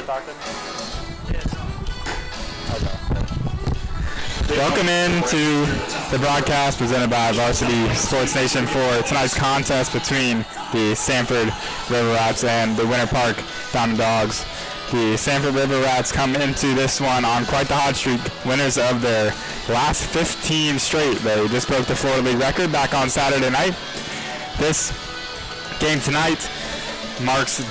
start talking? Welcome in to the broadcast presented by Varsity Sports Nation for tonight's contest between the Sanford River Rats and the Winter Park Diamond Dogs. The Sanford River Rats come into this one on quite the hot streak, winners of their last 15 straight. They just broke the Florida League record back on Saturday night. This game tonight marks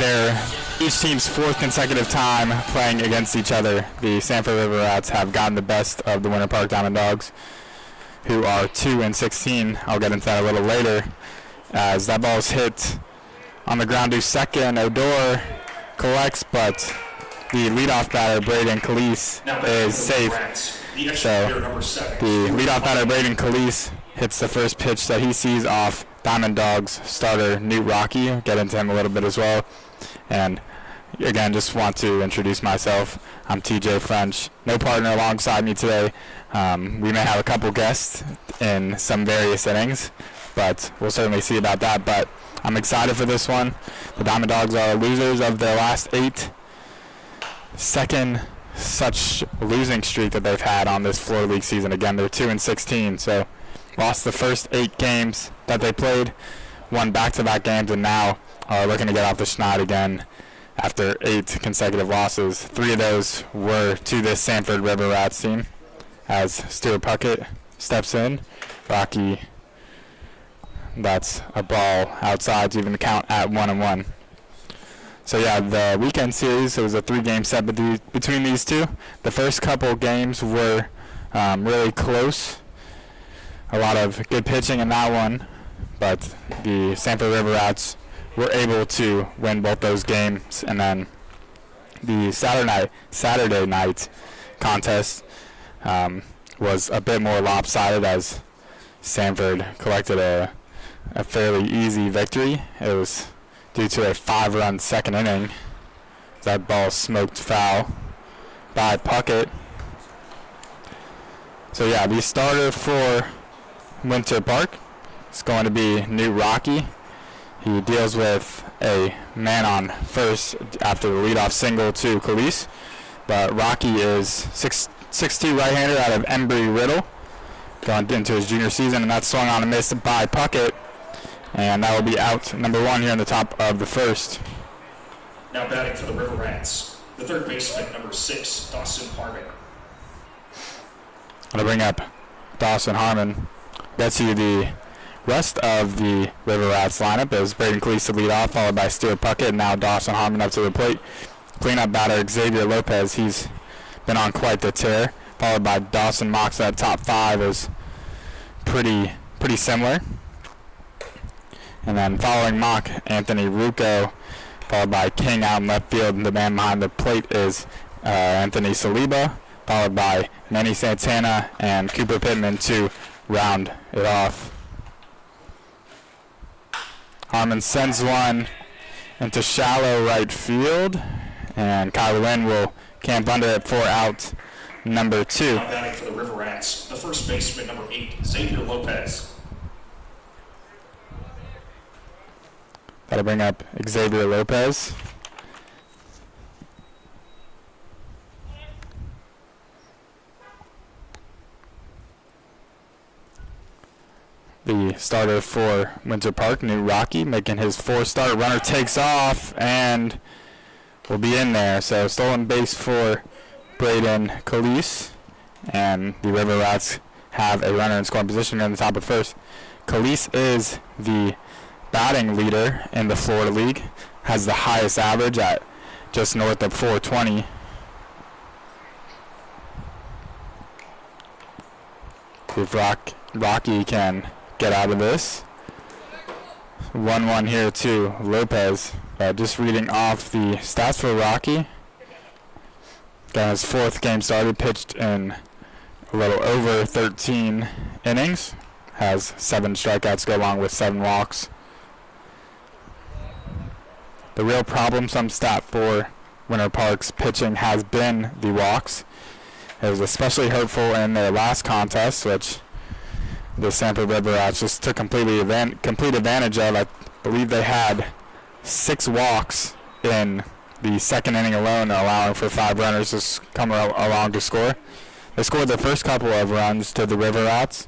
each team's fourth consecutive time playing against each other. The Sanford River Rats have gotten the best of the Winter Park Diamond Dogs, who are 2-16. I'll get into that a little later. As that ball is hit on the ground to second, Odor collects, but the leadoff batter, Braden Calise, is safe. So the leadoff batter, Braden Calise, hits the first pitch that he sees off Diamond Dogs starter Newt Rocky. I'll get into him a little bit as well. And again, just want to introduce myself. I'm TJ French. No partner alongside me today. We may have a couple guests in some various innings, but we'll certainly see about that. But I'm excited for this one. The Diamond Dogs are losers of their last 8. Second such losing streak that they've had on this Florida League season. Again, they're 2-16, so lost the first 8 games that they played, won back-to-back games, and now are looking to get off the schneid again after 8 consecutive losses. 3 of those were to this Sanford River Rats team. As Stuart Puckett steps in, Rocky, that's a ball outside to even count at 1-1. So yeah, the weekend series, it was a 3-game set between these two. The first couple games were really close. A lot of good pitching in that one, but the Sanford River Rats were able to win both those games. And then the Saturday night contest was a bit more lopsided, as Sanford collected a fairly easy victory. It was due to a 5-run second inning. That ball smoked foul by Puckett. So yeah, the starter for Winter Park is going to be Newt Rocky. He deals with a man on first after the leadoff single to Calise. But Rocky is 6'2" right-hander out of Embry-Riddle, going into his junior season, and that's swung on and missed by Puckett. And that will be out number 1 here in the top of the first. Now batting for the River Rats, the third baseman, number 6, Dawson Harmon. I'm going to bring up Dawson Harmon. Gets you the rest of the River Rats lineup is Braden Calise to lead off, followed by Stuart Puckett, and now Dawson Harmon up to the plate. Cleanup batter Xavier Lopez, he's been on quite the tear, followed by Dawson Mox. That top 5 is pretty similar. And then following Mock, Anthony Rucco, followed by King out in left field. And the man behind the plate is Anthony Saliba, followed by Manny Santana and Cooper Pittman to round it off. Harmon sends one into shallow right field, and Kyler Lynn will camp under it for out number 2. Now batting for the River Rats, the first baseman, number 8, Xavier Lopez. That'll bring up Xavier Lopez. The starter for Winter Park, Newt Rocky, making his 4th start. Runner takes off and will be in there. So stolen base for Braden Calise, and the River Rats have a runner in scoring position in the top of first. Calise is the batting leader in the Florida League, has the highest average at just north of 420. If Rocky can get out of this. 1-1 here to Lopez. Just reading off the stats for Rocky. Got his 4th game started, pitched in a little over 13 innings. Has 7 strikeouts go along with 7 walks. The real problem, some stat for Winter Park's pitching, has been the walks. It was especially hurtful in their last contest, which the Sanford River Rats just took complete advantage of. I believe they had 6 walks in the second inning alone, allowing for 5 runners to come along to score. They scored their first couple of runs to the River Rats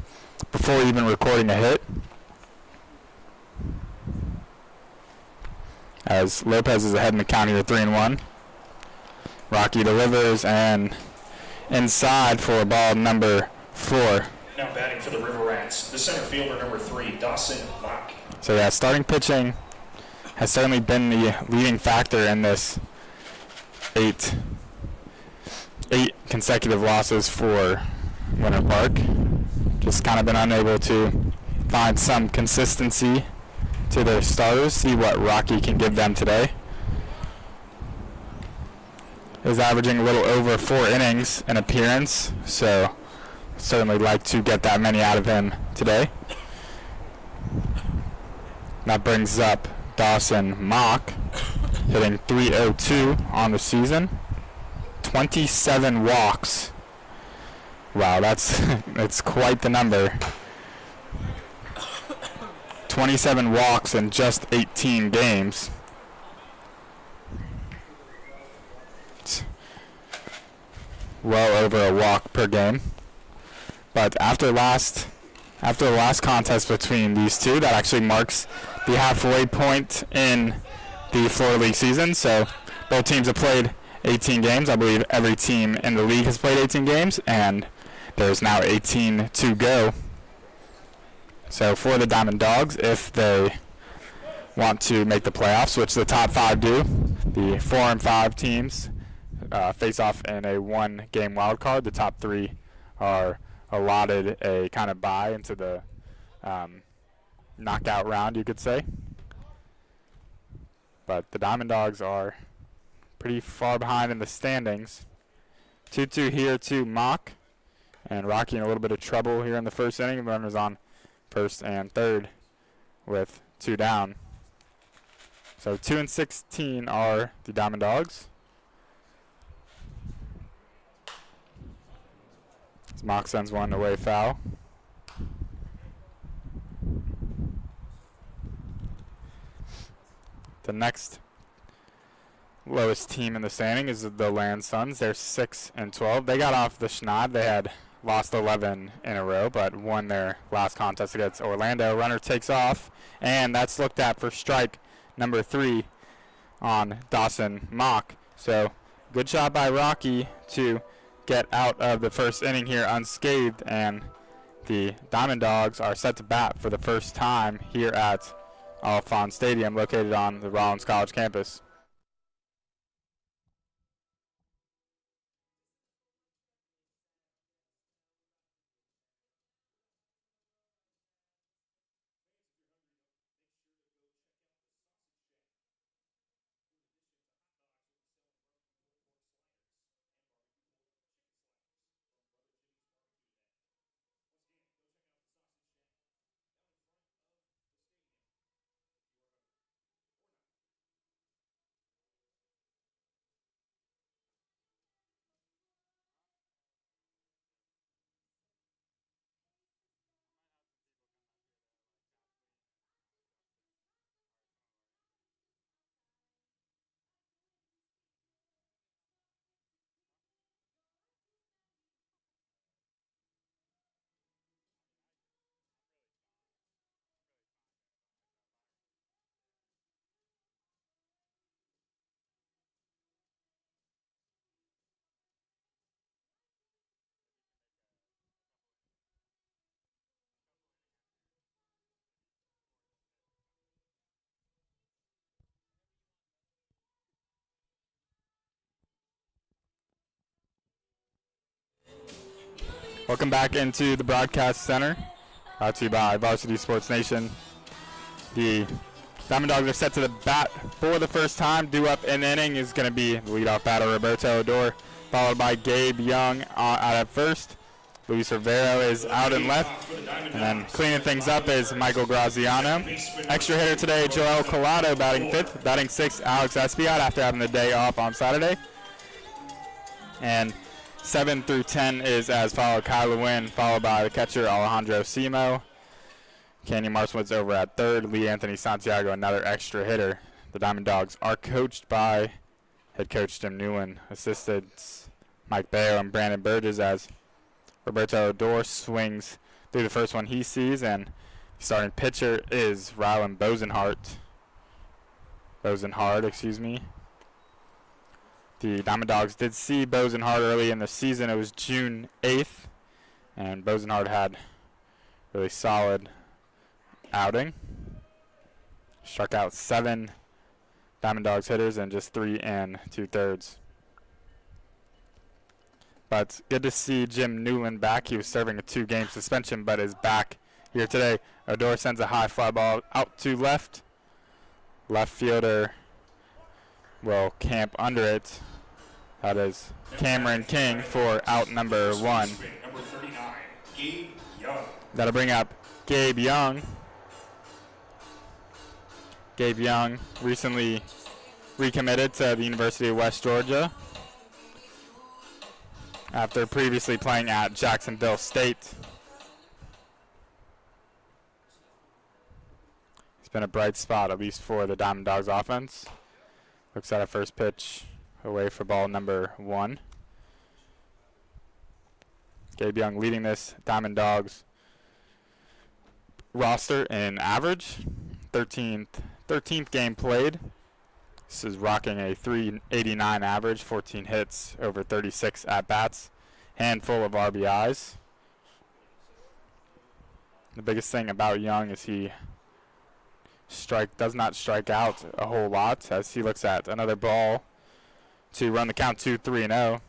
before even recording a hit, as Lopez is ahead in the count here, 3-1. Rocky delivers and inside for ball number 4. Now batting for the River Rats, the center fielder number 3, Dawson Mock. So yeah, starting pitching has certainly been the leading factor in this eight consecutive losses for Winter Park. Just kind of been unable to find some consistency to their starters. See what Rocky can give them today. Is averaging a little over 4 innings an appearance, so certainly like to get that many out of him today. That brings up Dawson Mock, hitting .302 on the season. 27 walks. Wow, that's quite the number. 27 walks in just 18 games. It's well over a walk per game. But after the last contest between these two, that actually marks the halfway point in the Florida League season. So both teams have played 18 games. I believe every team in the league has played 18 games, and there's now 18 to go. So for the Diamond Dogs, if they want to make the playoffs, which the top 5 do, the 4 and 5 teams face off in a 1-game wild card. The top 3 are allotted a kind of bye into the knockout round, you could say. But the Diamond Dogs are pretty far behind in the standings. 2-2 here to Mock, and Rocky in a little bit of trouble here in the first inning. Runners on first and third with 2 down. So 2-16 are the Diamond Dogs. As Mock sends one away foul. The next lowest team in the standing is the Land Suns. They're 6-12. They got off the schneid. They had lost 11 in a row, but won their last contest against Orlando. Runner takes off, and that's looked at for strike number 3 on Dawson Mock. So good job by Rocky to get out of the first inning here unscathed, and the Diamond Dogs are set to bat for the first time here at Oliphant Stadium, located on the Rollins College campus. Welcome back into the broadcast center, brought to you by Varsity Sports Nation. The Diamond Dogs are set to the bat for the first time. Due up in the inning is going to be the leadoff batter, Roberto Odor, followed by Gabe Young out at first. Luis Rivero is out and left. And then cleaning things up is Michael Graziano. Extra hitter today, Joel Collado batting 5th. Batting 6th, Alex Espiat after having the day off on Saturday. And 7 through 10 is as followed: Kyle Lewin, followed by the catcher Alejandro Simo. Canyon Marswood's over at 3rd. Lee Anthony Santiago, another extra hitter. The Diamond Dogs are coached by Head coach Jim Newland assisted Mike Bayo and Brandon Burgess as Roberto Odor swings through the first one he sees, and starting pitcher is Rylan Bosenhard, excuse me. The Diamond Dogs did see Bosenhard early in the season. It was June 8th, and Bosenhard had really solid outing. Struck out 7 Diamond Dogs hitters in just 3 2/3. But good to see Jim Newland back. He was serving a 2-game suspension, but is back here today. Odor sends a high fly ball out to left. Left fielder will camp under it. That is Cameron King for out number 1. Number 39, Gabe Young. That'll bring up Gabe Young. Gabe Young recently recommitted to the University of West Georgia after previously playing at Jacksonville State. He's been a bright spot, at least for the Diamond Dogs offense. Looks at a first pitch away for ball number 1. Gabe Young leading this Diamond Dogs roster in average. 13th game played. This is rocking a 389 average, 14 hits over 36 at-bats, handful of RBIs. The biggest thing about Young is he does not strike out a whole lot, as he looks at another ball to run the count 2-3-0. A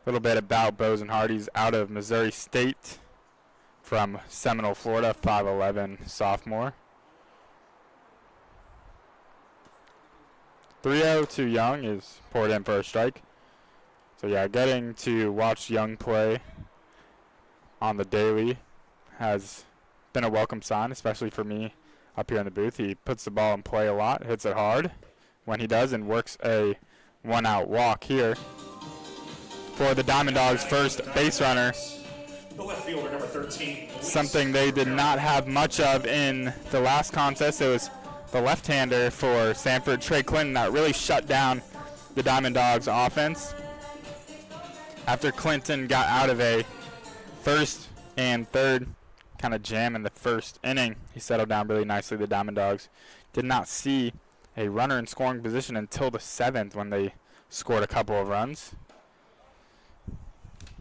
little bit about Bosenhard. He's out of Missouri State from Seminole, Florida, 5'11" sophomore. 3-0 to Young is poured in for a strike. So yeah, getting to watch Young play on the daily has been a welcome sign, especially for me up here in the booth. He puts the ball in play a lot, hits it hard when he does, and works a 1-out walk here for the Diamond Dogs' first base runner. The left fielder, number 13. Something they did not have much of in the last contest. It was the left-hander for Sanford, Trey Clinton, that really shut down the Diamond Dogs offense. After Clinton got out of a first and third kind of jam in the first inning, he settled down really nicely. The Diamond Dogs did not see a runner in scoring position until the 7th, when they scored a couple of runs.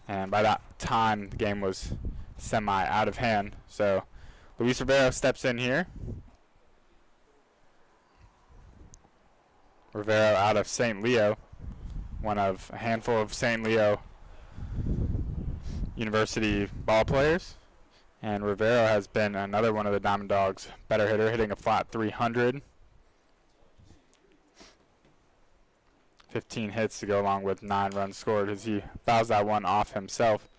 And by that time, the game was semi out of hand. So Luis Rivera steps in here. Rivera out of St. Leo, one of a handful of St. Leo University ball players. And Rivera has been another one of the Diamond Dogs' better hitter, hitting a flat 300. 15 hits to go along with 9 runs scored, as he fouls that one off himself.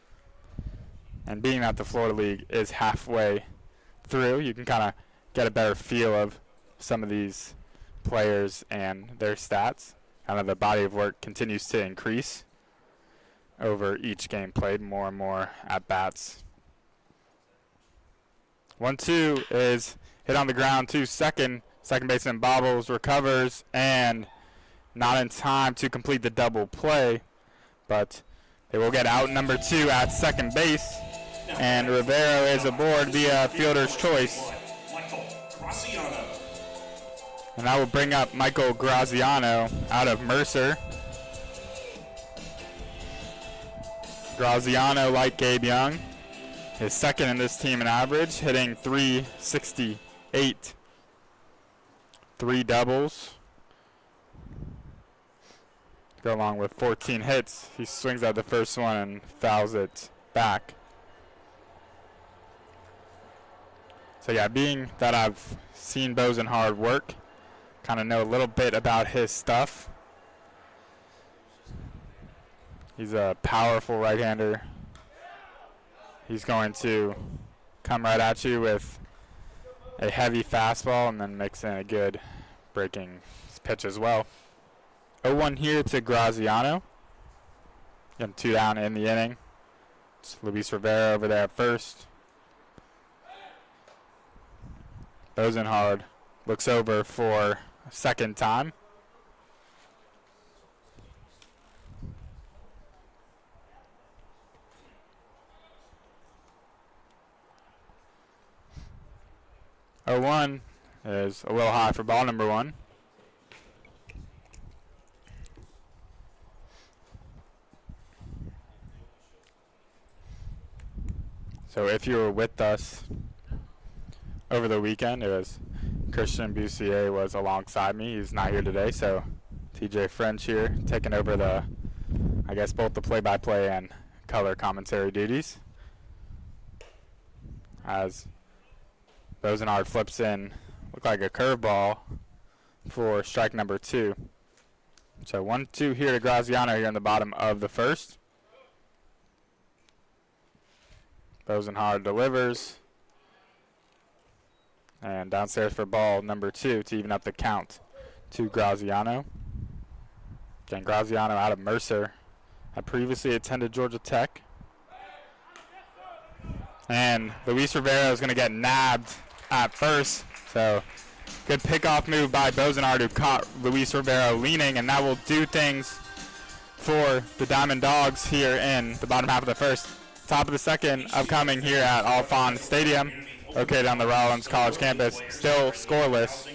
And being that the Florida League is halfway through, you can kind of get a better feel of some of these players and their stats. Kind of the body of work continues to increase over each game played, more and more at-bats. 1-2 is hit on the ground to second. Second baseman bobbles, recovers, and not in time to complete the double play, but they will get out number 2 at second base, and Rivero is aboard via fielder's choice. And that will bring up Michael Graziano out of Mercer. Graziano, like Gabe Young, is second in this team in average, hitting .368. 3 doubles. Go along with 14 hits. He swings at the first one and fouls it back. So yeah, being that I've seen Bosenhard work, kind of know a little bit about his stuff. He's a powerful right-hander. He's going to come right at you with a heavy fastball and then mix in a good breaking pitch as well. 0-1 here to Graziano. Getting 2 down in the inning. It's Luis Rivera over there at first. Bosenhard looks over for a second time. 0-1 is a little high for ball number 1. So if you were with us over the weekend, it was Christian Bussier was alongside me. He's not here today, so TJ French here taking over the, I guess, both the play-by-play and color commentary duties. As Bozenard flips in, look like a curveball for strike number 2. So 1-2 here to Graziano here in the bottom of the first. Bozenard delivers. And downstairs for ball number 2 to even up the count to Graziano. Again, Graziano out of Mercer. Had previously attended Georgia Tech. And Luis Rivera is going to get nabbed at first. So good pickoff move by Bozenard, who caught Luis Rivera leaning, and that will do things for the Diamond Dogs here in the bottom half of the first. Top of the second upcoming here at Alphon Stadium, located on the Rollins College campus, still scoreless.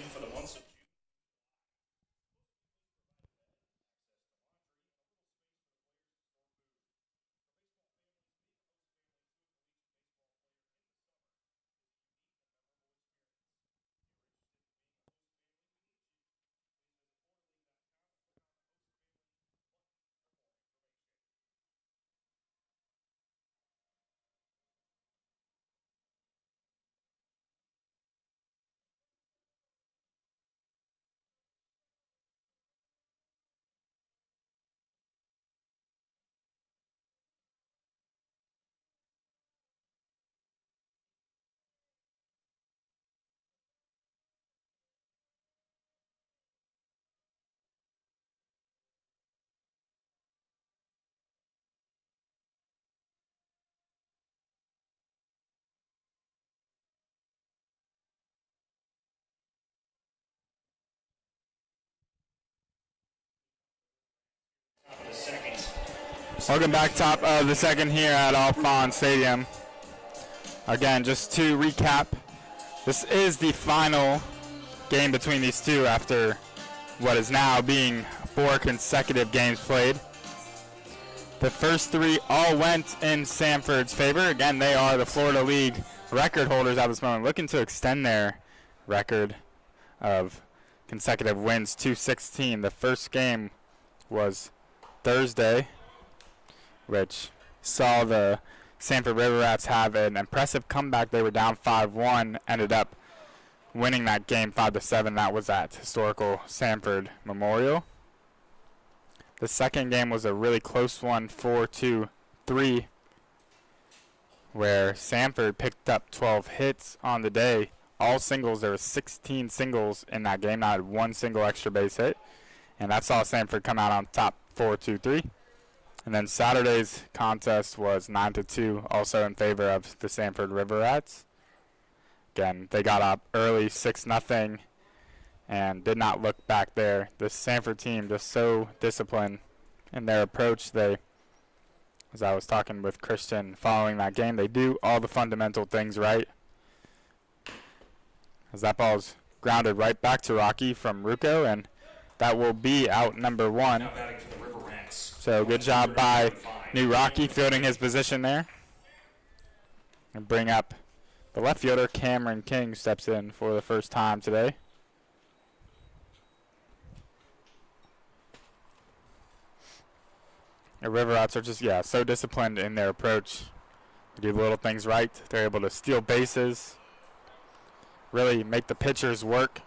Welcome back, top of the second here at Alphon Stadium. Again, just to recap, this is the final game between these two after what is now being 4 consecutive games played. The first 3 all went in Sanford's favor. Again, they are the Florida League record holders at this moment, looking to extend their record of consecutive wins to 16. The first game was Thursday, which saw the Sanford River Rats have an impressive comeback. They were down 5-1, ended up winning that game 5-7. That was at historical Sanford Memorial. The second game was a really close one, 4-3, where Sanford picked up 12 hits on the day. All singles. There were 16 singles in that game, not one single extra base hit. And that saw Sanford come out on top 4-3. And then Saturday's contest was 9-2, also in favor of the Sanford River Rats. Again, they got up early, 6-0, and did not look back there. The Sanford team just so disciplined in their approach. They, as I was talking with Christian following that game, they do all the fundamental things right. As that ball's grounded right back to Rocky from Rucco, and that will be out number 1. So good job by New Rocky fielding his position there. And bring up the left fielder, Cameron King, steps in for the first time today. The River Rats are just, so disciplined in their approach. They do little things right. They're able to steal bases, really make the pitchers work,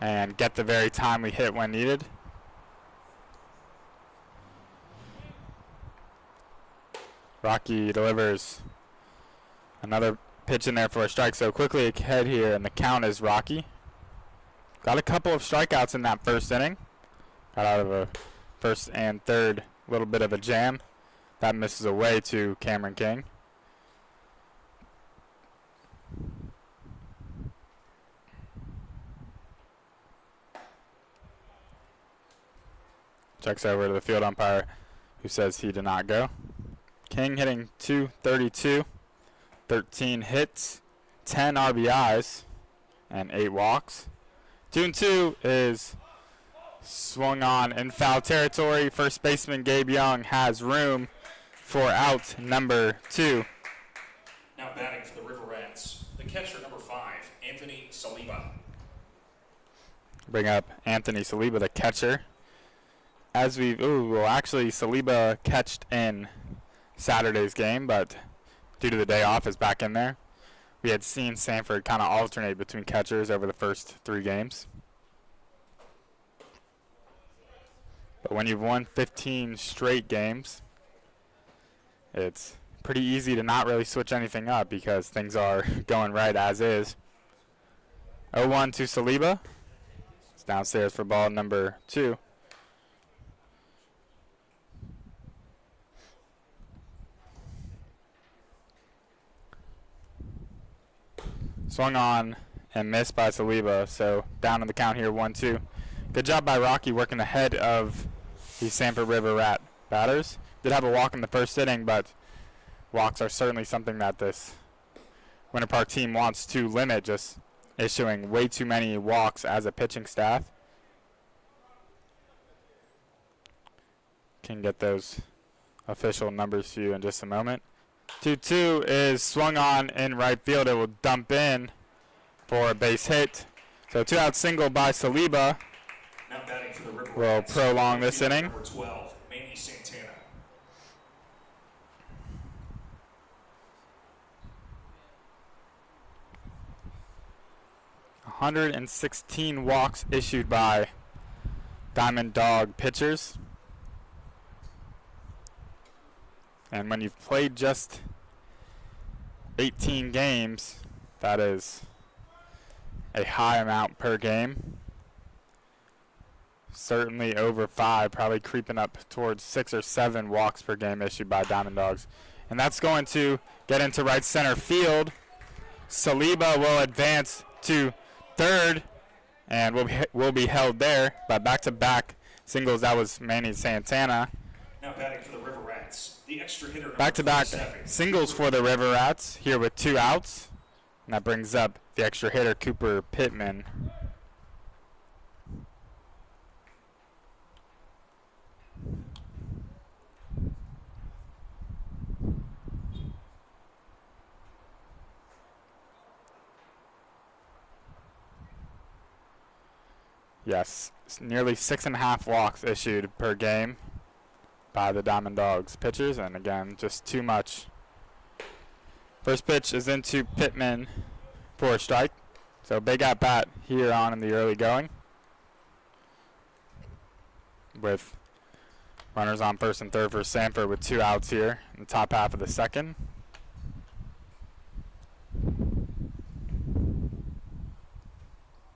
and get the very timely hit when needed. Rocky delivers another pitch in there for a strike. So quickly ahead here, and the count is Rocky. Got a couple of strikeouts in that first inning. Got out of a first and third little bit of a jam. That misses away to Cameron King. Checks over to the field umpire, who says he did not go. King hitting .232, 13 hits, 10 RBIs. and 8 walks. 2-2 is swung on in foul territory. First baseman Gabe Young has room for out number 2. Now batting for the River Rats, the catcher number 5, Anthony Saliba. Bring up Anthony Saliba, the catcher. Actually Saliba catched in Saturday's game, but due to the day off is back in there. We had seen Sanford kind of alternate between catchers over the first 3 games. But when you've won 15 straight games, it's pretty easy to not really switch anything up because things are going right as is. 0-1 to Saliba. It's downstairs for ball number 2. Swung on and missed by Saliba, so down on the count here, 1-2. Good job by Rocky working ahead of the Sanford River Rat batters. Did have a walk in the first inning, but walks are certainly something that this Winter Park team wants to limit, just issuing way too many walks as a pitching staff. Can get those official numbers to you in just a moment. 2-2 is swung on in right field. It will dump in for a base hit. So 2-out single by Saliba Now batting for the River will Rats, prolong this inning. number 12, Manny Santana. 116 walks issued by Diamond Dog pitchers. And when you've played just 18 games, that is a high amount per game. Certainly over 5, probably creeping up towards 6 or 7 walks per game issued by Diamond Dogs. And that's going to get into right center field. Saliba will advance to third and will be held there. But back-to-back singles, that was Manny Santana. Now batting for the River Rats, the extra hitter number Back-to-back 27. singles for the River Rats here with 2 outs. And that brings up the extra hitter, Cooper Pittman. Yes, nearly 6.5 walks issued per game by the Diamond Dogs pitchers, and again, just too much. First pitch is into Pittman for a strike. So big at bat here on in the early going, with runners on first and third for Sanford with 2 outs here in the top half of the second.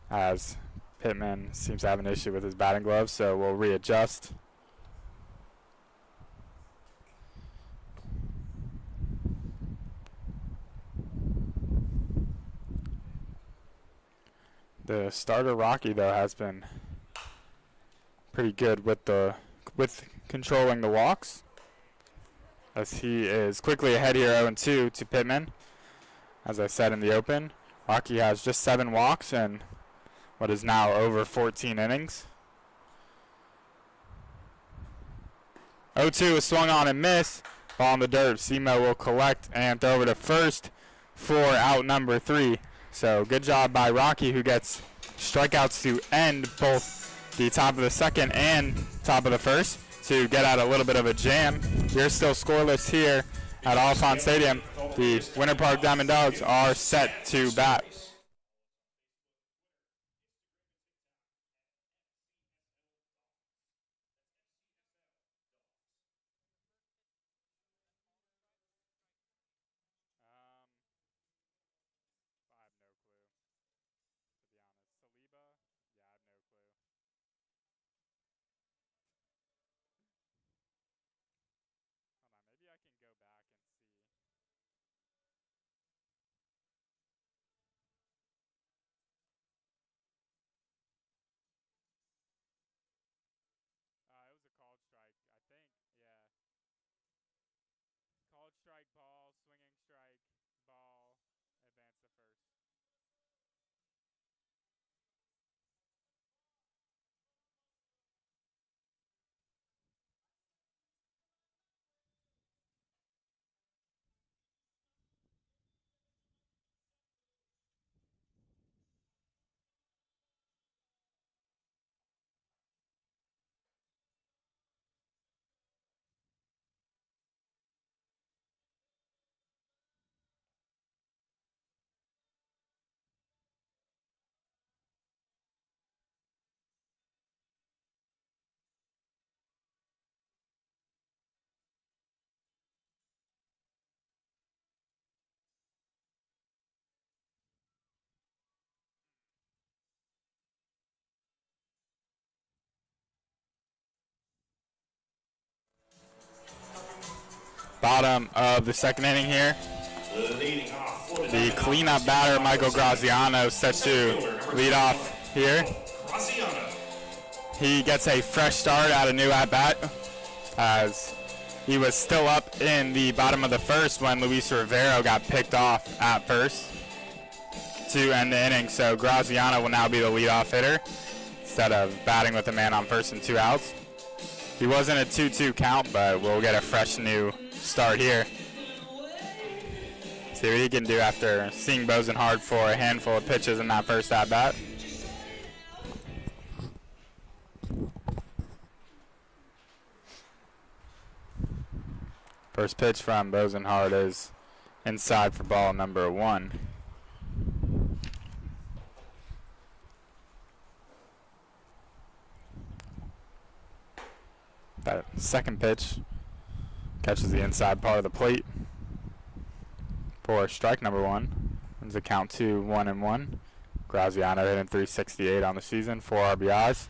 As Pittman seems to have an issue with his batting glove, so we'll readjust. The starter Rocky, though, has been pretty good with controlling the walks, as he is quickly ahead here 0-2 to Pittman. As I said in the open, Rocky has just 7 walks and what is now over 14 innings. 0-2 is swung on and missed. Ball in the dirt. Simo will collect and throw over to first for out number 3. So good job by Rocky, who gets strikeouts to end both the top of the second and top of the first to get out a little bit of a jam. We're still scoreless here at Alphon Stadium. The Winter Park Diamond Dogs are set to bat. bottom of the second inning here. The cleanup batter, Michael Graziano, set to lead off here. He gets a fresh start at a new at-bat, as he was still up in the bottom of the first when Luis Rivero got picked off at first to end the inning. So Graziano will now be the leadoff hitter instead of batting with a man on first and 2 outs. He was in a 2-2 count, but we'll get a fresh new start here. See what he can do after seeing Bosenhard for a handful of pitches in that first at-bat. First pitch from Bosenhard is inside for ball number 1. That second pitch catches the inside part of the plate for strike number 1. It's a count 2, 1-1. Graziano hitting .368 on the season, 4 RBIs.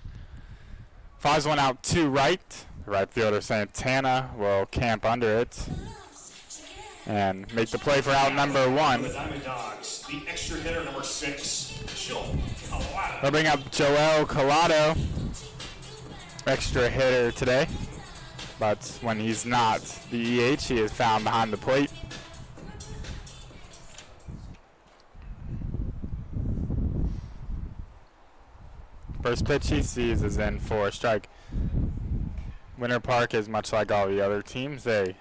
Flies one out to right. The right fielder Santana will camp under it and make the play for out number 1. The Dawgs, the extra hitter number 6, They'll bring up Joel Collado, extra hitter today, but when he's not the EH, he is found behind the plate. First pitch he sees is in for a strike. Winter Park is much like all the other teams. They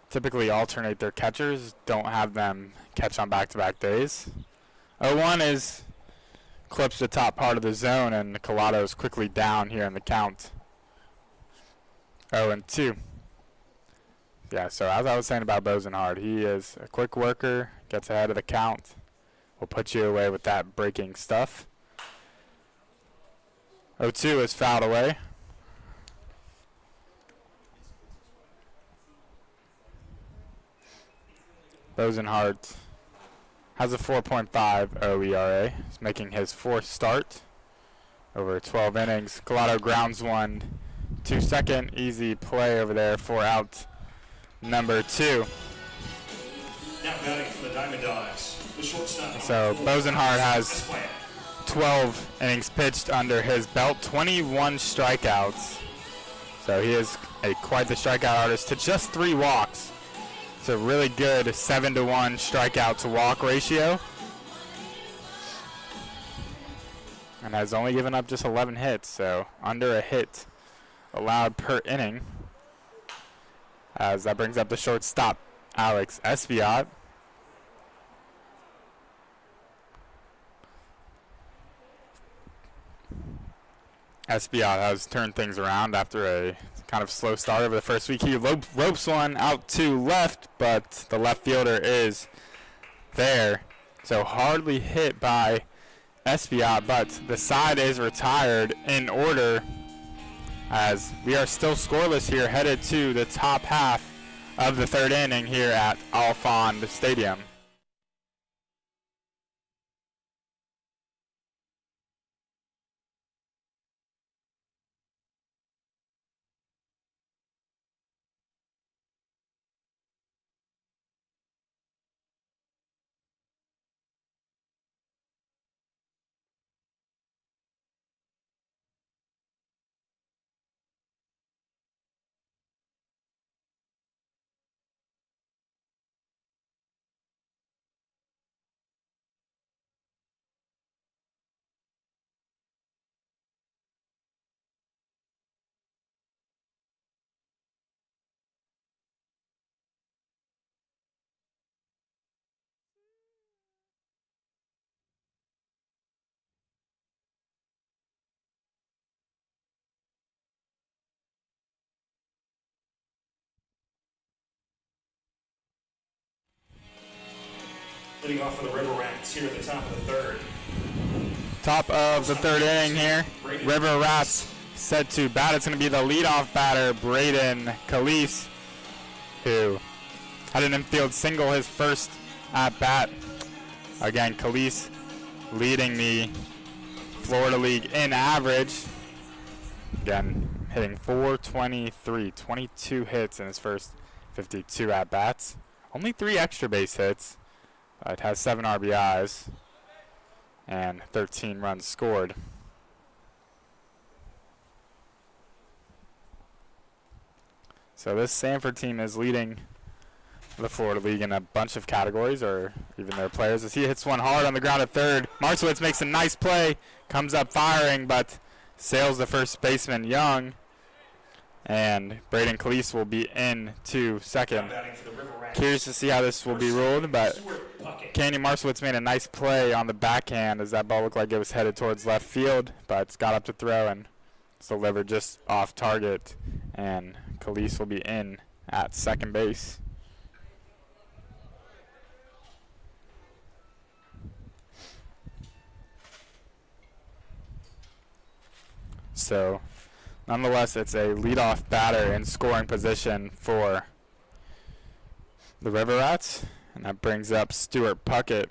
typically alternate their catchers, don't have them catch on back-to-back days. 0-1 is clips the top part of the zone, and Collado is quickly down here in the count. 0-2. Yeah, so as I was saying about Bosenhard, he is a quick worker, gets ahead of the count, will put you away with that breaking stuff. 0-2 is fouled away. Bosenhard has a 4.50 ERA. He's making his 4th start over 12 innings. Collado grounds one to second. Easy play over there for out number 2. Now batting for the Diamond Dogs, the shortstop. So Bosenhard has 12 innings pitched under his belt, 21 strikeouts. So he is quite the strikeout artist to just 3 walks. It's a really good 7-to-1 strikeout to walk ratio. And has only given up just 11 hits, so under a hit allowed per inning. As that brings up the shortstop, Alex Espiat. Espiat has turned things around after a kind of slow start over the first week. He ropes one out to left, but the left fielder is there. So hardly hit by Espiat, but the side is retired in order, as we are still scoreless here, headed to the top half of the 3rd inning here at Alfond Stadium. Leading off for the River Rats here at the top of the 3rd. Top of the 3rd inning here. River Rats set to bat. It's going to be the leadoff batter, Braden Calise, who had an infield single his first at bat. Again, Calise leading the Florida League in average. Again, hitting .423, 22 hits in his first 52 at-bats. Only 3 extra base hits. It has 7 RBIs and 13 runs scored. So this Sanford team is leading the Florida League in a bunch of categories, or even their players, as he hits one hard on the ground at third. Marszewitz makes a nice play, comes up firing, but sails the first baseman Young, and Braden Calise will be in to second. Curious to see how this will be ruled, but Canyon Marszewitz made a nice play on the backhand as that ball looked like it was headed towards left field, but it's got up to throw and it's delivered just off target, and Calise will be in at second base. So, nonetheless, it's a leadoff batter in scoring position for the River Rats, and that brings up Stuart Puckett.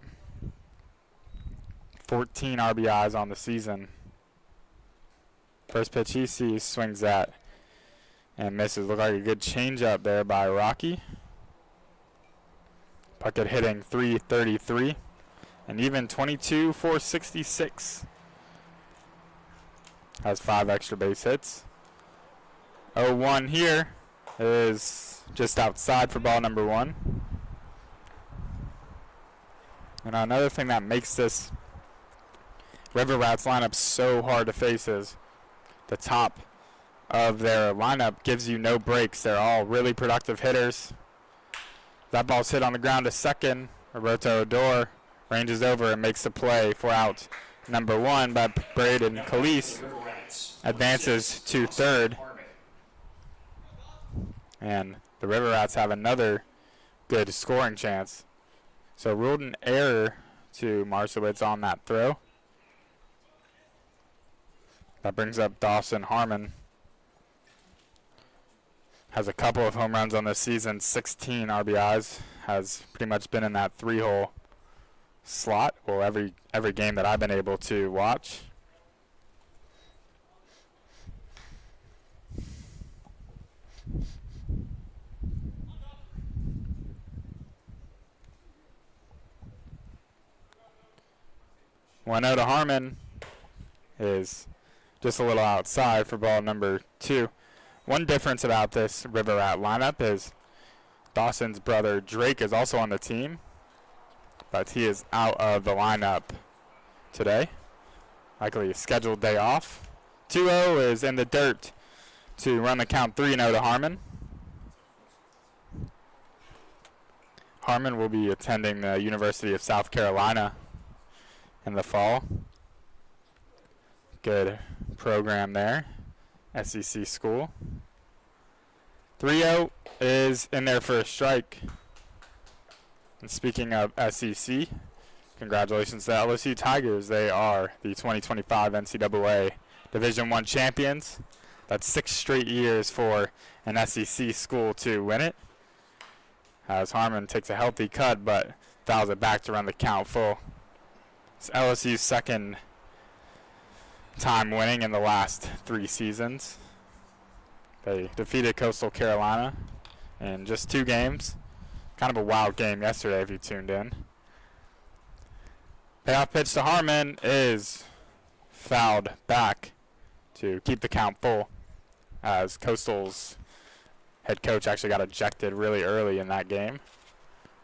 14 RBIs on the season. First pitch he sees, swings at, and misses. Looked like a good changeup there by Rocky. Puckett hitting .333, and even 22 for 66. Has 5 extra base hits. 0-1 here is just outside for ball number 1. And another thing that makes this River Rats lineup so hard to face is the top of their lineup gives you no breaks. They're all really productive hitters. That ball's hit on the ground to second. Roberto Odor ranges over and makes the play for out number 1, but Braden Calise advances to third. And the River Rats have another good scoring chance. So ruled an error to Marszewitz on that throw. That brings up Dawson Harmon. Has a couple of home runs on this season, 16 RBIs. Has pretty much been in that 3-hole slot, well, every game that I've been able to watch. One out to Harmon is just a little outside for ball number 2. One difference about this River Rat lineup is Dawson's brother Drake is also on the team, but he is out of the lineup today. Likely a scheduled day off. 2-0 is in the dirt to run the count 3-0 to Harmon. Harmon will be attending the University of South Carolina in the fall. Good program there. SEC school. 3-0 is in there for a strike. And speaking of SEC, congratulations to LSU Tigers. They are the 2025 NCAA Division I champions. That's 6 straight years for an SEC school to win it. As Harmon takes a healthy cut, but fouls it back to run the count full. It's LSU's second time winning in the last 3 seasons. They defeated Coastal Carolina in just 2 games. Kind of a wild game yesterday if you tuned in. Payoff pitch to Harmon is fouled back to keep the count full, as Coastal's head coach actually got ejected really early in that game.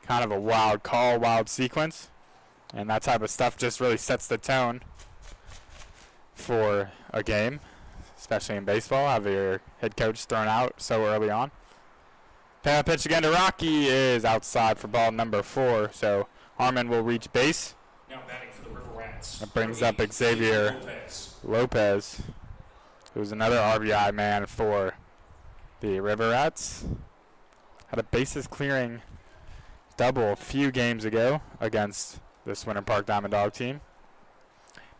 Kind of a wild call, wild sequence, and that type of stuff just really sets the tone for a game, especially in baseball. Have your head coach thrown out so early on. Payoff pitch again to Rocky is outside for ball number 4, so Harmon will reach base. Now batting for the River Rats. That brings up Xavier Lopez, who's another RBI man for the River Rats. Had a bases clearing double a few games ago against this Winter Park Diamond Dog team.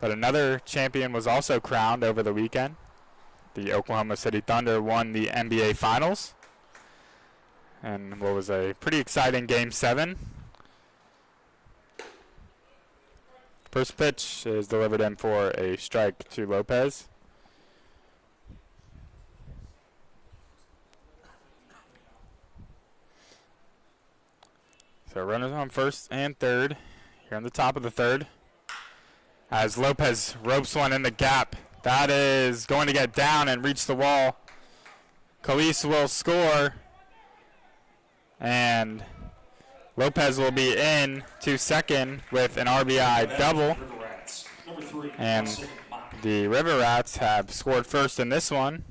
But another champion was also crowned over the weekend. The Oklahoma City Thunder won the NBA Finals, and what was a pretty exciting Game 7. First pitch is delivered in for a strike to Lopez. So runners on first and third here on the top of the third. As Lopez ropes one in the gap. That is going to get down and reach the wall. Calise will score. And Lopez will be in to second with an RBI double. And the River Rats have scored first in this one,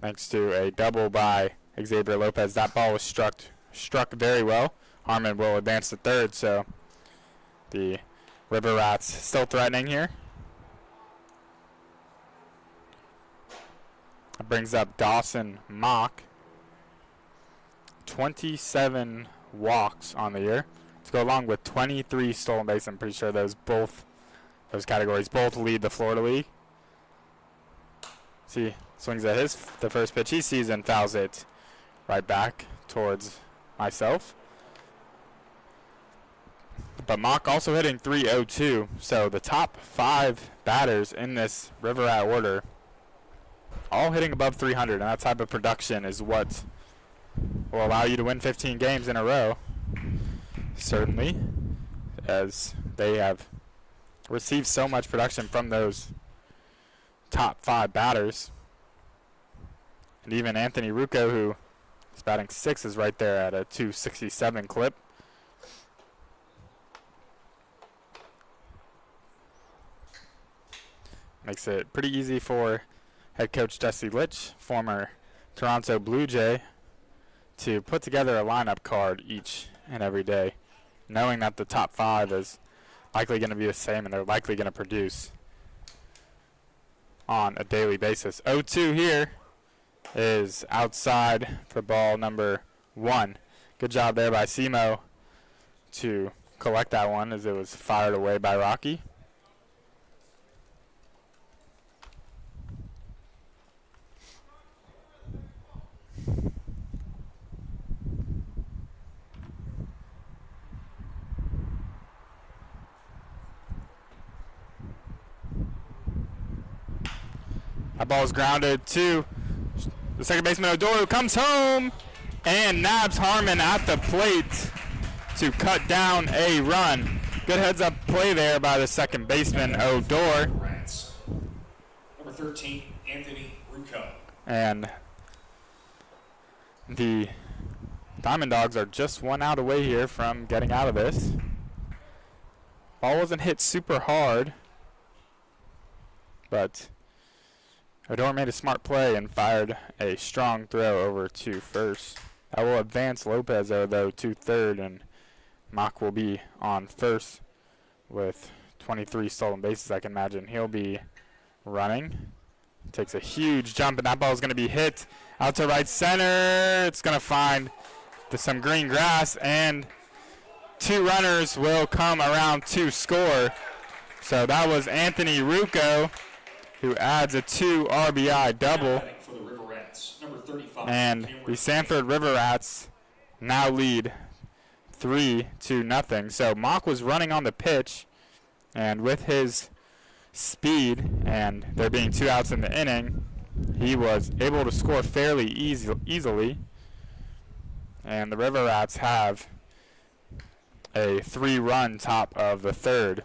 thanks to a double by Xavier Lopez. That ball was struck very well. Harmon will advance to third, so the River Rats still threatening here. That brings up Dawson Mock. 27 walks on the year to go along with 23 stolen bases. I'm pretty sure those categories both lead the Florida League. See, swings at the first pitch he sees and fouls it right back towards myself. But Mock also hitting .302, so the top 5 batters in this River Rat order all hitting above 300, and that type of production is what will allow you to win 15 games in a row, certainly, as they have received so much production from those top 5 batters. And even Anthony Rucco, who is batting 6, is right there at a .267 clip. Makes it pretty easy for head coach Jesse Litch, former Toronto Blue Jay, to put together a lineup card each and every day, knowing that the top 5 is likely going to be the same and they're likely going to produce on a daily basis. 0-2 here is outside for ball number 1. Good job there by Simo to collect that one as it was fired away by Rocky. That ball is grounded to the second baseman, Odor, who comes home and nabs Harmon at the plate to cut down a run. Good heads-up play there by the second baseman, Odor. Number 13, Anthony Rucco. And the Diamond Dogs are just 1 out away here from getting out of this. Ball wasn't hit super hard, but Odor made a smart play and fired a strong throw over to first. That will advance Lopez, though, to third, and Mock will be on first with 23 stolen bases. I can imagine he'll be running. Takes a huge jump, and that ball is going to be hit out to right center. It's going to find some green grass, and 2 runners will come around to score. So that was Anthony Rucco, who adds a 2 RBI double. And the Sanford River Rats now lead 3-0. So Mock was running on the pitch, and with his speed and there being 2 outs in the inning, he was able to score fairly easily. And the River Rats have a 3-run top of the third.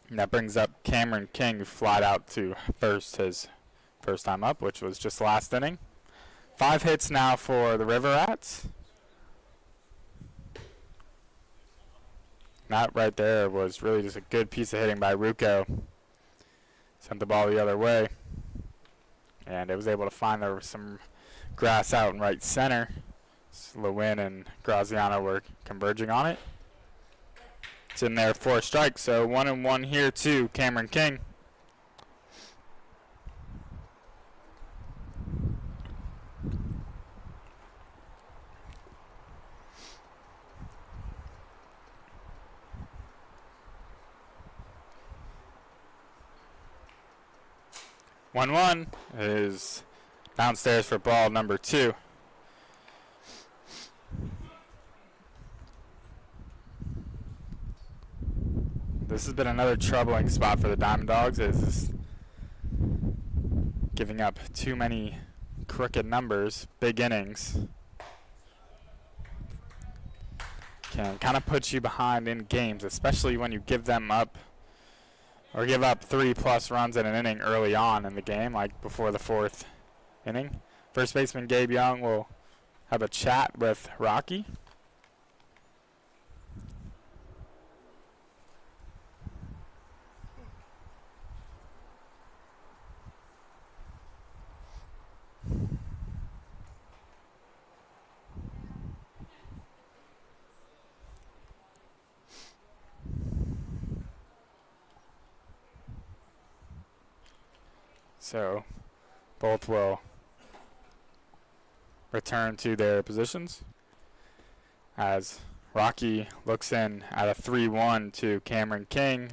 And that brings up Cameron King, who flied out to first his first time up, which was just last inning. 5 hits now for the River Rats. That right there was really just a good piece of hitting by Rucco. Sent the ball the other way. And it was able to find there was some grass out in right center. Lewin and Graziano were converging on it. It's in there for a strike, so 1-1 here to Cameron King. One is downstairs for ball number 2. This has been another troubling spot for the Diamond Dogs, is giving up too many crooked numbers, big innings, can kind of put you behind in games, especially when you give them up or give up 3+ runs in an inning early on in the game, like before the 4th inning. First baseman Gabe Young will have a chat with Rocky. So both will return to their positions as Rocky looks in at a 3-1 to Cameron King,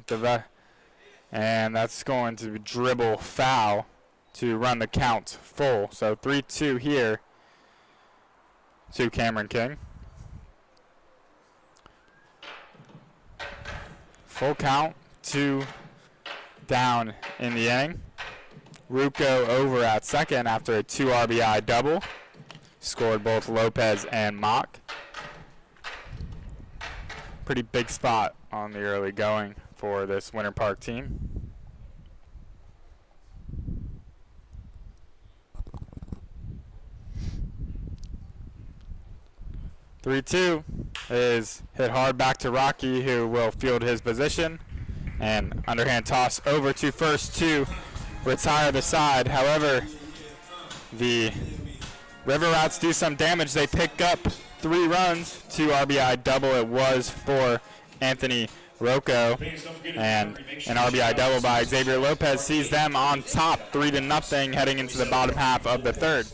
and that's going to dribble foul to run the count full. So 3-2 here to Cameron King. Full count, 2 down in the inning. Ruocco over at second after a 2 RBI double. Scored both Lopez and Mock. Pretty big spot on the early going for this Winter Park team. "3-2" is hit hard back to Rocky, who will field his position. And underhand toss over to first to retire the side. However, the River Rats do some damage. They pick up 3 runs, 2 RBI double it was for Anthony Ruocco, and an RBI double by Xavier Lopez sees them on top 3-0 heading into the bottom half of the 3rd.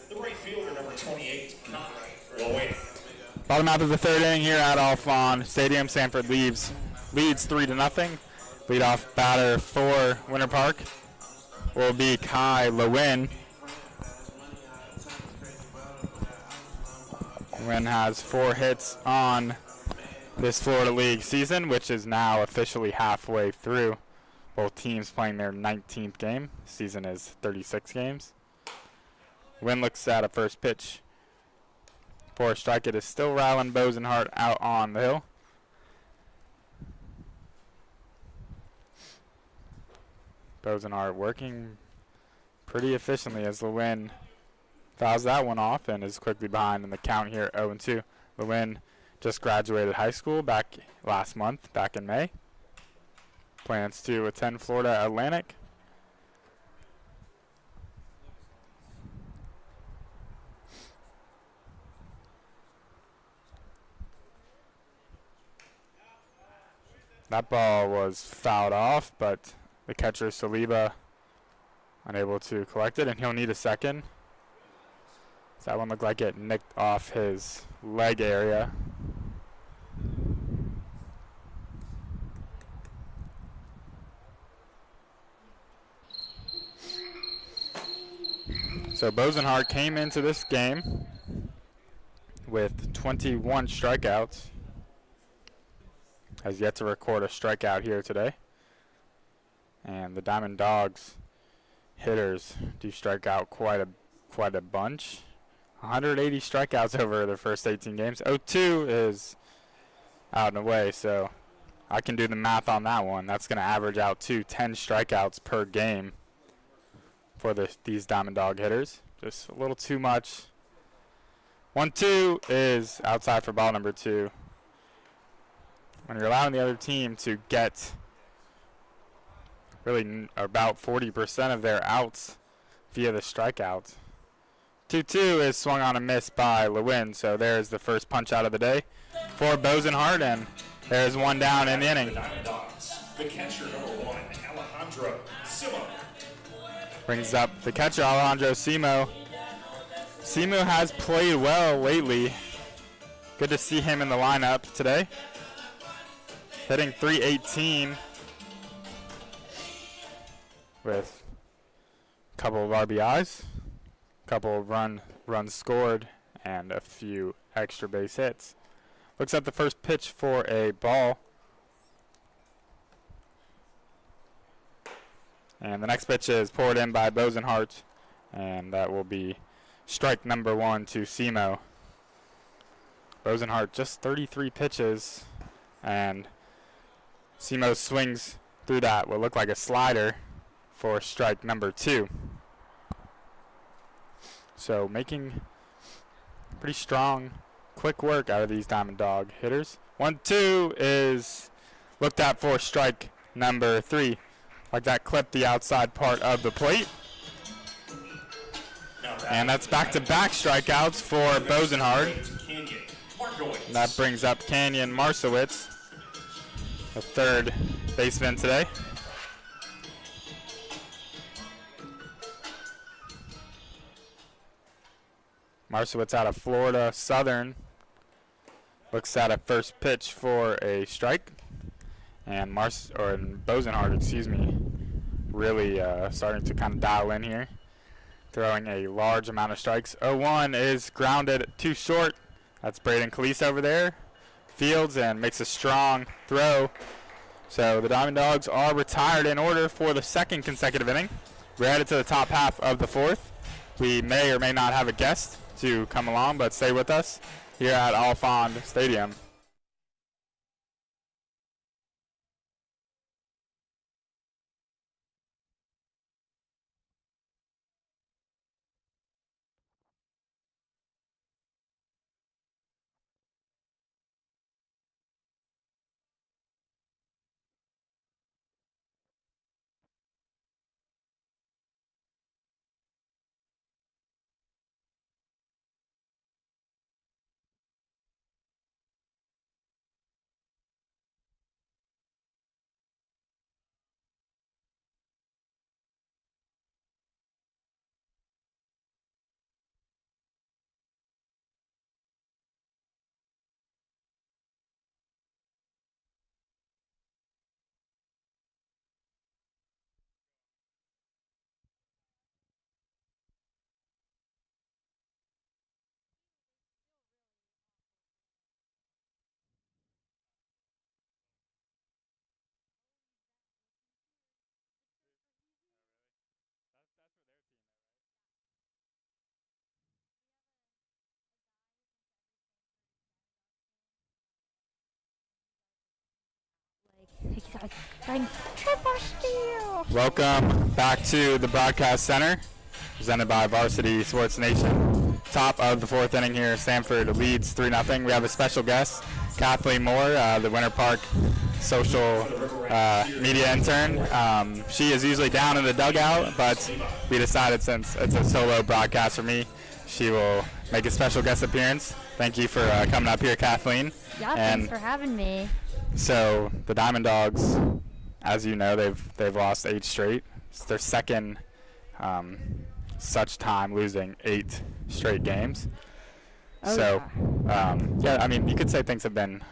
The right fielder, number 28, will wait. Bottom half of the 3rd inning here at Alphon Stadium. Sanford leads 3-0. Leadoff batter for Winter Park will be Kai Lewin. Lewin has 4 hits on this Florida League season, which is now officially halfway through. Both teams playing their 19th game. Season is 36 games. Lewin looks at a first pitch for a strike. It is still Rylan Bosenhart out on the hill. Bosenhart working pretty efficiently as Lewin fouls that one off and is quickly behind in the count here, 0-2. Lewin just graduated high school back last month, back in May. Plans to attend Florida Atlantic. That ball was fouled off, but the catcher Saliba unable to collect it, and he'll need a second. So that one looked like it nicked off his leg area. So Bosenhart came into this game with 21 strikeouts. Has yet to record a strikeout here today. And the Diamond Dogs hitters do strike out quite a bunch. 180 strikeouts over their first 18 games. 0-2 is out and away, so I can do the math on that one. That's going to average out to 10 strikeouts per game for these Diamond Dog hitters. Just a little too much. 1-2 is outside for ball number 2. When you're allowing the other team to get really about 40% of their outs via the strikeouts. 2-2 is swung on a miss by Lewin, so there's the first punch out of the day for Bosenhart, and there's one down in the inning. The catcher, number 1, Alejandro Simo. Brings up the catcher, Alejandro Simo. Simo has played well lately. Good to see him in the lineup today. Hitting .318 with a couple of RBIs, a couple of runs scored, and a few extra base hits. Looks at the first pitch for a ball. And the next pitch is poured in by Bosenhart, and that will be strike number 1 to Simo. Bosenhart just 33 pitches, and Simo swings through that what looked like a slider for strike number 2. So making pretty strong, quick work out of these Diamond Dog hitters. 1-2 is looked at for strike number 3. Like that clipped the outside part of the plate. And that's back-to-back strikeouts for Bosenhart. That brings up Canyon Marszewicz, the third baseman today. Marszewicz out of Florida Southern looks at a first pitch for a strike, and Bosenhart, excuse me, really starting to kind of dial in here, throwing a large amount of strikes. 0-1 is grounded too short. That's Braden Calise over there. Fields and makes a strong throw. So the Diamond Dogs are retired in order for the second consecutive inning. We're headed to the top half of the 4th. We may or may not have a guest to come along, but stay with us here at Alfond Stadium. Triple steal. Welcome back to the Broadcast Center, presented by Varsity Sports Nation. Top of the 4th inning here, Sanford leads 3-0. We have a special guest, Kathleen Moore, the Winter Park social media intern. She is usually down in the dugout, but we decided since it's a solo broadcast for me, she will make a special guest appearance. Thank you for coming up here, Kathleen. Yeah, thanks for having me. So the Diamond Dogs, as you know, they've lost 8 straight. It's their second such time losing 8 straight games. Oh, so yeah, I mean, you could say things have been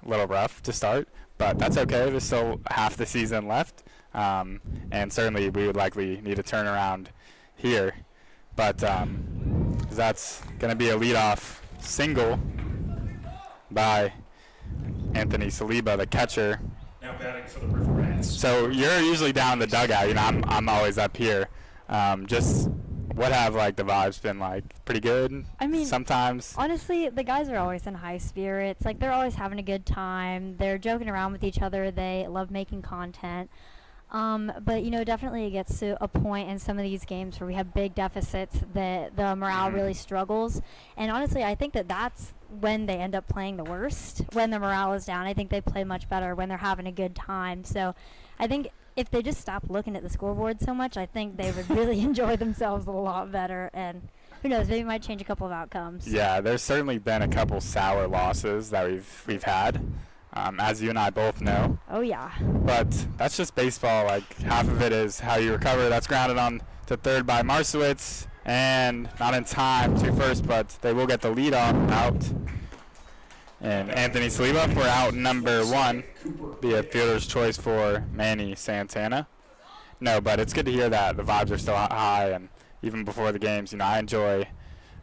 a little rough to start, but that's okay. There's still half the season left, and certainly we would likely need a turnaround here. But that's going to be a leadoff single by Anthony Saliba, the catcher. Now batting for the River Rats. So you're usually down in the dugout. You know, I'm always up here. Just what have like the vibes been like? Pretty good. I mean, sometimes. Honestly, the guys are always in high spirits. Like, they're always having a good time. They're joking around with each other. They love making content. But, you know, definitely it gets to a point in some of these games where we have big deficits that the morale really struggles. And honestly, I think that that's when they end up playing the worst. When the morale is down, I think they play much better when they're having a good time. So I think if they just stop looking at the scoreboard so much, I think they would really enjoy themselves a lot better. And who knows, maybe it might change a couple of outcomes. Yeah, there's certainly been a couple sour losses that we've had. As you and I both know. Oh, yeah. But that's just baseball. Like, half of it is how you recover. That's grounded on to third by Marcewicz. And not in time to first, but they will get the lead off out. And Anthony Saliba for out number 1. Be a fielder's choice for Manny Santana. No, but it's good to hear that the vibes are still high. And even before the games, you know, I enjoy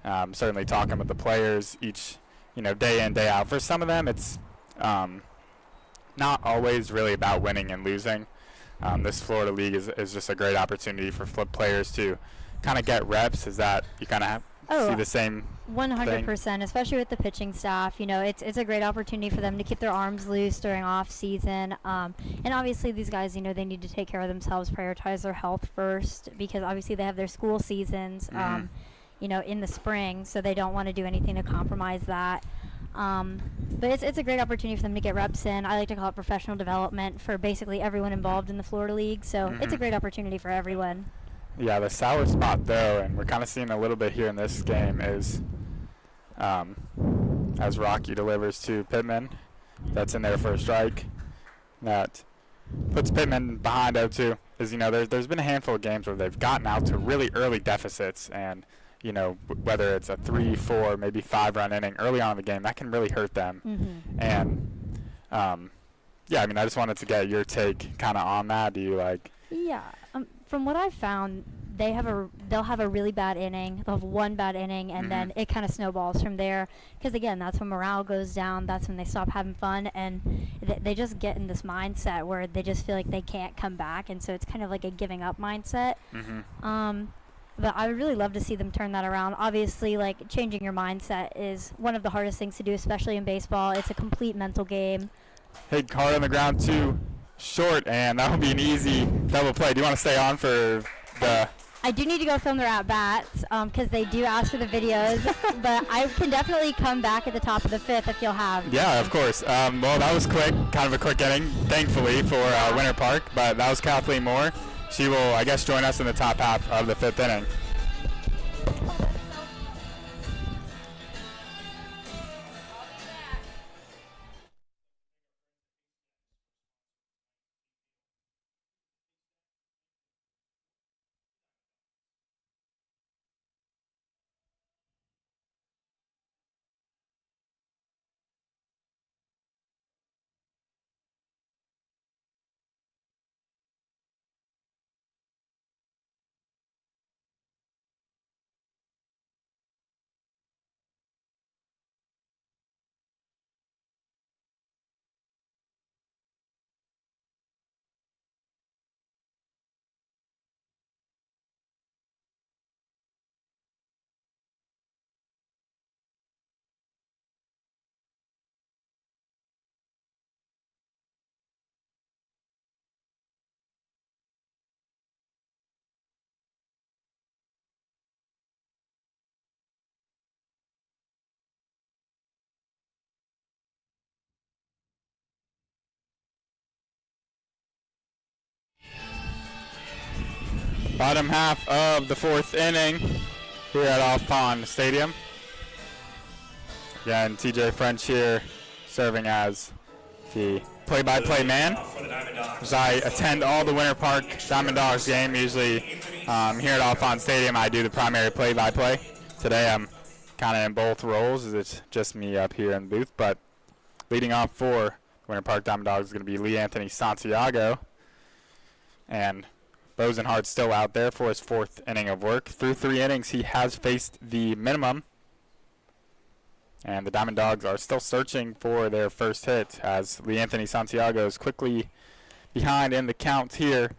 certainly talking with the players each, you know, day in, day out. For some of them, it's not always really about winning and losing. This Florida League is just a great opportunity for players to kind of get reps. Is that you kind of see the same 100%, especially with the pitching staff. You know, it's a great opportunity for them to keep their arms loose during off season. And obviously these guys, you know, they need to take care of themselves, prioritize their health first, because obviously they have their school seasons, you know, in the spring, so they don't want to do anything to compromise that. But it's a great opportunity for them to get reps in. I like to call it professional development for basically everyone involved in the Florida League. So it's a great opportunity for everyone. Yeah, the sour spot though, and we're kind of seeing a little bit here in this game, is as Rocky delivers to Pittman. That's in there for a strike. That puts Pittman behind 0-2. Is, you know, there's been a handful of games where they've gotten out to really early deficits, and you know, whether it's a 3, 4, maybe 5-run inning early on in the game, that can really hurt them. And yeah, I mean, I just wanted to get your take kind of on that. Do you like? Yeah, from what I've found, they'll have a really bad inning. They'll have one bad inning, and then it kind of snowballs from there. Because again, that's when morale goes down. That's when they stop having fun, and they just get in this mindset where they just feel like they can't come back, and so it's kind of like a giving up mindset. But I would really love to see them turn that around. Obviously, like, changing your mindset is one of the hardest things to do, especially in baseball. It's a complete mental game. Hit card on the ground too short, and that will be an easy double play. Do you want to stay on for the? I do need to go film their at-bats because they do ask for the videos, but I can definitely come back at the top of the 5th if you'll have. Yeah, of course. Well, that was quick, kind of a quick inning, thankfully, for Winter Park, but that was Kathleen Moore. She will, I guess, join us in the top half of the 5th inning. Bottom half of the 4th inning here at Off Pond Stadium. Again, TJ French here serving as the play-by-play man. As I attend all the Winter Park Diamond Dogs game, usually here at Off Pond Stadium, I do the primary play-by-play. Today I'm kind of in both roles, as it's just me up here in the booth, but leading off for Winter Park Diamond Dogs is going to be Lee Anthony Santiago. And Rosenhart's still out there for his 4th inning of work. Through 3 innings, he has faced the minimum. And the Diamond Dogs are still searching for their first hit, as Lee Anthony Santiago is quickly behind in the count here,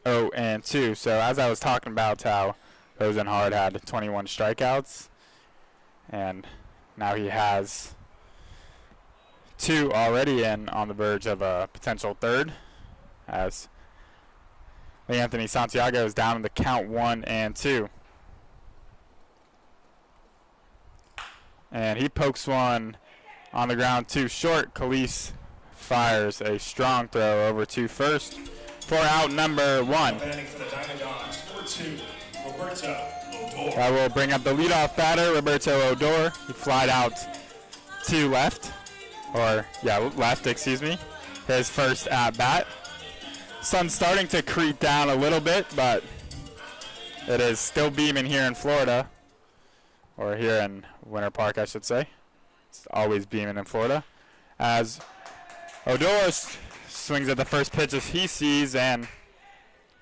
0-2. So as I was talking about how Rosenhard had 21 strikeouts, and now he has 2 already and on the verge of a potential third, as Anthony Santiago is down in the count 1-2. And he pokes one on the ground too short. Khalees fires a strong throw over to first for out number 1. That will bring up the leadoff batter, Roberto Odor. He flied out to left, left, excuse me. His first at bat. Sun's starting to creep down a little bit, but it is still beaming here in Florida, or here in Winter Park, I should say. It's always beaming in Florida. As Odor swings at the first pitch as he sees and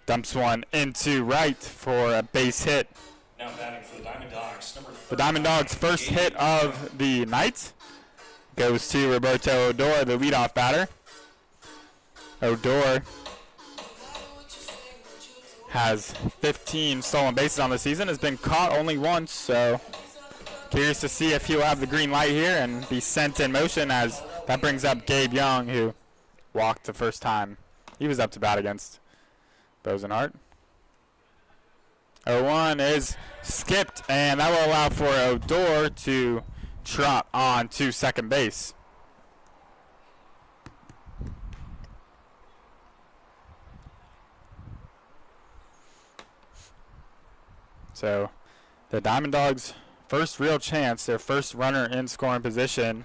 dumps one into right for a base hit. Now batting for the Diamond Dogs. The Diamond Dogs' first hit of the night goes to Roberto Odor, the leadoff batter. Odor has 15 stolen bases on the season, has been caught only once, so curious to see if he'll have the green light here and be sent in motion, as that brings up Gabe Young, who walked the first time he was up to bat against Rosenhard. 0-1 is skipped, and that will allow for Odor to trot on to second base. So the Diamond Dogs' first real chance, their first runner in scoring position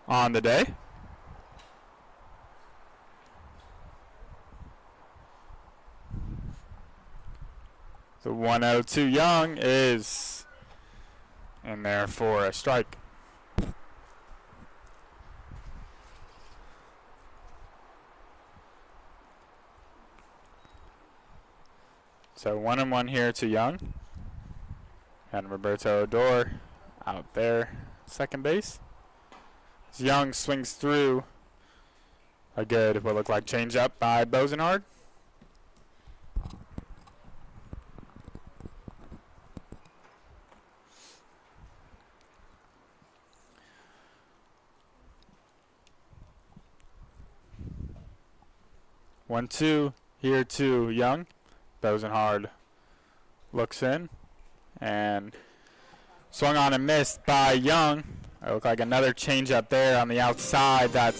on the day. The 1-0 Young is in there for a strike. So 1-1 here to Young. And Roberto Odor out there, second base. As Young swings through a good, what looked like changeup by Rosenhard. One, two here to Young. Rosenhard looks in and swung on and missed by Young. It looked like another changeup there on the outside that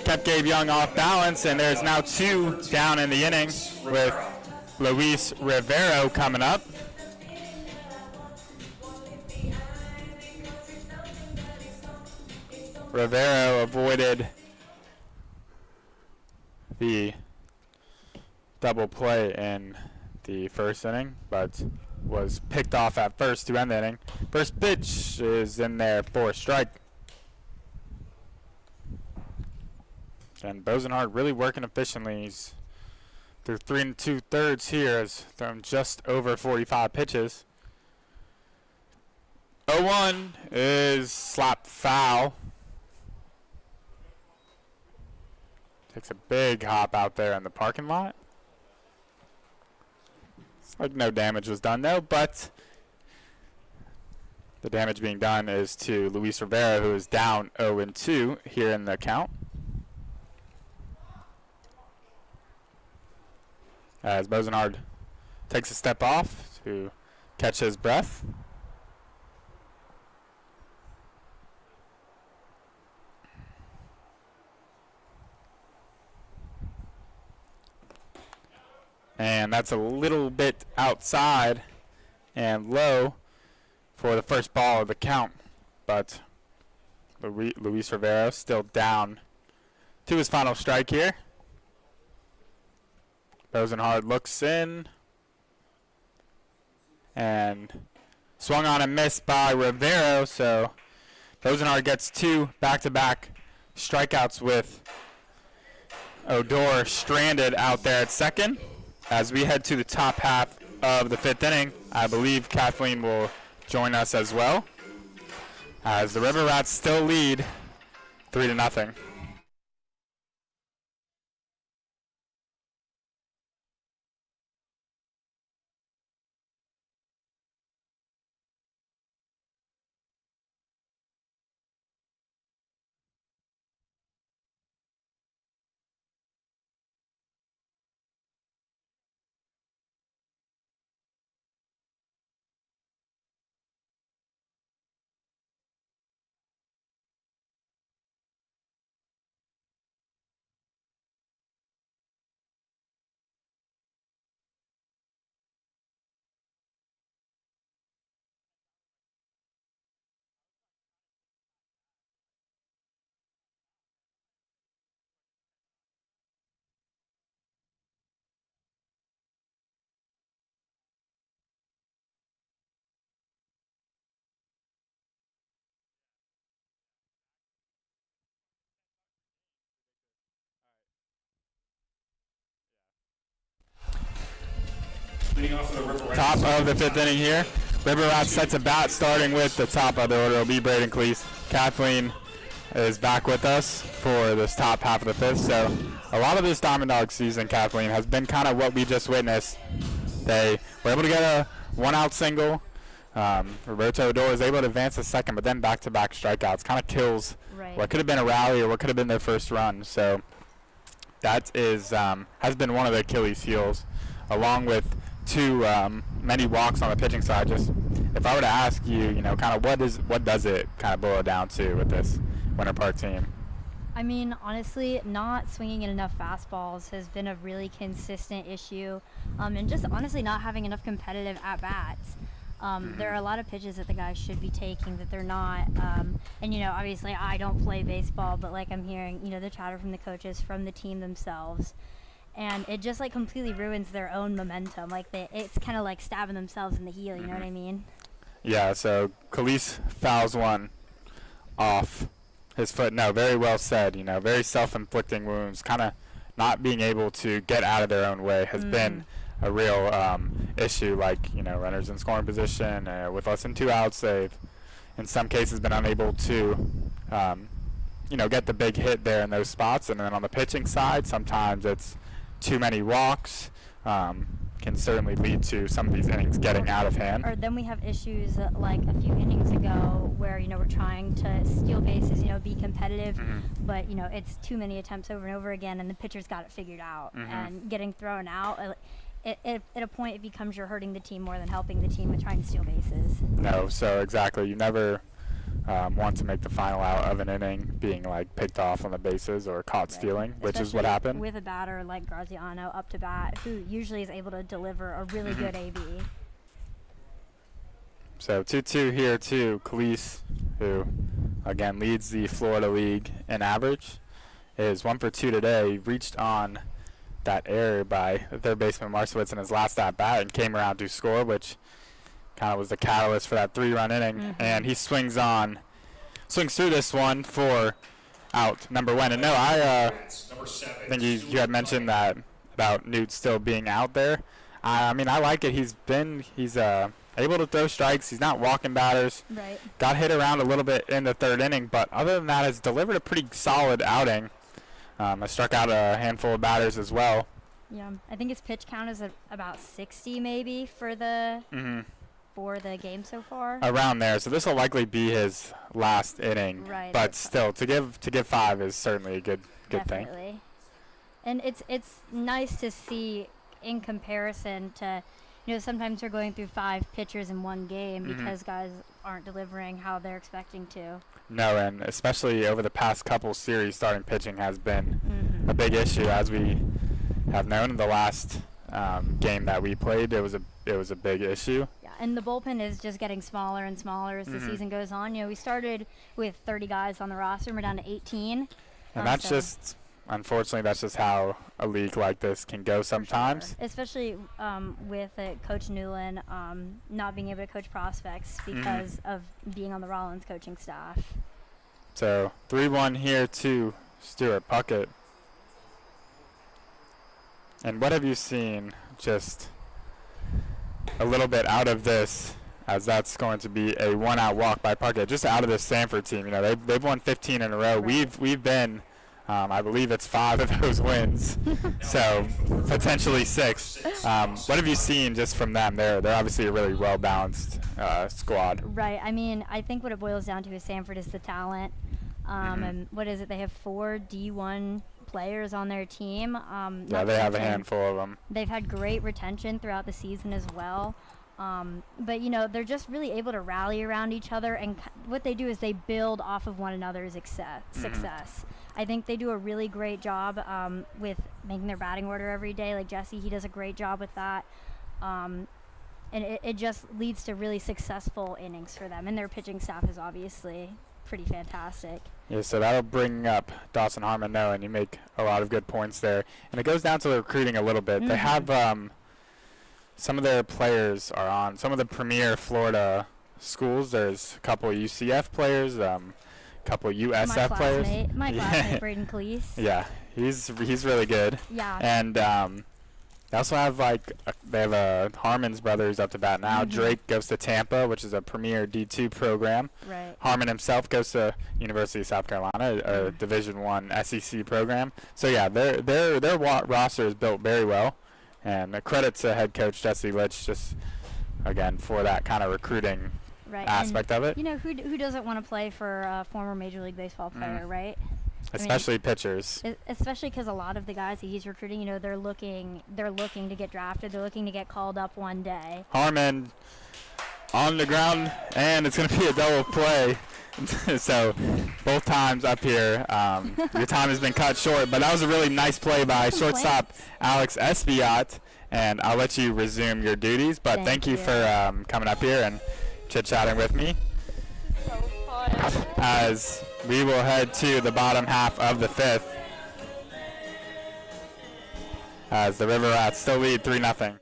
kept Gabe Young off balance, and there's now 2 down in the inning with Luis Rivero coming up. Rivero avoided the double play in the first inning, but was picked off at first to end the inning. First pitch is in there for a strike. And Rosenhard really working efficiently. He's through 3 2/3 here, has thrown just over 45 pitches. 0-1 is slapped foul. Takes a big hop out there in the parking lot. Like no damage was done though, but the damage being done is to Luis Rivera, who is down 0-2 here in the count. As Rosenhard takes a step off to catch his breath. And that's a little bit outside and low for the first ball of the count. But Luis Rivera still down to his final strike here. Rosenhard looks in and swung on and missed by Rivero. So Rosenhard gets 2 back-to-back strikeouts with Odor stranded out there at second. As we head to the top half of the 5th inning, I believe Kathleen will join us as well, as the River Rats still lead 3-0. Leading off for the River Rats. Top of the 5th inning here. River Rats sets a bat, starting with the top of the order. It'll be Braden Cleese. Kathleen is back with us for this top half of the 5th. So a lot of this Diamond Dog season, Kathleen, has been kind of what we just witnessed. They were able to get a 1-out single. Roberto Odor is able to advance to second, but then back-to-back strikeouts kind of kills what could have been a rally or what could have been their first run. So that is has been one of the Achilles' heels, along with many walks on the pitching side. Just if I were to ask you, kind of what does it kind of boil down to with this Winter Park team? I mean, honestly, not swinging in enough fastballs has been a really consistent issue, and just honestly not having enough competitive at-bats. There are a lot of pitches that the guys should be taking that they're not, and obviously I don't play baseball, but like I'm hearing the chatter from the coaches, from the team themselves, and it just like completely ruins their own momentum. Like it's kind of like stabbing themselves in the heel, you know what I mean? Yeah, so Khalees fouls one off his foot. No, very well said. Very self-inflicting wounds, kind of not being able to get out of their own way has been a real issue. Like runners in scoring position with less than 2 outs, they've in some cases been unable to get the big hit there in those spots. And then on the pitching side, sometimes it's too many walks, can certainly lead to some of these innings getting out of hand. Or then we have issues like a few innings ago where we're trying to steal bases, be competitive, but it's too many attempts over and over again, and the pitcher's got it figured out, and getting thrown out. At a point, it becomes you're hurting the team more than helping the team with trying to steal bases. No, so exactly. You never want to make the final out of an inning being like picked off on the bases or caught stealing, which is what happened. With a batter like Graziano up to bat, who usually is able to deliver a really good AB. So 2-2 here to Khalees, who again leads the Florida League in average, is 1 for 2 today. He reached on that error by the third baseman Marcewicz in his last at bat and came around to score, which kind of was the catalyst for that 3-run inning. And he swings through this one for out number 1. And no, I think you had mentioned that about Newt still being out there. I mean, I like it. He's able to throw strikes. He's not walking batters. Right. Got hit around a little bit in the 3rd inning, but other than that, has delivered a pretty solid outing. I struck out a handful of batters as well. Yeah, I think his pitch count is about 60 maybe for the game so far. Around there, so this will likely be his last inning. Right. But still, to give 5 is certainly a good thing. Definitely. And it's nice to see in comparison to, sometimes we're going through 5 pitchers in one game because guys aren't delivering how they're expecting to. No, and especially over the past couple series, starting pitching has been a big issue, as we have known in the last game that we played. It was a big issue. Yeah, and the bullpen is just getting smaller and smaller as the season goes on. We started with 30 guys on the roster, and we're down to 18. And that's just, unfortunately, that's just how a league like this can go sometimes. Sure. Especially with Coach Newland not being able to coach prospects because of being on the Rollins coaching staff. So 3-1 here to Stuart Puckett. And what have you seen just a little bit out of this, as that's going to be a 1-out walk by Puckett, just out of this Sanford team? They've won 15 in a row. Right. We've been, I believe it's 5 of those wins, so potentially 6. What have you seen just from them? They're obviously a really well-balanced squad. Right. I mean, I think what it boils down to is Sanford is the talent. And what is it? They have 4 D1 players on their team. Yeah, they have a handful of them. They've had great retention throughout the season as well. But, they're just really able to rally around each other, and what they do is they build off of one another's success. I think they do a really great job with making their batting order every day. Like Jesse, he does a great job with that. And it just leads to really successful innings for them. And their pitching staff is obviously pretty fantastic. Yeah, so that'll bring up Dawson Harmon, though, and you make a lot of good points there. And it goes down to the recruiting a little bit. They have some of their players are on some of the premier Florida schools. There's a couple of UCF players, a couple of USF players. My classmate, Braden Cleese. Yeah, he's really good. Yeah. And They also have they have Harmon's brothers up to bat now. Drake goes to Tampa, which is a premier D2 program. Right. Harmon himself goes to University of South Carolina, a Division I SEC program. So yeah, their roster is built very well, and a credit to head coach Jesse Litch just again for that kind of recruiting aspect of it. You know, who doesn't want to play for a former Major League Baseball player, right? Especially pitchers. Especially because a lot of the guys that he's recruiting, you know, they're looking to get drafted. They're looking to get called up one day. Harmon on the ground, and it's going to be a double play. So both times up here, your time has been cut short. But that was a really nice play by shortstop Alex Espiat. And I'll let you resume your duties. But thank you for coming up here and chit-chatting with me. This is so fun. As we will head to the bottom half of the 5th, as the River Rats still lead 3-0.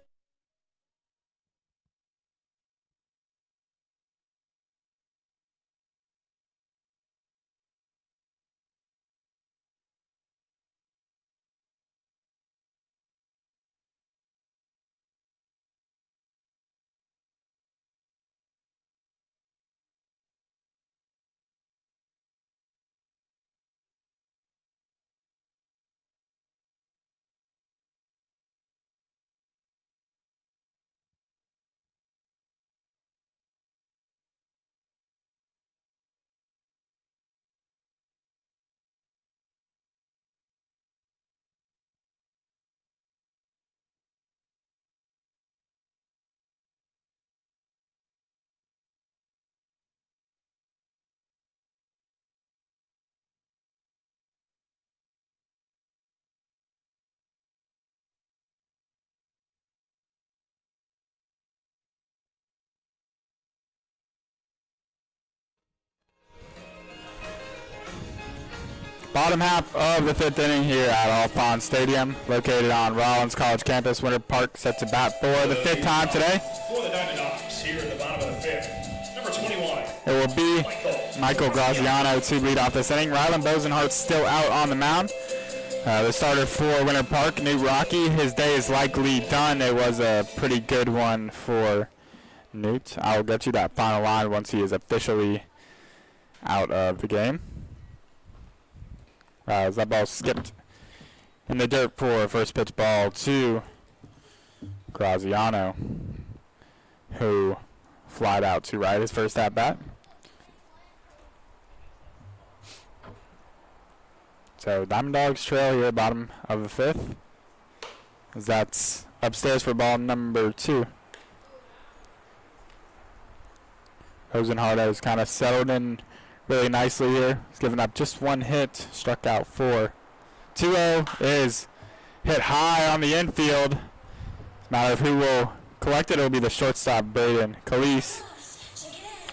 Bottom half of the 5th inning here at Alphonse Stadium, located on Rollins College campus. Winter Park set to bat for the 5th time today. For the Diamond Dogs here at the bottom of the 5th, number 21. It will be Michael Graziano to lead off this inning. Rylan Bosenhart's still out on the mound. The starter for Winter Park, Newt Rocky, his day is likely done. It was a pretty good one for Newt. I'll get you that final line once he is officially out of the game. As that ball skipped in the dirt for first pitch ball to Graziano, who flied out to right his first at bat. So Diamond Dogs trail here, bottom of the 5th. As that's upstairs for ball number 2. Rosenhart has kind of settled in really nicely here. He's given up just 1 hit, struck out 4. 2-0 is hit high on the infield. It's a matter of who will collect it. It'll be the shortstop, Braden Calise,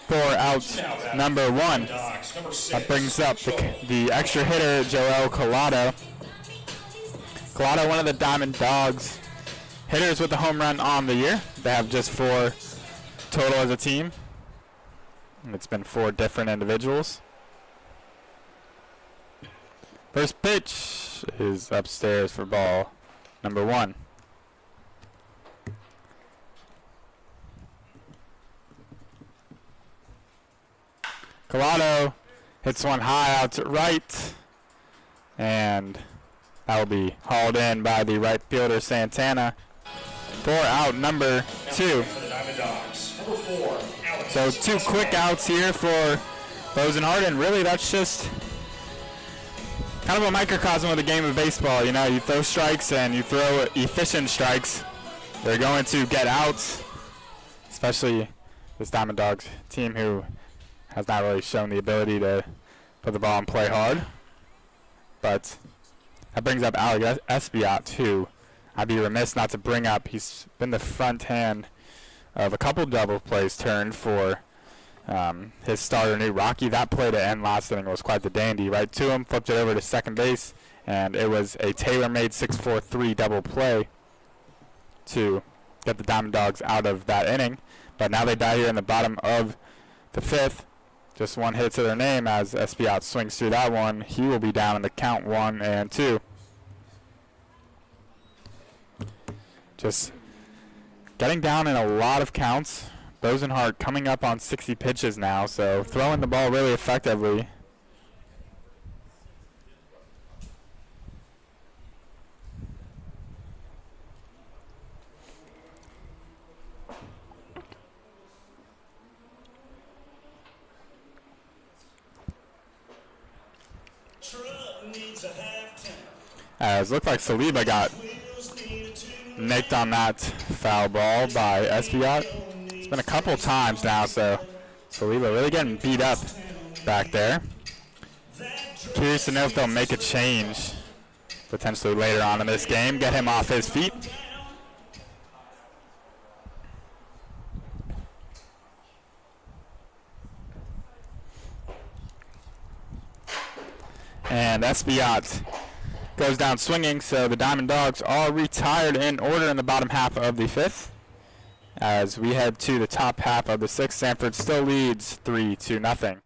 for out number 1. That brings up the extra hitter, Joel Collado. Collado, one of the Diamond Dogs hitters with a home run on the year. They have just 4 total as a team. It's been 4 different individuals. First pitch is upstairs for ball number 1. Collado hits one high out to right, and that will be hauled in by the right fielder Santana for out number 2. So 2 quick outs here for Bosenhart, and really that's just kind of a microcosm of the game of baseball. You know, you throw strikes and you throw efficient strikes. They're going to get outs, especially this Diamond Dogs team who has not really shown the ability to put the ball and play hard. But that brings up Alex Espiat, who I'd be remiss not to bring up. He's been the front hand of a couple double plays turned for his starter, Newt Rocky. That play to end last inning was quite the dandy. Right to him, flipped it over to second base, and it was a tailor-made 6-4-3 double play to get the Diamond Dogs out of that inning. But now they die here in the bottom of the 5th. Just 1 hit to their name as Espiat swings through that one. He will be down in the count 1-2. just getting down in a lot of counts. Bosenhart coming up on 60 pitches now, so throwing the ball really effectively. As looked like Saliba got nicked on that foul ball by Espiat. It's been a couple times now, so Saliba really getting beat up back there. Curious to know if they'll make a change potentially later on in this game, get him off his feet. And Espiat goes down swinging, so the Diamond Dogs are retired in order in the bottom half of the fifth. As we head to the top half of the sixth, Sanford still leads 3-0. New pitcher.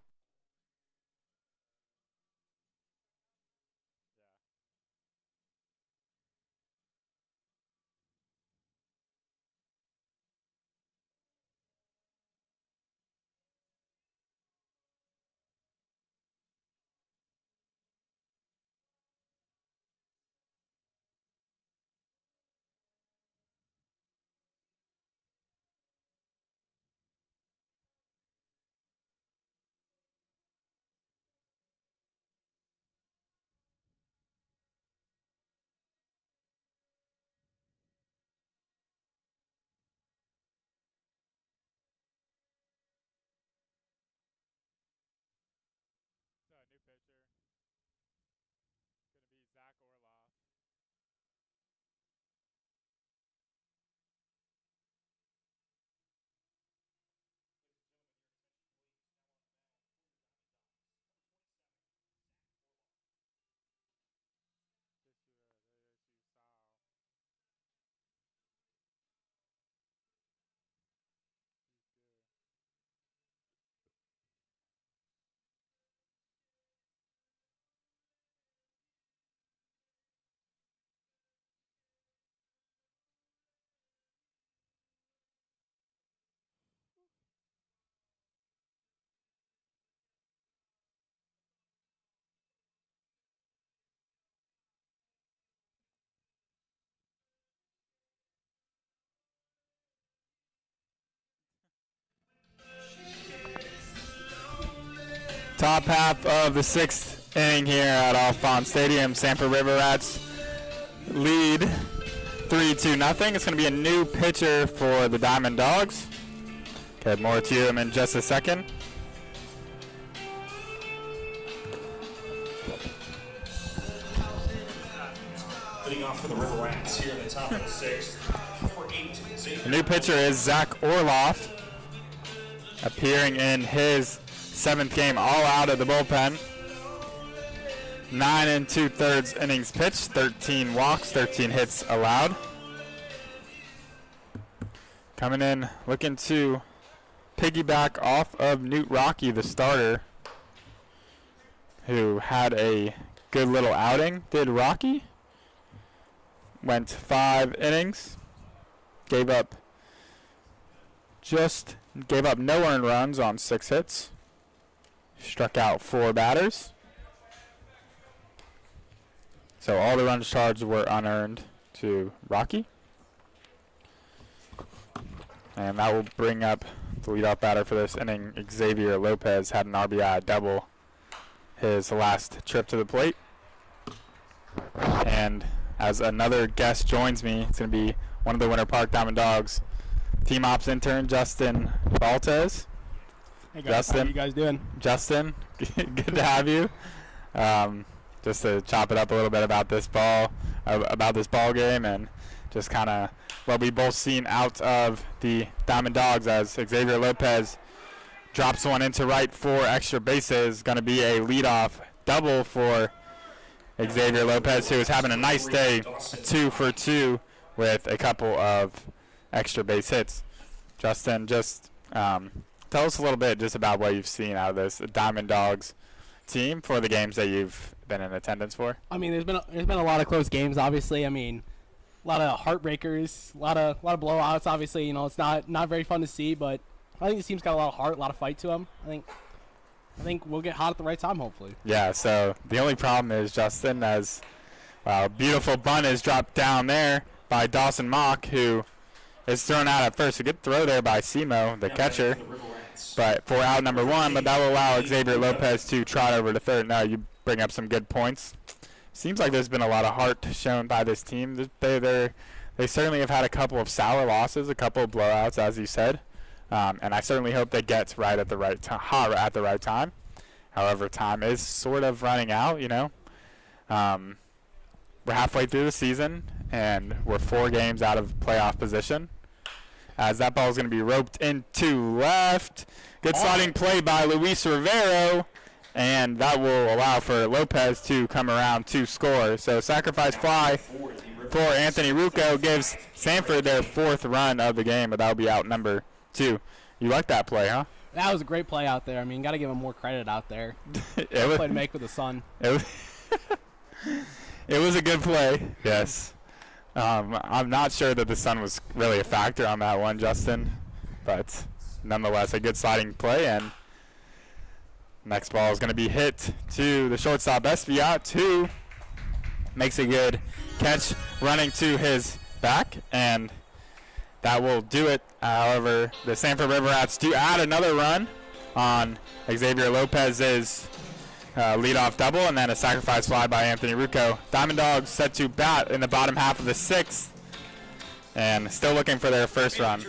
It's going to be Zach Orloff. Top half of the sixth inning here at Alphonse Stadium. Sanford River Rats lead 3-0. It's going to be a new pitcher for the Diamond Dogs. Okay, more to him in just a second. Leading off for the River Rats here in the top of the sixth. Number 8, The new pitcher is Zach Orloff, appearing in his 7th game all out of the bullpen. 9 2/3 innings pitched, 13 walks, 13 hits allowed. Coming in looking to piggyback off of Newt Rocky, the starter, who had a good little outing. Did Rocky? Went 5 innings, gave up no earned runs on 6 hits. Struck out 4 batters. So all the runs charged were unearned to Rocky. And that will bring up the leadoff batter for this inning. Xavier Lopez had an RBI double his last trip to the plate. And as another guest joins me, it's going to be one of the Winter Park Diamond Dogs team ops intern, Justin Baltez. Hey guys, Justin, how you guys doing? Justin, good to have you. Just to chop it up a little bit about this ball game, and just kind of what we both seen out of the Diamond Dogs as Xavier Lopez drops one into right for extra bases. Going to be a leadoff double for Xavier Lopez, who is having a nice day, 2 for 2 with a couple of extra base hits. Justin, just tell us a little bit just about what you've seen out of this Diamond Dogs team for the games that you've been in attendance for. I mean, there's been a lot of close games. Obviously, I mean, lot of heartbreakers, a lot of blowouts. Obviously, you know, it's not very fun to see, but I think this team's got a lot of heart, a lot of fight to them. I think we'll get hot at the right time, hopefully. Yeah. So the only problem is Justin, as beautiful bunt is dropped down there by Dawson Mock, who is thrown out at first. A good throw there by Simo, the catcher, but for out number 1. But that will allow Xavier Lopez to trot over to third. Now you bring up some good points. Seems like there's been a lot of heart shown by this team. They certainly have had a couple of sour losses, a couple of blowouts, as you said, and I certainly hope they get right at the right time. However, time is sort of running out. You know, we're halfway through the season, and we're 4 games out of playoff position. As that ball is going to be roped into left. Good sliding play by Luis Rivero. And that will allow for Lopez to come around to score. So sacrifice fly for Anthony Rucco gives Sanford their 4th run of the game, but that'll be out number 2. You like that play, huh? That was a great play out there. I mean, got to give him more credit out there. It was play to make with the sun. It was a good play, yes. I'm not sure that the sun was really a factor on that one, Justin, but nonetheless a good sliding play. And next ball is going to be hit to the shortstop, Espiat, who makes a good catch running to his back, and that will do it. However, the Sanford River Rats do add another run on Xavier Lopez's leadoff double, and then a sacrifice fly by Anthony Rucco. Diamond Dogs set to bat in the bottom half of the 6th, and still looking for their first run.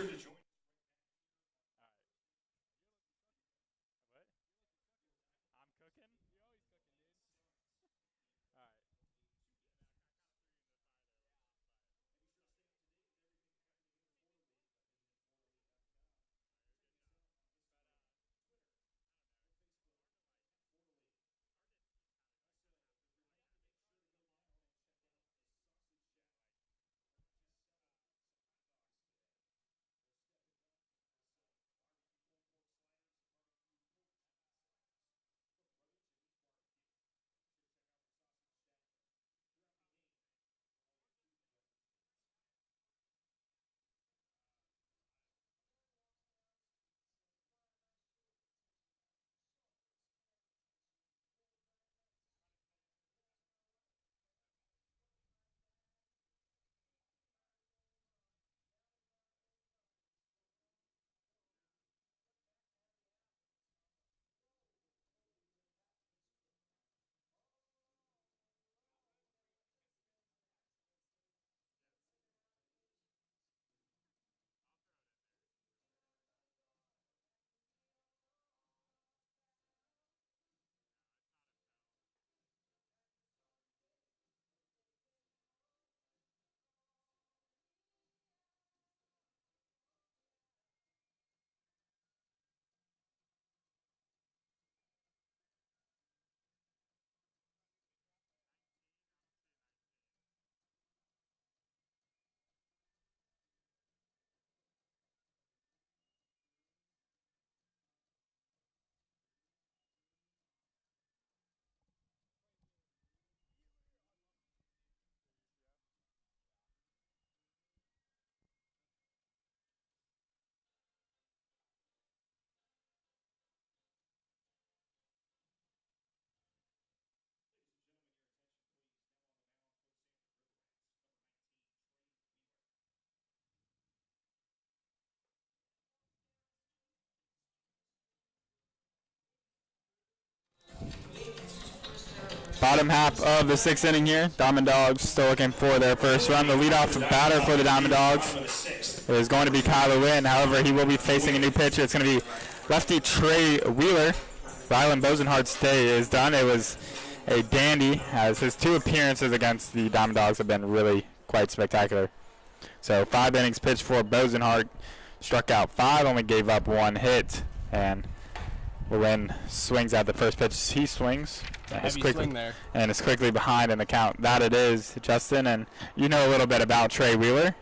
Bottom half of the 6th inning here. Diamond Dogs still looking for their first run. The leadoff batter for the Diamond Dogs is going to be Kyler Wynn. However, he will be facing a new pitcher. It's going to be lefty Trey Wheeler. Rylan Bosenhart's day is done. It was a dandy, as his 2 appearances against the Diamond Dogs have been really quite spectacular. So 5 innings pitched for Bosenhart. Struck out 5, only gave up 1 hit. And Wynn swings at the first pitch. He swings. Swing there. And is quickly behind in the count. That it is, Justin. And you know a little bit about Trey Wheeler.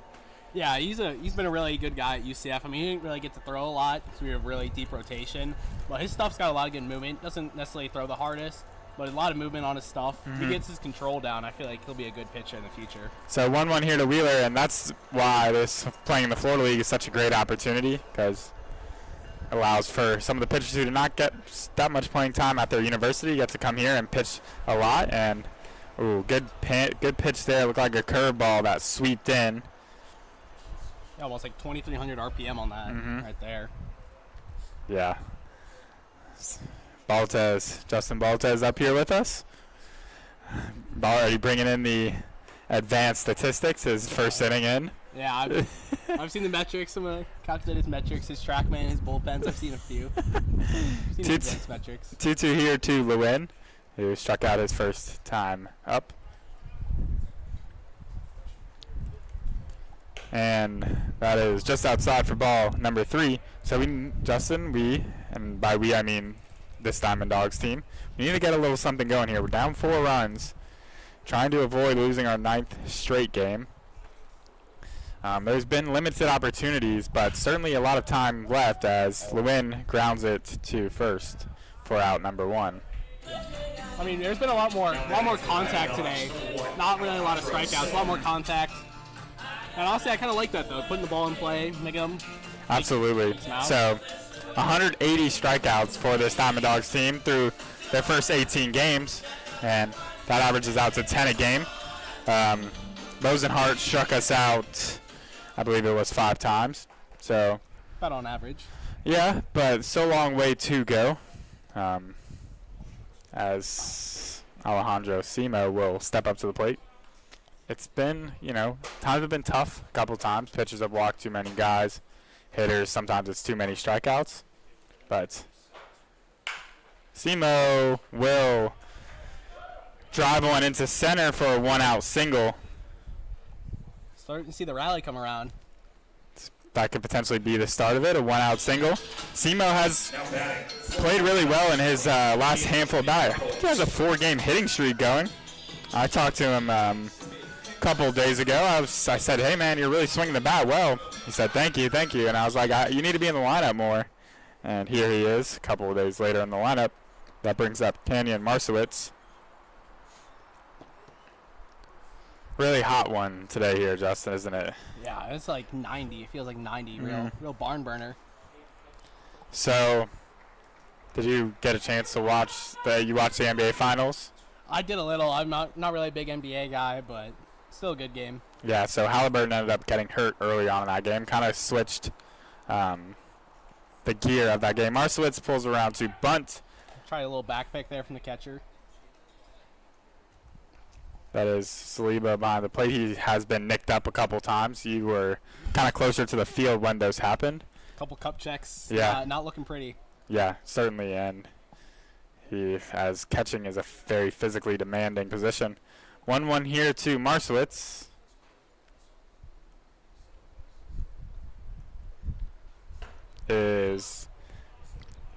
Yeah, he's been a really good guy at UCF. I mean, he didn't really get to throw a lot because we have really deep rotation. But his stuff's got a lot of good movement. Doesn't necessarily throw the hardest. but a lot of movement on his stuff. If he gets his control down, I feel like he'll be a good pitcher in the future. So 1-1 here to Wheeler, and that's why this playing in the Florida League is such a great opportunity, because it allows for some of the pitchers who do not get that much playing time at their university get to come here and pitch a lot. And ooh, good pitch there. Looked like a curveball that sweeped in. Yeah, almost like 2,300 RPM on that right there. Yeah. Justin Baltez up here with us. Already bringing in the advanced statistics, his first inning in. Yeah, I've seen the metrics. I'm going to calculate his metrics, his TrackMan, his bullpens. I've seen a few. I've seen his advanced metrics. 2-2 here to Lewin, who struck out his first time up. And that is just outside for ball number 3. So Justin, and by we I mean this Diamond Dogs team, we need to get a little something going here. We're down 4 runs, trying to avoid losing our 9th straight game. There's been limited opportunities, but certainly a lot of time left as Lewin grounds it to first for out number 1. I mean, there's been a lot more contact today. Not really a lot of strikeouts, a lot more contact. And honestly, I kind of like that, though, putting the ball in play, making them... Absolutely. So, 180 strikeouts for this Diamond Dogs team through their first 18 games, and that averages out to 10 a game. Rosenhart struck us out, I believe it was 5 times. So about on average. Yeah, but so long way to go. As Alejandro Simo will step up to the plate. It's been, times have been tough a couple times. Pitchers have walked too many guys. Hitters, sometimes it's too many strikeouts. But Simo will drive one into center for a 1-out single. Starting to see the rally come around. That could potentially be the start of it, a 1-out single. Simo has played really well in his last handful of bats. He has a 4-game hitting streak going. I talked to him a couple days ago. I said, hey, man, you're really swinging the bat well. He said, thank you. And I was like, you need to be in the lineup more. And here he is a couple of days later in the lineup. That brings up Canyon Marcewicz. Really hot one today here, Justin, isn't it? Yeah, it's like 90. It feels like 90. Real barn burner. So, did you get a chance to watch the NBA Finals? I did a little. I'm not really a big NBA guy, but still a good game. Yeah, so Halliburton ended up getting hurt early on in that game. Kind of switched the gear of that game. Marcewicz pulls around to bunt. Try a little back pick there from the catcher. That is Saliba behind the plate. He has been nicked up a couple times. You were kind of closer to the field when those happened. Couple cup checks. Yeah. Not looking pretty. Yeah, certainly. And as catching is a very physically demanding position. 1-1 here to Marcewicz. Is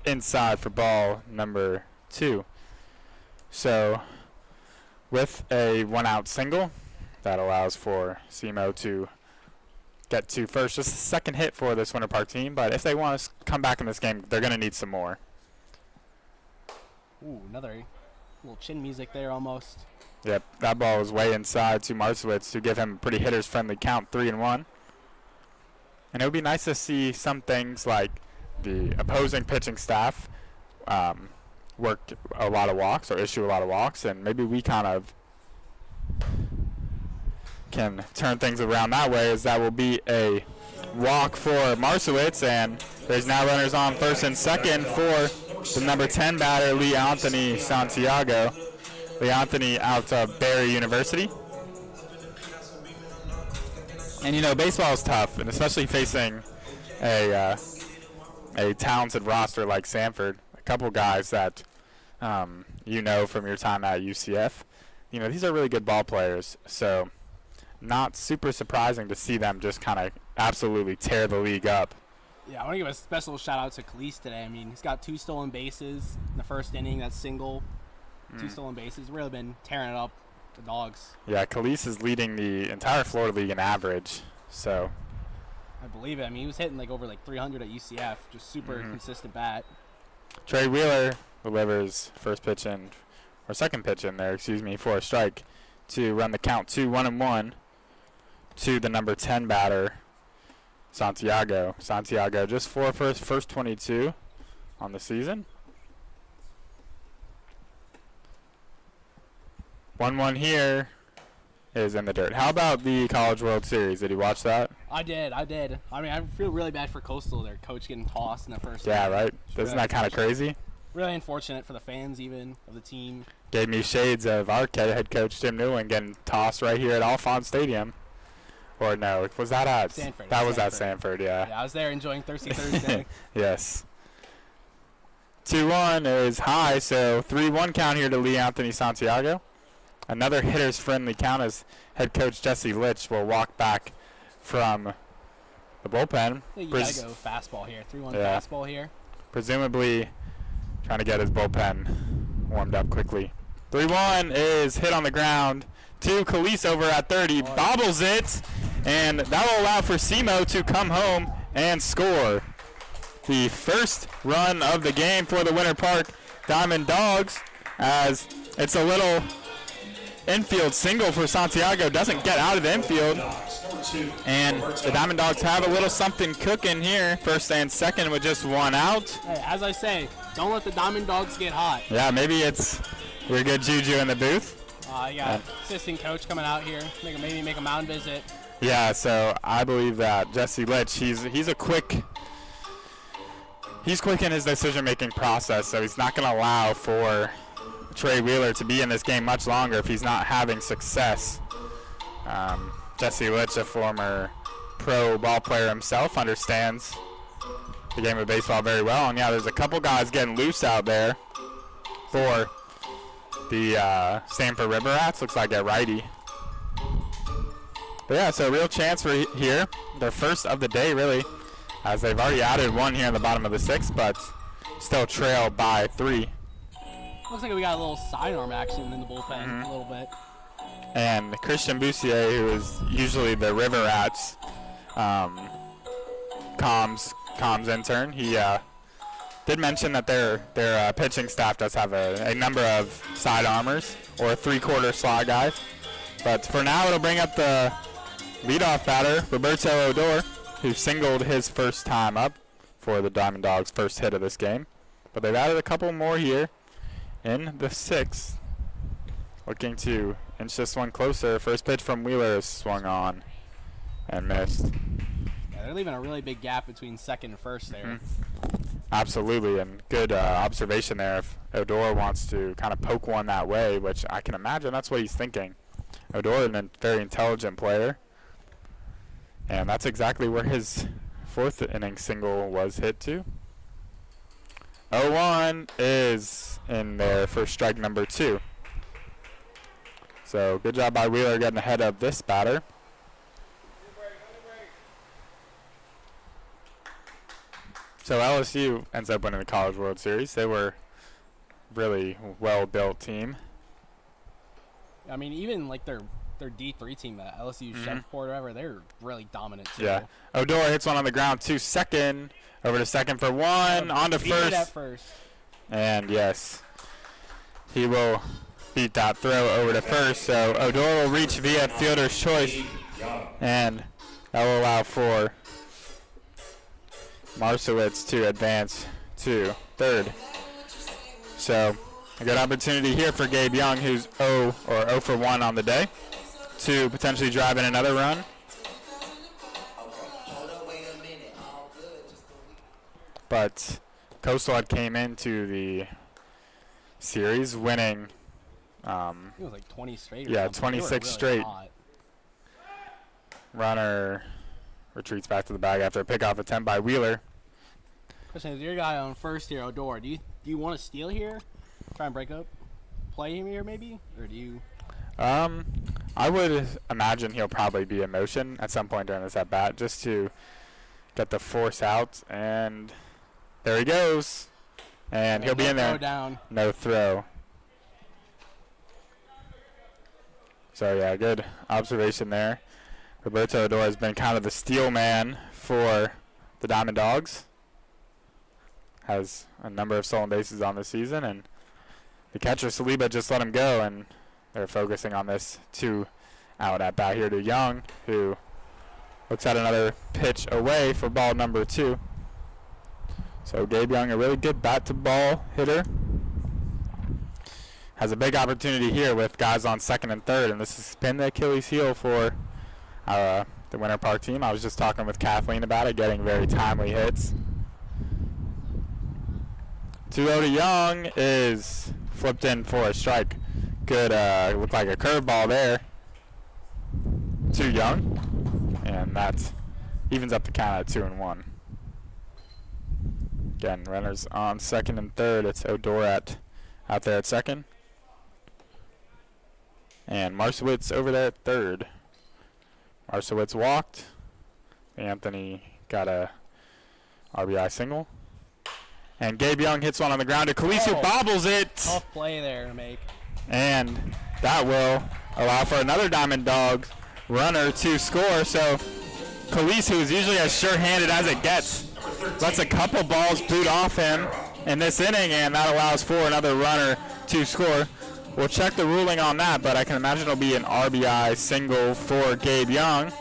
inside for ball number 2. So with a 1-out single, that allows for Simo to get to first. Just the second hit for this Winter Park team, but if they want to come back in this game, they're going to need some more. Ooh, another little chin music there almost. Yep, that ball is way inside to Marcewicz to give him a pretty hitters-friendly count, 3-1. And it would be nice to see some things like the opposing pitching staff work a lot of walks or issue a lot of walks, and maybe we kind of can turn things around that way, as that will be a walk for Marcewicz, and there's now runners on first and second for the number 10 batter, Lee Anthony Santiago. Lee Anthony out of Barry University. And baseball is tough, and especially facing a talented roster like Sanford. A couple guys that from your time at UCF. These are really good ball players, so not super surprising to see them just kind of absolutely tear the league up. Yeah, I want to give a special shout out to Khalees today. I mean, he's got 2 stolen bases in the first inning. That's single. 2 stolen bases. Really been tearing it up, the Dogs. Yeah, Khalees is leading the entire Florida League in average, so. I believe it. I mean, he was hitting over 300 at UCF. Just super consistent bat. Trey Wheeler delivers first pitch in or second pitch in there, excuse me, for a strike to run the count to 1-1 to the number 10 batter, Santiago. Santiago just for first 22 on the season. 1-1 here is in the dirt. How about the College World Series? Did you watch that? I did. I mean, I feel really bad for Coastal, their coach getting tossed in the first Yeah, inning. right? It's Isn't really that kind of unfortunate. crazy? Really unfortunate for the fans, even, of the team. Gave me shades of our head coach Tim Newland getting tossed right here at Alphonse Stadium. Or no, was that at Sanford. That was at Sanford, yeah. Yeah, I was there enjoying Thirsty Thursday. Yes. 2-1 is high, so 3-1 count here to Lee Anthony Santiago. Another hitter's friendly count as head coach Jesse Litch will walk back from the bullpen. I think you gotta go fastball here. 3-1 Yeah. fastball here. Presumably trying to get his bullpen warmed up quickly. 3-1 is hit on the ground to Khalees over at third. He bobbles it, and that will allow for Simo to come home and score. The first run of the game for the Winter Park Diamond Dogs, as it's a little infield single for Santiago. Doesn't get out of the infield. And the Diamond Dogs have a little something cooking here. First and second with just one out. Hey, as I say, don't let the Diamond Dogs get hot. Yeah, maybe it's your good juju in the booth. You got assistant coach coming out here, maybe make a mound visit. Yeah, so I believe that Jesse Litch, he's quick in his decision-making process, so he's not going to allow for Trey Wheeler to be in this game much longer if he's not having success. Jesse Litch, a former pro ball player himself, understands the game of baseball very well. And yeah, there's a couple guys getting loose out there for the Sanford River Rats. Looks like a righty. But yeah, so real chance for here. Their first of the day, really, as they've already added one here in the bottom of the sixth, but still trail by 3. Looks like we got a little sidearm action in the bullpen a little bit. And Christian Boussier, who is usually the River Rats comms intern, he did mention that their pitching staff does have a number of side armors or 3/4 slot guys. But for now, it'll bring up the leadoff batter, Roberto Odor, who singled his first time up for the Diamond Dogs' first hit of this game. But they've added a couple more here in the 6th. Looking to inch this one closer. First pitch from Wheeler is swung on and missed. Yeah, they're leaving a really big gap between second and first there. Absolutely, and good observation there. If Odor wants to kind of poke one that way, which I can imagine that's what he's thinking. Odor is a very intelligent player, and that's exactly where his 4th inning single was hit to. 0-1 is in there for strike number 2. So good job by Wheeler getting ahead of this batter. So LSU ends up winning the College World Series. They were really well-built team. I mean, even like their D3 team, LSU Shreveport or whatever, they're really dominant too. Yeah. Odor hits one on the ground to second. Over to second for one. On to Beat it at first. first. And yes, he will beat that throw over to first. So Odor will reach via fielder's choice, and that will allow for Marszewicz to advance to third. So a good opportunity here for Gabe Young, who's 0 for 1 on the day, to potentially drive in another run. But Coastal had came into the series winning. It was like 20 straight. Yeah, something. They were 26 really straight. hot. Runner retreats back to the bag after a pickoff attempt by Wheeler. Question is, your guy on first here, Odor. Do you want to steal here? Try and break up? Play him here maybe? Or do you? I would imagine he'll probably be in motion at some point during this at bat just to get the force out, and there he goes. And he'll be in there. Down. No throw. So yeah, good observation there. Roberto Odor has been kind of the steel man for the Diamond Dogs. Has a number of stolen bases on the season, and the catcher Saliba just let him go, and they're focusing on this 2-out at bat here to Young, who looks at another pitch away for ball number 2. So Gabe Young, a really good bat-to-ball hitter, has a big opportunity here with guys on second and third, and this has been the Achilles heel for the Winter Park team. I was just talking with Kathleen about it, getting very timely hits. 2-0 to Young is flipped in for a strike. Good, looked like a curveball there to Young, and that evens up the count at 2-1. Again, runners on second and third. It's Odorat out there at second, and Marszewitz over there at third. Marszewitz walked. Anthony got a RBI single. And Gabe Young hits one on the ground to Khalees, who bobbles it. Tough play there to make. And that will allow for another Diamond Dogs runner to score. So Khalees, who is usually as sure-handed as it gets, lets a couple balls boot off him in this inning, and that allows for another runner to score. We'll check the ruling on that, but I can imagine it'll be an RBI single for Gabe Young.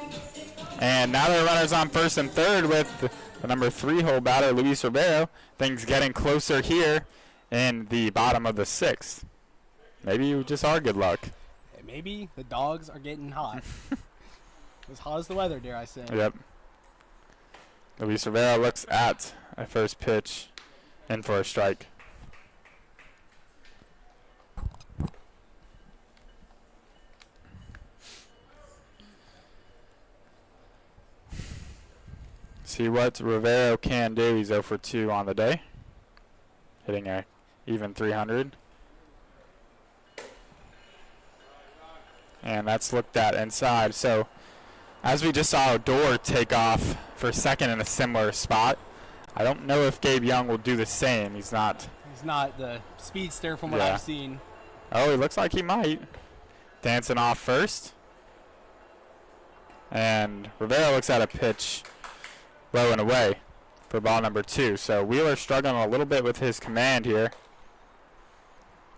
And now there are runners on first and third with the number 3-hole batter, Luis Rivero. Things getting closer here in the bottom of the 6th. Maybe you just are good luck. Maybe the Dogs are getting hot. As hot as the weather, dare I say. Yep. Luis Rivero looks at a first pitch in for a strike. See what Rivero can do. He's 0 for 2 on the day, hitting a even 300. And that's looked at inside. So as we just saw Odor take off for second in a similar spot, I don't know if Gabe Young will do the same. He's not the speedster from what I've seen. Oh, he looks like he might. Dancing off first. And Rivero looks at a pitch low and away for ball number 2. So Wheeler struggling a little bit with his command here.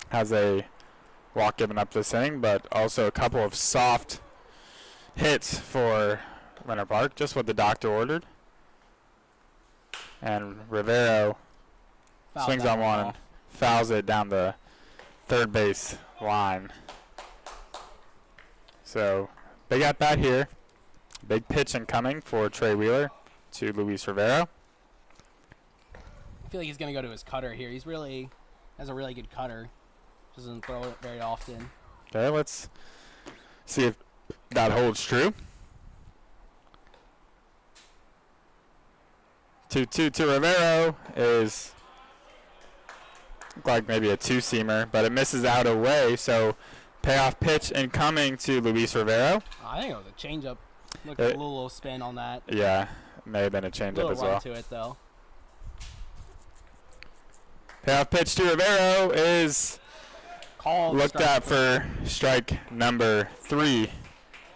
Has a walk given up this inning, but also a couple of soft hits for Winter Park, just what the doctor ordered. And Rivero swings on one and fouls it down the third base line. So big at bat here. Big pitch incoming for Trey Wheeler to Luis Rivero. I feel like he's going to go to his cutter here. Has a really good cutter. Doesn't throw it very often. Okay, let's see if that holds true. 2-2 to Rivero is like maybe a 2-seamer, but it misses out away. So payoff pitch incoming to Luis Rivero. I think it was a changeup. Look at a little spin on that. Yeah, may have been a changeup as well. To it though. Payoff pitch to Rivero is looked at for strike number 3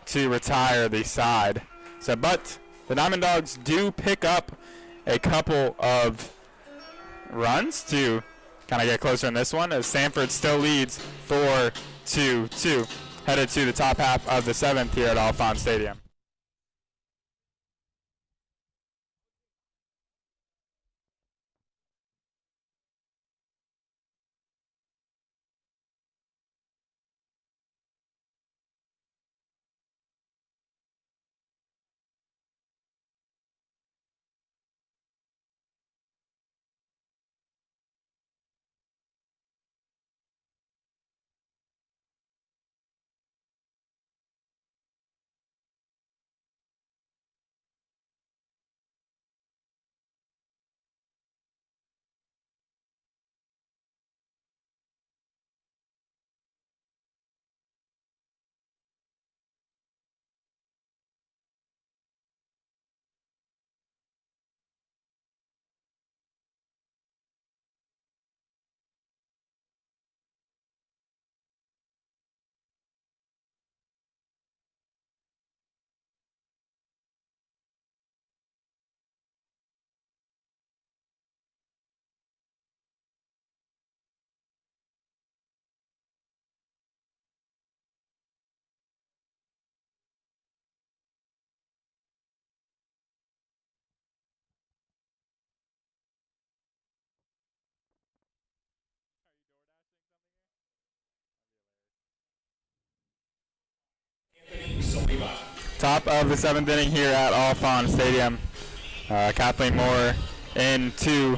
to retire the side. So, but the Diamond Dogs do pick up a couple of runs to kind of get closer in this one, as Sanford still leads 4-2, headed to the top half of the 7th here at Alphon Stadium. Saliba. Top of the 7th inning here at Alfond Stadium. Kathleen Moore in to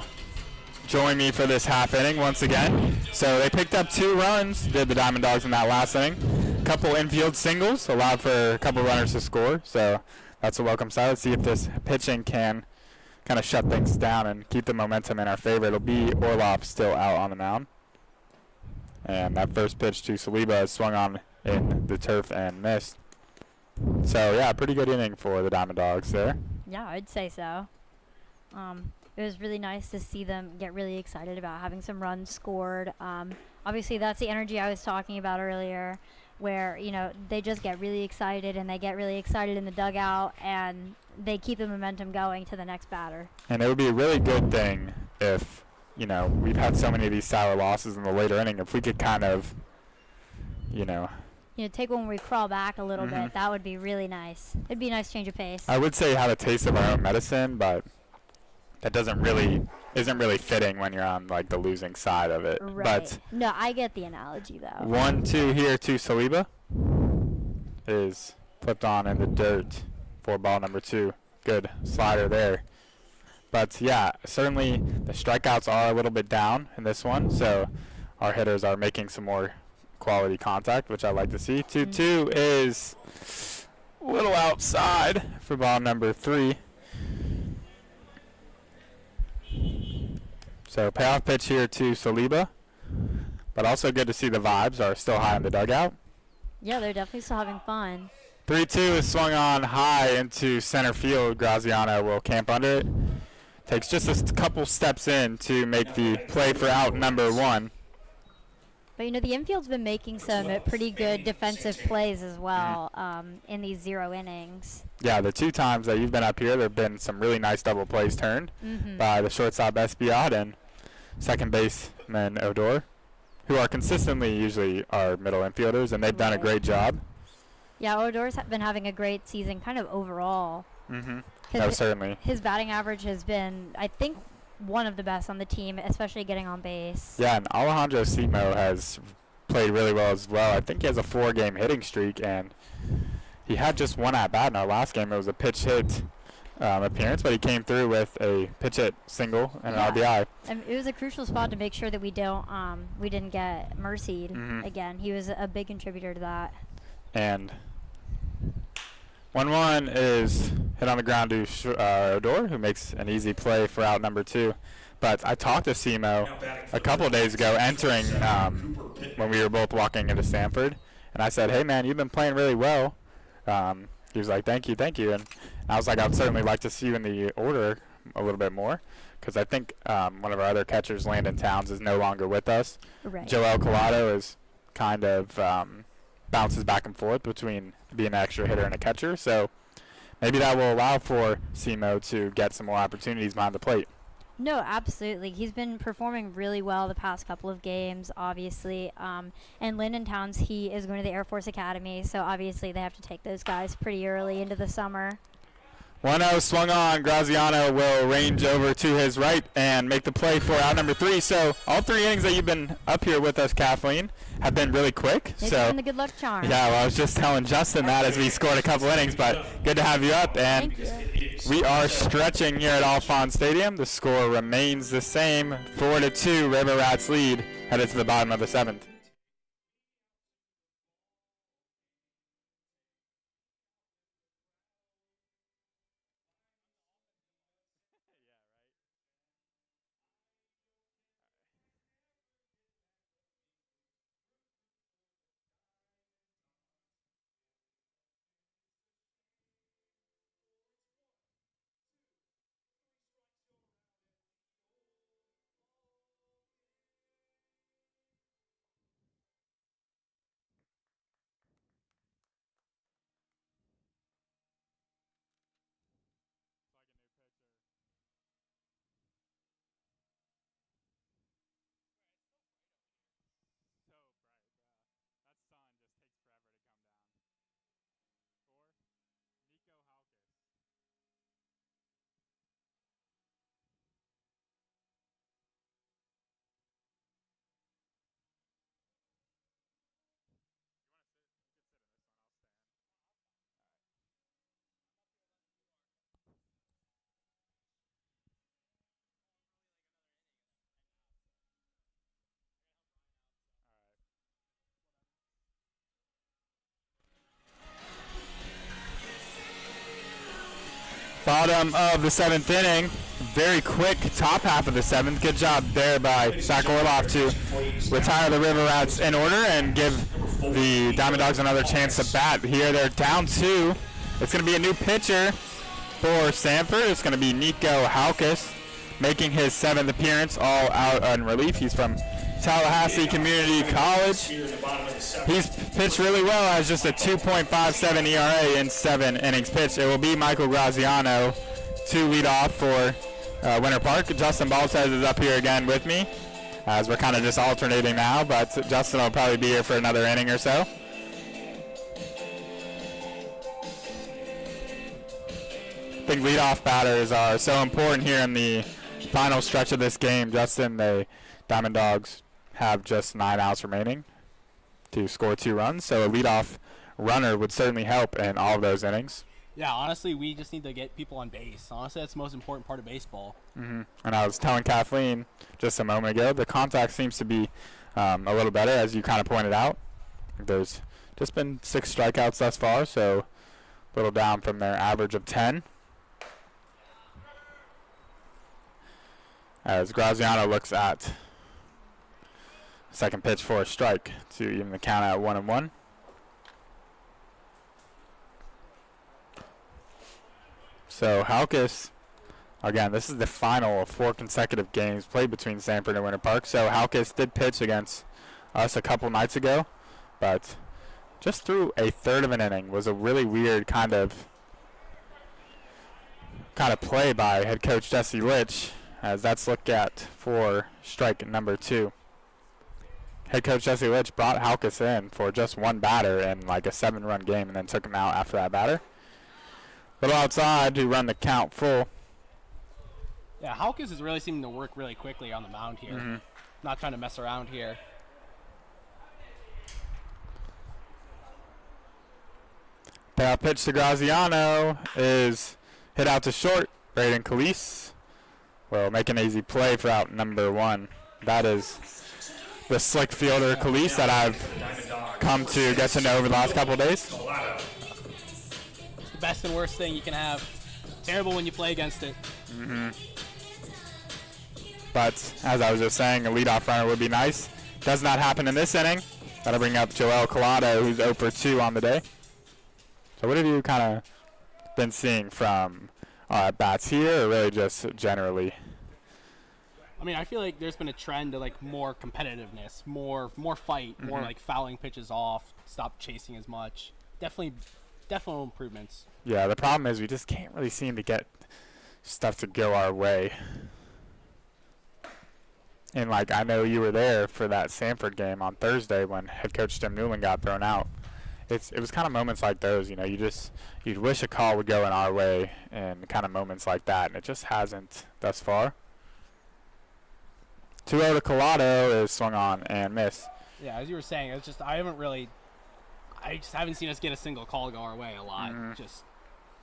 join me for this half inning once again. So they picked up 2 runs, did the Diamond Dogs in that last inning. A couple infield singles, allowed for a couple runners to score. So that's a welcome sight. Let's see if this pitching can kind of shut things down and keep the momentum in our favor. It'll be Orloff still out on the mound. And that first pitch to Saliba is swung on in the turf and missed. So, yeah, pretty good inning for the Diamond Dogs there. Yeah, I'd say so. It was really nice to see them get really excited about having some runs scored. Obviously, that's the energy I was talking about earlier, where, you know, they just get really excited and they get really excited in the dugout and they keep the momentum going to the next batter. And it would be a really good thing if, you know, we've had so many of these sour losses in the later inning, if we could kind of, you know, take one where we crawl back a little bit. That would be really nice. It'd be a nice change of pace. I would say have a taste of our own medicine, but that isn't really fitting when you're on like the losing side of it. Right. But no, I get the analogy though. 1-2 here to Saliba is flipped on in the dirt for ball number 2. Good slider there. But yeah, certainly the strikeouts are a little bit down in this one, so our hitters are making some more quality contact, which I like to see. 2-2 is a little outside for ball number 3. So payoff pitch here to Saliba, but also good to see the vibes are still high in the dugout. Yeah, they're definitely still having fun. 3-2 is swung on high into center field. Graziano will camp under it. Takes just a couple steps in to make the play for out number 1. But, you know, the infield's been making some pretty good defensive plays as well in these 0 innings. Yeah, the 2 times that you've been up here, there have been some really nice double plays turned by the shortstop Espiat and second baseman Odor, who are consistently usually our middle infielders, and they've done a great job. Yeah, Odor's been having a great season kind of overall. No, certainly. His batting average has been, I think, one of the best on the team, especially getting on base. Yeah, and Alejandro Simo has played really well as well. I think he has a 4-game hitting streak, and he had just 1 at-bat in our last game. It was a pitch hit appearance, but he came through with a pitch hit single and an RBI. And it was a crucial spot to make sure that we didn't get mercied again. He was a big contributor to that. And 1-1 is hit on the ground to Odor, who makes an easy play for out number 2. But I talked to Simo a couple of days ago entering when we were both walking into Sanford. And I said, hey, man, you've been playing really well. He was like, thank you. And I was like, I'd certainly like to see you in the order a little bit more, because I think one of our other catchers, Landon Towns, is no longer with us. Right. Joel Collado is kind of bounces back and forth between being an extra hitter and a catcher. So maybe that will allow for Simo to get some more opportunities behind the plate. No, absolutely. He's been performing really well the past couple of games, obviously. And Lyndon Towns, he is going to the Air Force Academy, so obviously they have to take those guys pretty early into the summer. 1-0 swung on. Graziano will range over to his right and make the play for out number 3. So all 3 innings that you've been up here with us, Kathleen, have been really quick. They've so been the good luck charm. yeah, well, I was just telling Justin that as we scored a couple innings, but good to have you up. And we are stretching here at Alfond Stadium. The score remains the same, 4-2. River Rats lead, headed to the bottom of the 7th. Bottom of the 7th inning. Very quick top half of the 7th. Good job there by Zach Orloff to retire the River Rats in order and give the Diamond Dogs another chance to bat. Here they're down 2. It's going to be a new pitcher for Sanford. It's going to be Nico Halkus, making his 7th appearance, all out on relief. He's from Tallahassee Community College. He's pitched really well, has just a 2.57 ERA in 7 innings pitched. It will be Michael Graziano to lead off for Winter Park. Justin Baltez is up here again with me, as we're kind of just alternating now, but Justin will probably be here for another inning or so. I think leadoff batters are so important here in the final stretch of this game. Justin, the Diamond Dogs have just 9 outs remaining to score 2 runs, so a leadoff runner would certainly help in all of those innings. Yeah, honestly, we just need to get people on base. Honestly, that's the most important part of baseball. And I was telling Kathleen just a moment ago, the contact seems to be a little better, as you kind of pointed out. There's just been 6 strikeouts thus far, so a little down from their average of 10. As Graziano looks at second pitch for a strike to even the count at 1-1. So Halkus, again, this is the final of 4 consecutive games played between Sanford and Winter Park. So Halkus did pitch against us a couple nights ago, but just threw a third of an inning. Was a really weird kind of play by head coach Jesse Litch, as that's looked at for strike number 2. Head coach Jesse Litch brought Halkus in for just 1 batter in like a 7-run game and then took him out after that batter. Little outside to run the count full. Yeah, Halkus is really seeming to work really quickly on the mound here. Not trying to mess around here. The pitch to Graziano is hit out to short. Braden Calise will make an easy play for out number 1. That is the slick fielder Calise that I've come to get to know over the last couple of days. Best and worst thing you can have. Terrible when you play against it. But as I was just saying, a leadoff runner would be nice. Does not happen in this inning. That'll bring up Joel Collado, who's 0 for 2 on the day. So what have you kind of been seeing from bats here, or really just generally? I mean, I feel like there's been a trend to like more competitiveness, more fight, more like fouling pitches off, stop chasing as much. Definitely improvements. Yeah, the problem is we just can't really seem to get stuff to go our way. And like, I know you were there for that Sanford game on Thursday when head coach Jim Newland got thrown out. It was kind of moments like those, you know, you'd wish a call would go in our way, and kind of moments like that, and it just hasn't thus far. 2-0 to Collado is swung on and missed. Yeah, as you were saying, it's just I just haven't seen us get a single call go our way a lot. Just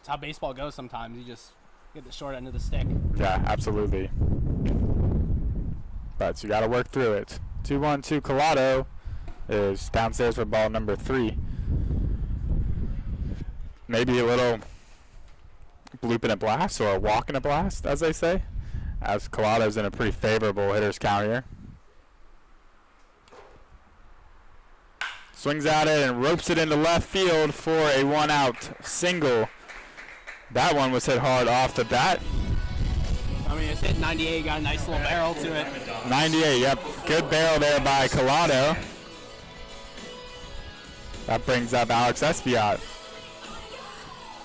it's how baseball goes sometimes. You just get the short end of the stick. Yeah, absolutely. But you got to work through it. 2-1 Collado is downstairs for ball number 3. Maybe a little bloop in a blast, or a walk in a blast, as they say, as Collado's in a pretty favorable hitter's count here. Swings at it and ropes it into left field for a 1-out single. That one was hit hard off the bat. I mean, it's hit 98, got a nice little barrel to it. 98, yep. Good barrel there by Collado. That brings up Alex Espiat.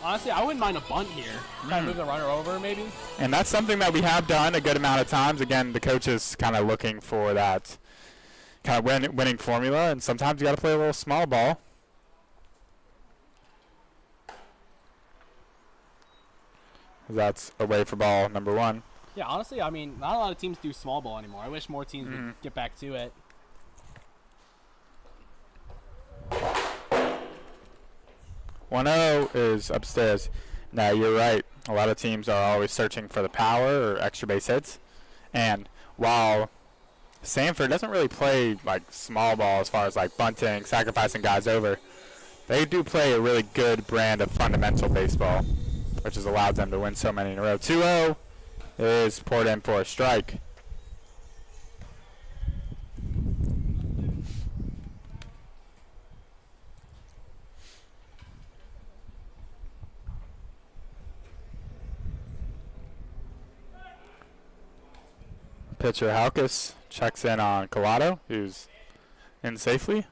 Honestly, I wouldn't mind a bunt here. Try to move the runner over, maybe. And that's something that we have done a good amount of times. Again, the coach is kind of looking for that kind of winning formula, and sometimes you got to play a little small ball. That's away for ball number 1. Yeah, honestly, I mean, not a lot of teams do small ball anymore. I wish more teams would get back to it. 1-0 is upstairs. Now, you're right. A lot of teams are always searching for the power or extra base hits. And while Sanford doesn't really play like small ball as far as like bunting, sacrificing guys over, they do play a really good brand of fundamental baseball. which has allowed them to win so many in a row. 2-0 is poured in for a strike. Pitcher Halkus checks in on Collado, who's in safely.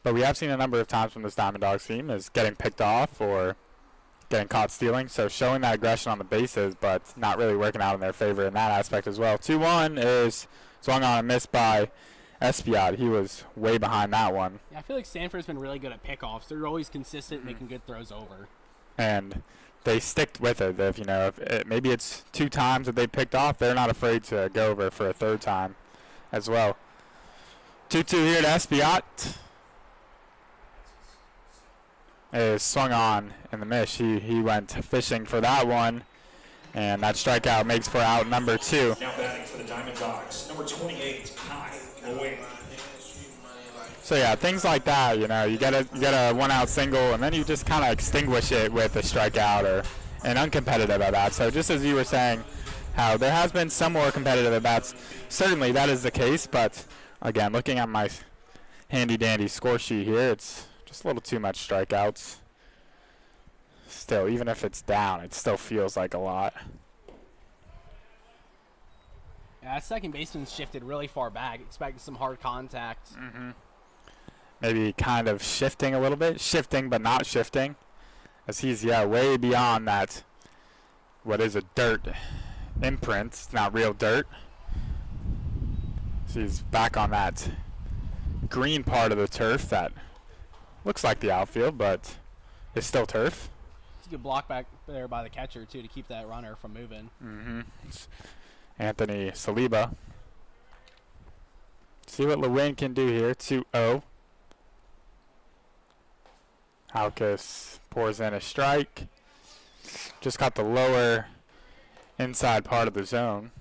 But we have seen a number of times from this Diamond Dogs team is getting picked off or getting caught stealing, so showing that aggression on the bases, but not really working out in their favor in that aspect as well. 2-1 is swung on and missed by Espiat. He was way behind that one. Yeah, I feel like Sanford's been really good at pickoffs. They're always consistent, making good throws over. And they stick with it. If maybe it's 2 times that they picked off, they're not afraid to go over for a 3rd time as well. 2-2 here to Espiat. Is swung on in the miss. He went fishing for that one, and that strikeout makes for out number 2. Now batting for the Diamond Dogs, number 28, Kai Nguyen. So yeah, things like that, you get a 1-out single, and then you just kind of extinguish it with a strikeout or an uncompetitive at bat. So just as you were saying, how there has been some more competitive at bats, certainly that is the case. But again, looking at my handy dandy score sheet here, it's just a little too much strikeouts. Still, even if it's down, it still feels like a lot. Yeah, that second baseman shifted really far back, expecting some hard contact. Maybe kind of shifting a little bit. Shifting, but not shifting. As he's, way beyond that, what is a dirt imprint. It's not real dirt. So he's back on that green part of the turf that looks like the outfield, but it's still turf. It's a good block back there by the catcher, too, to keep that runner from moving. It's Anthony Saliba. See what Lewin can do here. 2-0. Halkus pours in a strike. Just got the lower inside part of the zone.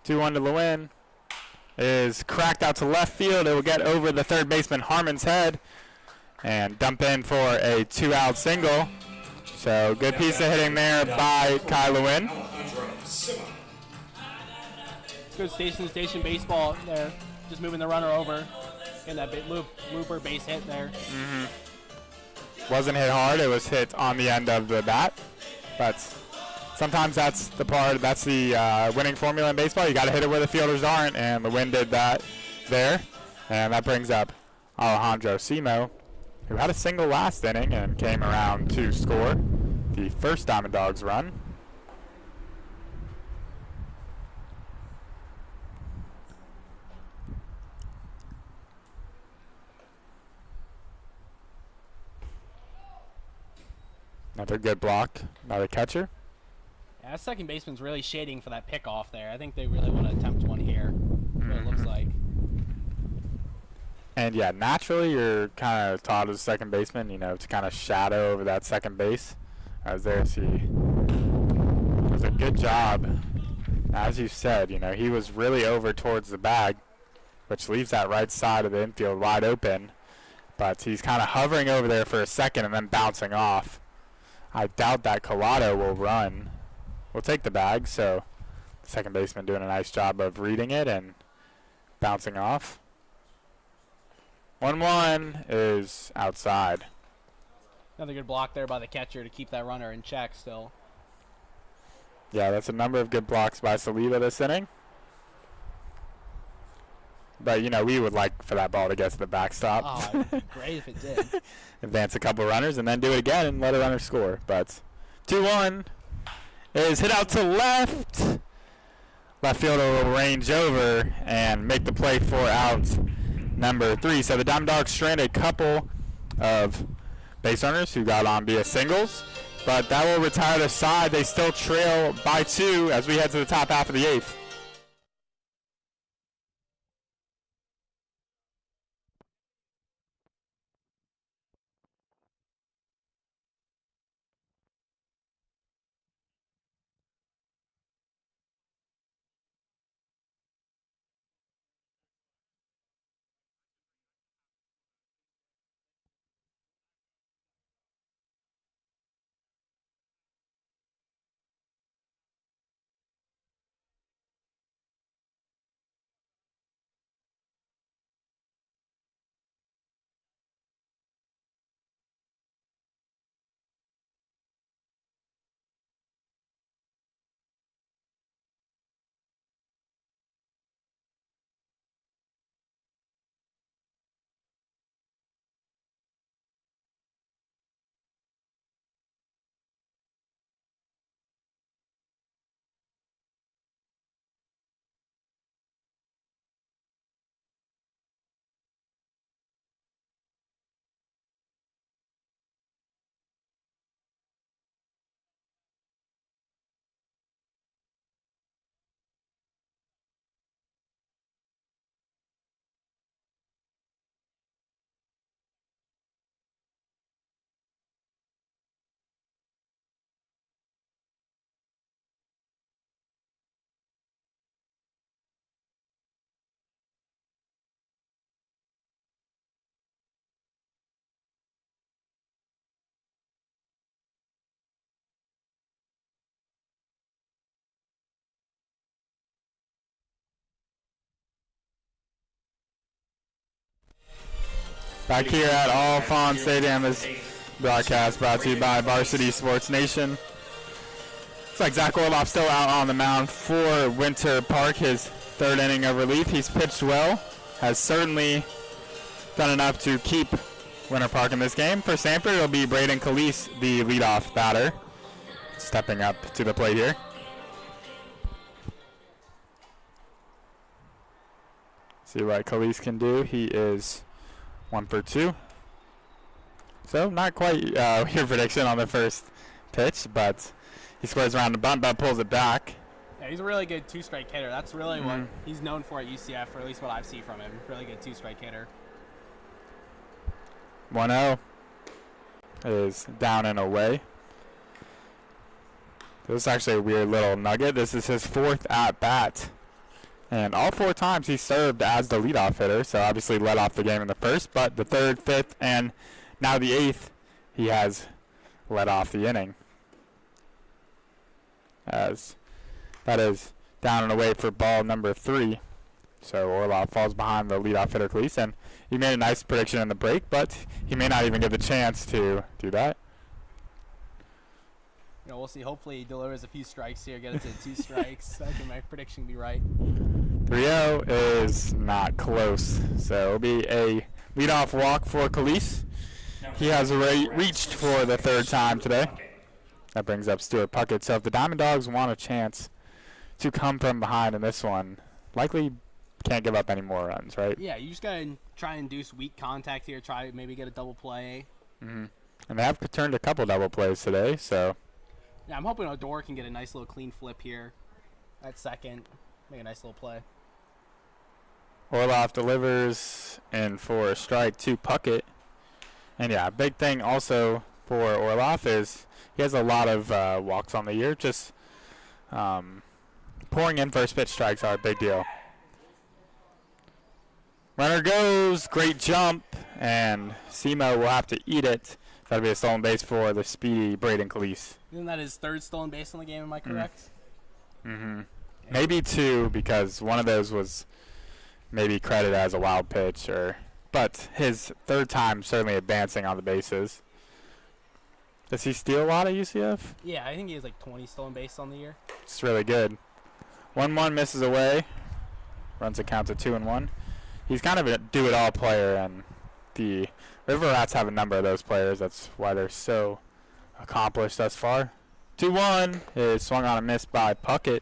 Two-one to Lewin. Is cracked out to left field. It will get over the third baseman Harmon's head and dump in for a 2-out single. So good piece of hitting there by Kai Lewin. Good station baseball there. Just moving the runner over. And that looper base hit there. Wasn't hit hard. It was hit on the end of the bat. But sometimes that's the winning formula in baseball. You got to hit it where the fielders aren't, and Lewin did that there. And that brings up Alejandro Simo, who had a single last inning and came around to score the first Diamond Dogs run. Another good block, another catcher. Yeah, that second baseman's really shading for that pickoff there. I think they really want to attempt one here. What it looks like. And yeah, naturally you're kind of taught as a second baseman, to kind of shadow over that second base. As there, he does a good job. As you said, he was really over towards the bag, which leaves that right side of the infield wide open. But he's kind of hovering over there for a second and then bouncing off. I doubt that Collado will take the bag, so the second baseman doing a nice job of reading it and bouncing off. 1-1 is outside. Another good block there by the catcher to keep that runner in check still. Yeah, that's a number of good blocks by Saliba this inning. But, we would like for that ball to get to the backstop. Oh, it'd be great if it did. Advance a couple runners and then do it again and let a runner score. But 2-1 is hit out to left. Left fielder will range over and make the play for out number 3. So the Diamond Dogs stranded a couple of base runners who got on via singles. But that will retire the side. They still trail by 2 as we head to the top half of the 8th. Back here at All Fawn Stadium is broadcast brought to you by Varsity Sports Nation. Looks like Zach Orloff still out on the mound for Winter Park, his third inning of relief. He's pitched well, has certainly done enough to keep Winter Park in this game. For Sanford, it'll be Braden Calise, the leadoff batter, stepping up to the plate here. See what Calise can do. He is 1 for 2. So not quite your prediction on the first pitch, but he squares around the bunt, but pulls it back. Yeah, he's a really good two-strike hitter. That's really what he's known for at UCF, or at least what I've seen from him. Really good two-strike hitter. 1-0 is down and away. This is actually a weird little nugget. This is his 4th at-bat. And all 4 times he served as the leadoff hitter, so obviously led off the game in the first, but the 3rd, 5th, and now the 8th, he has led off the inning. As that is down and away for ball number 3. So Orloff falls behind the leadoff hitter Calise, and he made a nice prediction in the break, but he may not even get the chance to do that. You know, we'll see. Hopefully he delivers a few strikes here, get it to 2 strikes. I think my prediction will be right. 3-0 is not close, so it'll be a leadoff walk for Calise. He has reached for the 3rd time today. That brings up Stuart Puckett. So if the Diamond Dogs want a chance to come from behind in this one, likely can't give up any more runs, right? Yeah, you just got to try and induce weak contact here, try maybe get a double play. And they have turned a couple double plays today, so. Yeah, I'm hoping Odor can get a nice little clean flip here at second, make a nice little play. Orloff delivers in for a strike to Puckett. And yeah, big thing also for Orloff is he has a lot of walks on the year. Just pouring in first pitch strikes are a big deal. Runner goes, great jump, and Simo will have to eat it. That'll be a stolen base for the speedy Braden Calise. Isn't that his 3rd stolen base in the game, am I correct? Yeah. Maybe 2, because one of those was maybe credited as a wild pitch, but his 3rd time certainly advancing on the bases. Does he steal a lot at UCF? Yeah, I think he has like 20 stolen base on the year. It's really good. 1-1 misses away. Runs it count to 2-1. He's kind of a do-it-all player, and the River Rats have a number of those players. That's why they're so accomplished thus far. 2-1 is swung on a miss by Puckett.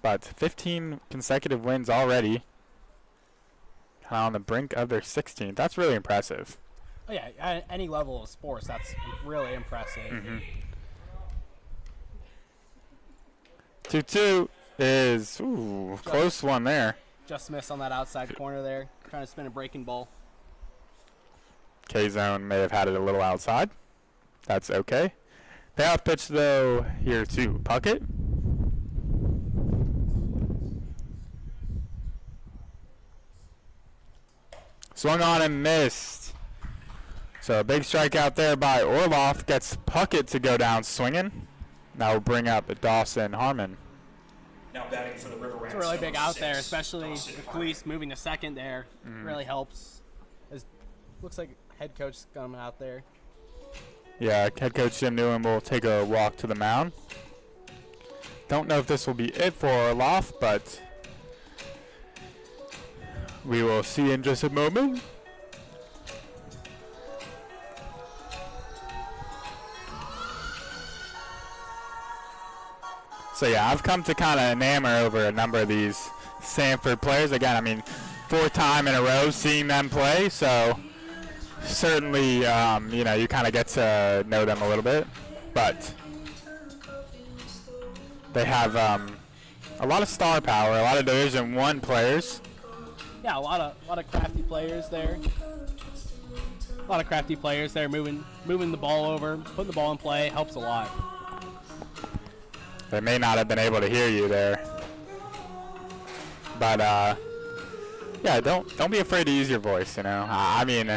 But 15 consecutive wins already. On the brink of their 16th. That's really impressive. Oh yeah, at any level of sports, that's really impressive. 2-2 is close one there. Just missed on that outside corner there, trying to spin a breaking ball. K-Zone may have had it a little outside. That's okay. Payoff pitch though here to Puckett. Swung on and missed. So a big strikeout there by Orloff gets Puckett to go down swinging. Now we'll bring up Dawson Harmon. Now batting for the River Rats. It's really big number out there, 6, especially Dawson with Harmon. Police moving to second there. Really helps. Looks like head coach coming out there. Yeah, head coach Jim Newham will take a walk to the mound. Don't know if this will be it for Orloff, but we will see in just a moment. So yeah, I've come to kind of enamor over a number of these Sanford players. Again, I mean, 4th time in a row seeing them play, so certainly, you know, you kind of get to know them a little bit. But they have a lot of star power, a lot of Division I players. Yeah, a lot of crafty players there. A lot of crafty players there, moving the ball over, putting the ball in play helps a lot. They may not have been able to hear you there, but yeah, don't be afraid to use your voice. You know, I mean,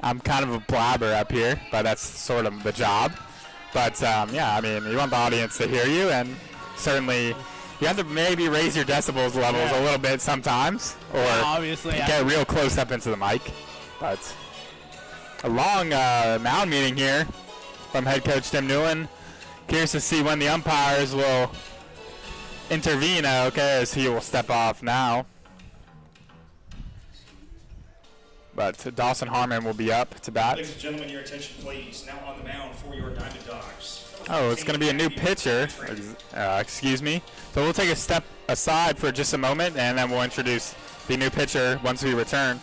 I'm kind of a blabber up here, but that's sort of the job. But yeah, I mean, you want the audience to hear you, and certainly You have to maybe raise your decibels levels a little bit sometimes, or obviously get real close up into the mic. But a long mound meeting here from head coach Tim Newland. Curious to see when the umpires will intervene, okay, as he will step off now. But Dawson Harmon will be up to bat. Ladies and gentlemen, your attention please. Now on the mound for your Diamond Dogs. Oh, it's going to be a new pitcher. Excuse me. So we'll take a step aside for just a moment, and then we'll introduce the new pitcher once we return.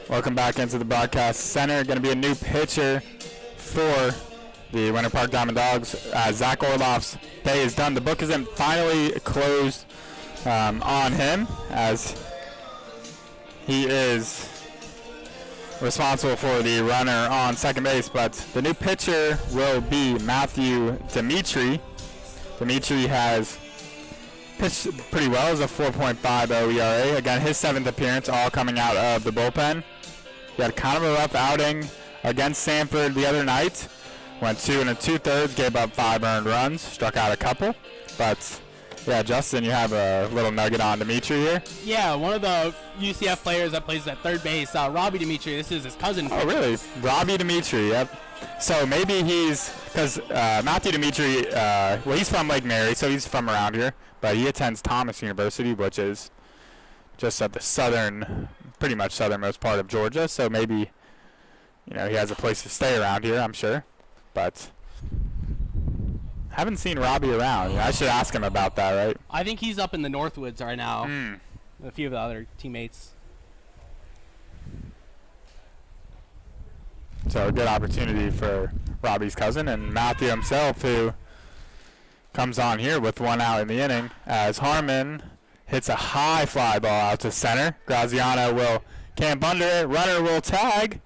Welcome back into the broadcast center. Going to be a new pitcher for the Winter Park Diamond Dogs. Zach Orloff's day is done. The book isn't finally closed on him, as he is responsible for the runner on second base. But the new pitcher will be Matthew Dimitri. Dimitri has pitched pretty well as a 4.50 ERA. Again, his 7th appearance, all coming out of the bullpen. He had kind of a rough outing against Sanford the other night. Went 2 2/3, gave up 5 earned runs, struck out a couple. But yeah, Justin, you have a little nugget on Dimitri here. Yeah, one of the UCF players that plays at third base, Robbie Dimitri. This is his cousin. Oh, really? Robbie Dimitri, yep. So maybe he's, because Matthew Dimitri, well, he's from Lake Mary, so he's from around here. But he attends Thomas University, which is just at the pretty much southernmost part of Georgia. So maybe, he has a place to stay around here, I'm sure. But haven't seen Robbie around. I should ask him about that, right? I think he's up in the Northwoods right now. With a few of the other teammates. So a good opportunity for Robbie's cousin and Matthew himself, who comes on here with 1 out in the inning, as Harmon hits a high fly ball out to center. Graziano will camp under it. Runner will tag,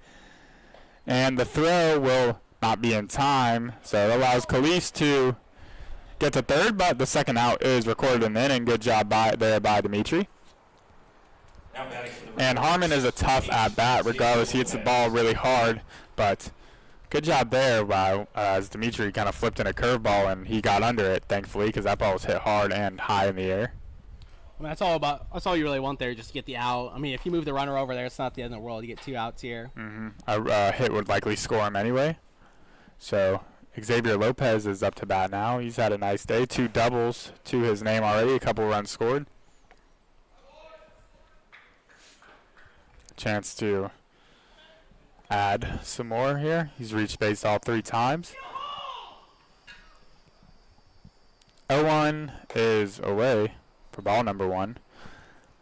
and the throw will not be in time. So it allows Khalees to get to third, but the second out is recorded in the inning. Good job there by Dimitri. And Harmon is a tough at-bat regardless. He hits the ball really hard, but good job there as Dimitri kind of flipped in a curveball, and he got under it, thankfully, because that ball was hit hard and high in the air. I mean, that's all you really want there, just to get the out. I mean, if you move the runner over there, it's not the end of the world. You get 2 outs here. A hit would likely score him anyway. So Xavier Lopez is up to bat now. He's had a nice day. 2 doubles to his name already. A couple runs scored. Chance to add some more here. He's reached base all 3 times. 0-1 is away for ball number 1.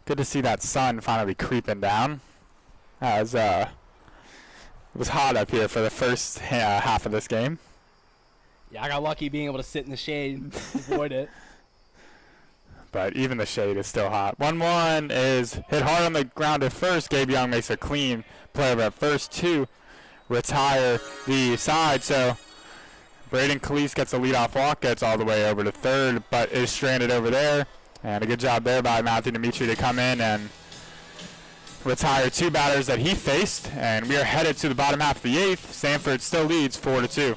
Good to see that sun finally creeping down, as it was hot up here for the first half of this game. Yeah, I got lucky being able to sit in the shade, avoid it. But even the shade is still hot. 1-1 is hit hard on the ground at first. Gabe Young makes a clean play over at first to retire the side. So Braden Khalees gets a leadoff walk, gets all the way over to third, but is stranded over there. And a good job there by Matthew Dimitri to come in and retire 2 batters that he faced. And we are headed to the bottom half of the 8th. Sanford still leads 4-2.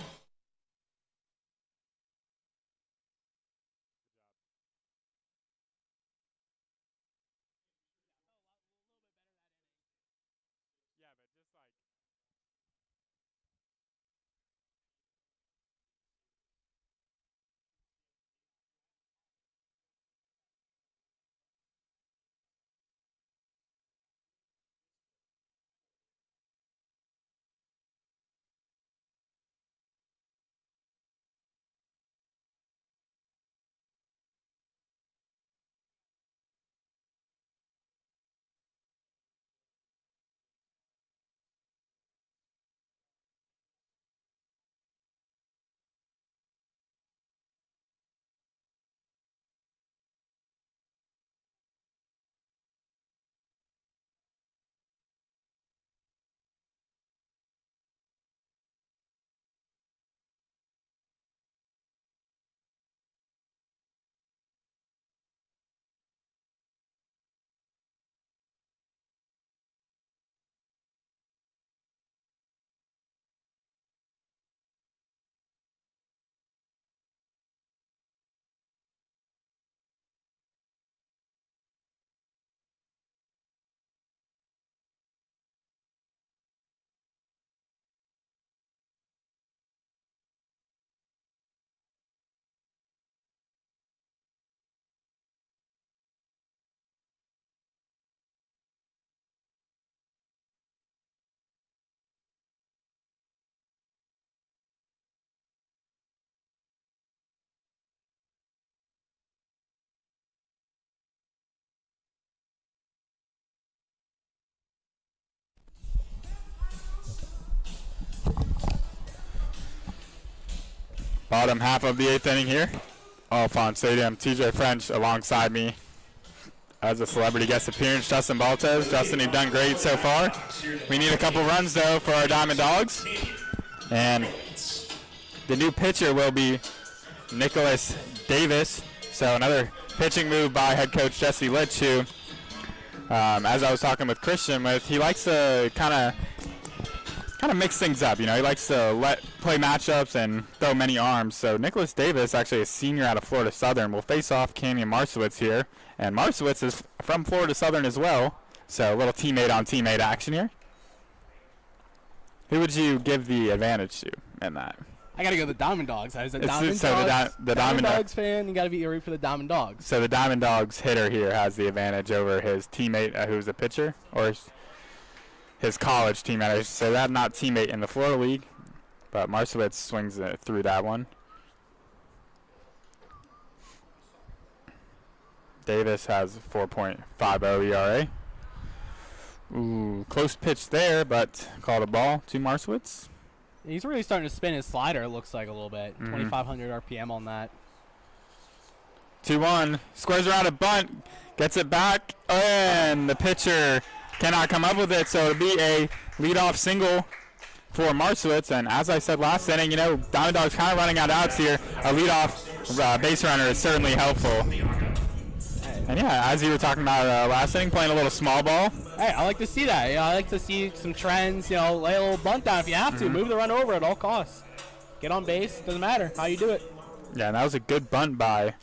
Bottom half of the 8th inning here. Alphon Stadium. TJ French alongside me as a celebrity guest appearance. Justin Baltes. Justin, you've done great so far. We need a couple runs, though, for our Diamond Dogs. And the new pitcher will be Nicholas Davis. So another pitching move by head coach Jesse Litch, who, as I was talking with Christian, he likes to kind of mix things up. You know, he likes to play matchups and throw many arms. So Nicholas Davis, actually a senior out of Florida Southern, will face off Canyon Marcewitz here. And Marcewitz is from Florida Southern as well. So a little teammate on teammate action here. Who would you give the advantage to in that? I gotta go the Diamond Dogs. I was a Diamond Diamond Dogs fan. You gotta be root for the Diamond Dogs. So the Diamond Dogs hitter here has the advantage over his teammate, who's a pitcher, or his college teammate. I should say that, not teammate in the Florida League, but Marcewitz swings through that one. Davis has 4.50 ERA. Ooh, close pitch there, but called a ball to Marcewitz. He's really starting to spin his slider, it looks like, a little bit. 2,500 RPM on that. 2-1. Squares around a bunt. Gets it back. And the pitcher cannot come up with it. So it'll be a leadoff single for Marcewitz. And as I said last inning, you know, Diamond Dogs kind of running out of outs here. A leadoff base runner is certainly helpful. And yeah, as you were talking about last inning, playing a little small ball. Hey, I like to see that. You know, I like to see some trends. You know, lay a little bunt down if you have to. Move the run over at all costs. Get on base. Doesn't matter how you do it. Yeah, and that was a good bunt by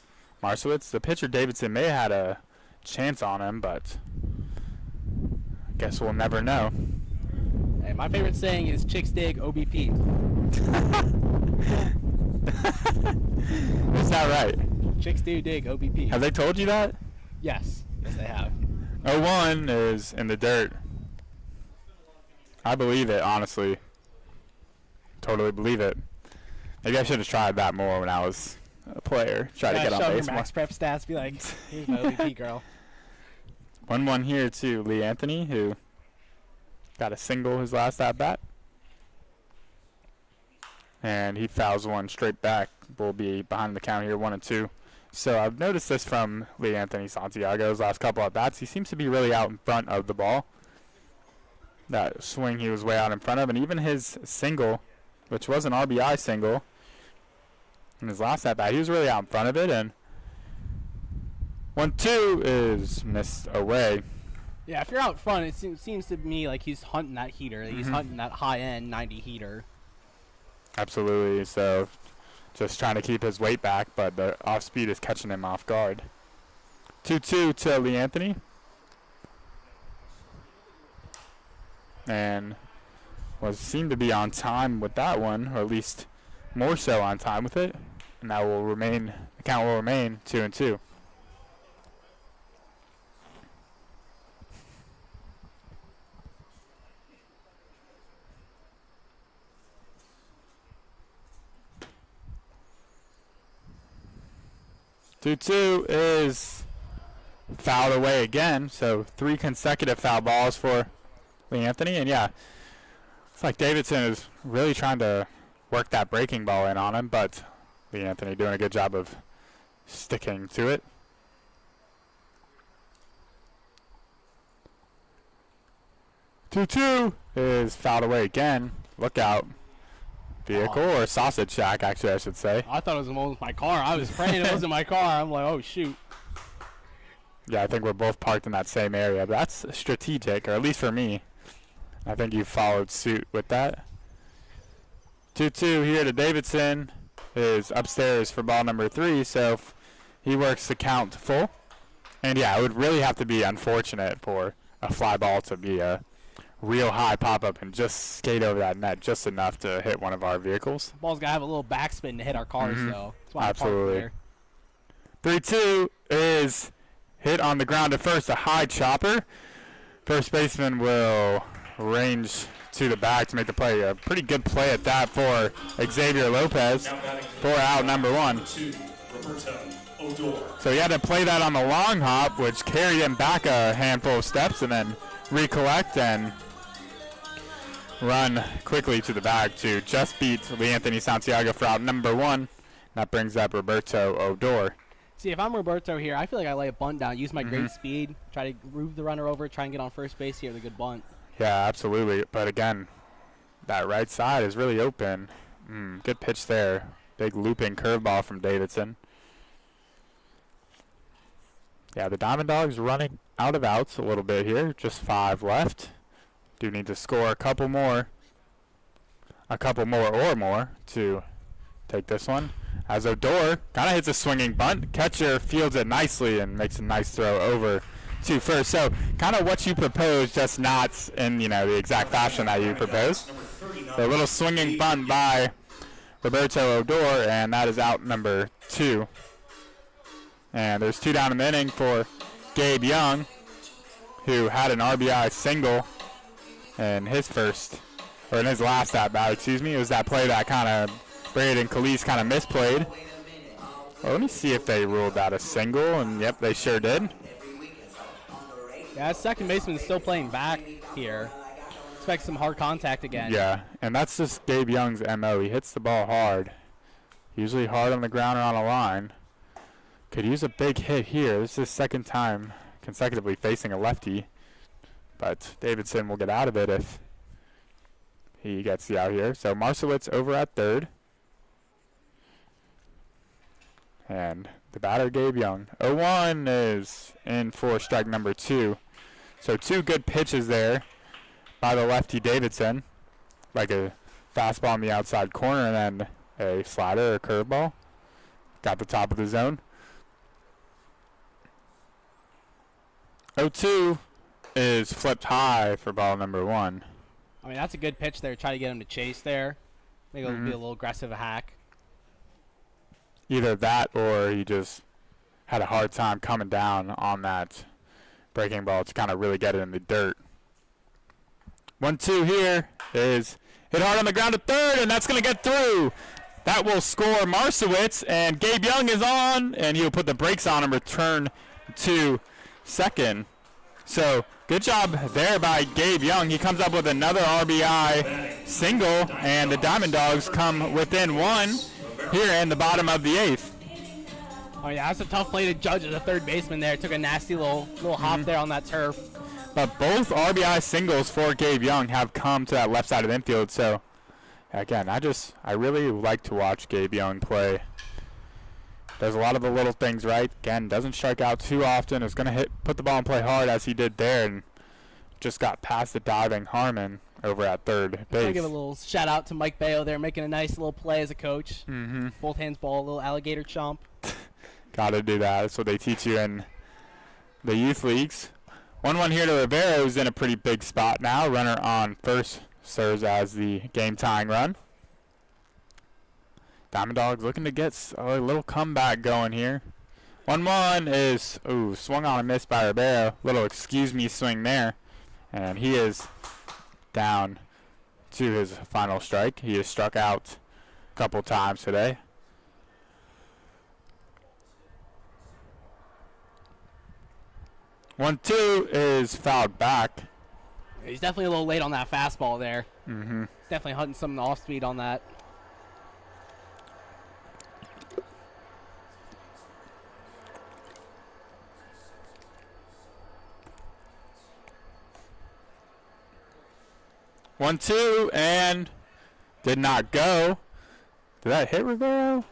Marcewitz. The pitcher, Davidson, may have had a chance on him, but I guess we'll never know. Hey, my favorite saying is chicks dig OBP. Is that right? Chicks do dig OBP. Have they told you that? Yes. Yes, they have. 0-1 is in the dirt. I believe it, honestly. Totally believe it. Maybe I should have tried that more when I was a player. Try to get on base more. Max prep stats. Be like, here's my OBP, girl. 1-1 here to Lee Anthony, who got a single his last at bat. And he fouls one straight back. Will be behind the count here, 1-2. So I've noticed this from Lee Anthony Santiago's last couple at bats. He seems to be really out in front of the ball. That swing he was way out in front of, and even his single, which was an RBI single, in his last at bat, he was really out in front of it. And 1-2 is missed away. Yeah, if you're out front, it seems to me like he's hunting that heater. He's hunting that high-end 90 heater. Absolutely. So just trying to keep his weight back, but the off speed is catching him off guard. 2-2 to Lee Anthony. And seemed to be on time with that one, or at least more so on time with it. And that will remain, the count will remain 2-2. Two is fouled away again, so 3 consecutive foul balls for Lee Anthony. And yeah, it's like Davidson is really trying to work that breaking ball in on him, but Lee Anthony doing a good job of sticking to it. 2-2 is fouled away again. Look out. Vehicle or sausage shack, actually, I should say. I thought it was the one with my car. I was praying it wasn't my car. I'm like, oh, shoot. Yeah, I think we're both parked in that same area. But that's strategic, or at least for me. I think you followed suit with that. 2-2 here to Davidson is upstairs for ball number 3, so he works the count full. And yeah, it would really have to be unfortunate for a fly ball to be a real high pop-up and just skate over that net just enough to hit one of our vehicles. The ball's got to have a little backspin to hit our cars, though. That's why absolutely. 3-2 is hit on the ground at first, a high chopper. First baseman will range to the back to make the play. A pretty good play at that for Xavier Lopez for out number 1. So he had to play that on the long hop, which carried him back a handful of steps and then recollect and run quickly to the bag to just beat Lee Anthony Santiago for out number 1. That brings up Roberto Odor. See, if I'm Roberto here, I feel like I lay a bunt down, use my great speed, try to move the runner over, try and get on first base here with a good bunt. Yeah, absolutely. But again, that right side is really open. Good pitch there. Big looping curveball from Davidson. Yeah, the Diamond Dogs running out of outs a little bit here. Just 5 left. Do need to score a couple more or more to take this one. As Odor kind of hits a swinging bunt. Catcher fields it nicely and makes a nice throw over to first. So kind of what you proposed, just not in the exact fashion that you proposed. A little swinging bunt by Roberto Odor, and that is out number 2. And there's 2 down in the inning for Gabe Young, who had an RBI single in his last at bat. Excuse me. It was that play that kind of Braden Calise kind of misplayed. Well, let me see if they ruled that a single, and yep, they sure did. Yeah, second baseman is still playing back here. Expect some hard contact again. Yeah, and that's just Gabe Young's MO. He hits the ball hard, usually hard on the ground or on a line. Could use a big hit here. This is his second time consecutively facing a lefty, but Davidson will get out of it if he gets the out here. So Marcewicz over at third. And the batter, Gabe Young. 0-1 is in for strike number 2. So 2 good pitches there by the lefty Davidson. Like a fastball on the outside corner and then a slider or curveball. Got the top of the zone. 0-2 is flipped high for ball number 1. I mean, that's a good pitch there. Try to get him to chase there. Maybe it'll be a little aggressive hack. Either that or he just had a hard time coming down on that breaking ball to kind of really get it in the dirt. 1-2 here is hit hard on the ground to third, and that's going to get through. That will score Marcewicz, and Gabe Young is on, and he'll put the brakes on and return to second. So good job there by Gabe Young. He comes up with another RBI single, and the Diamond Dogs come within 1 here in the bottom of the 8th. Oh yeah, that's a tough play to judge as a third baseman there. Took a nasty little hop there on that turf. But both RBI singles for Gabe Young have come to that left side of the infield. So again, I really like to watch Gabe Young play. Does a lot of the little things right. Again, doesn't strike out too often. Is going to put the ball and play hard as he did there, and just got past the diving Harmon over at third base. I'll give a little shout out to Mike Bayo there, making a nice little play as a coach. Both hands ball, a little alligator chomp. Got to do that. That's what they teach you in the youth leagues. 1-1 here to Rivera, who's in a pretty big spot now. Runner on first serves as the game-tying run. Diamond Dogs looking to get a little comeback going here. 1-1 is swung on and missed by Rivera. Little excuse me swing there. And he is down to his final strike. He has struck out a couple times today. One, 2 is fouled back. He's definitely a little late on that fastball there. Definitely hunting some off speed on that. One, 2, and did not go. Did that hit Rivero?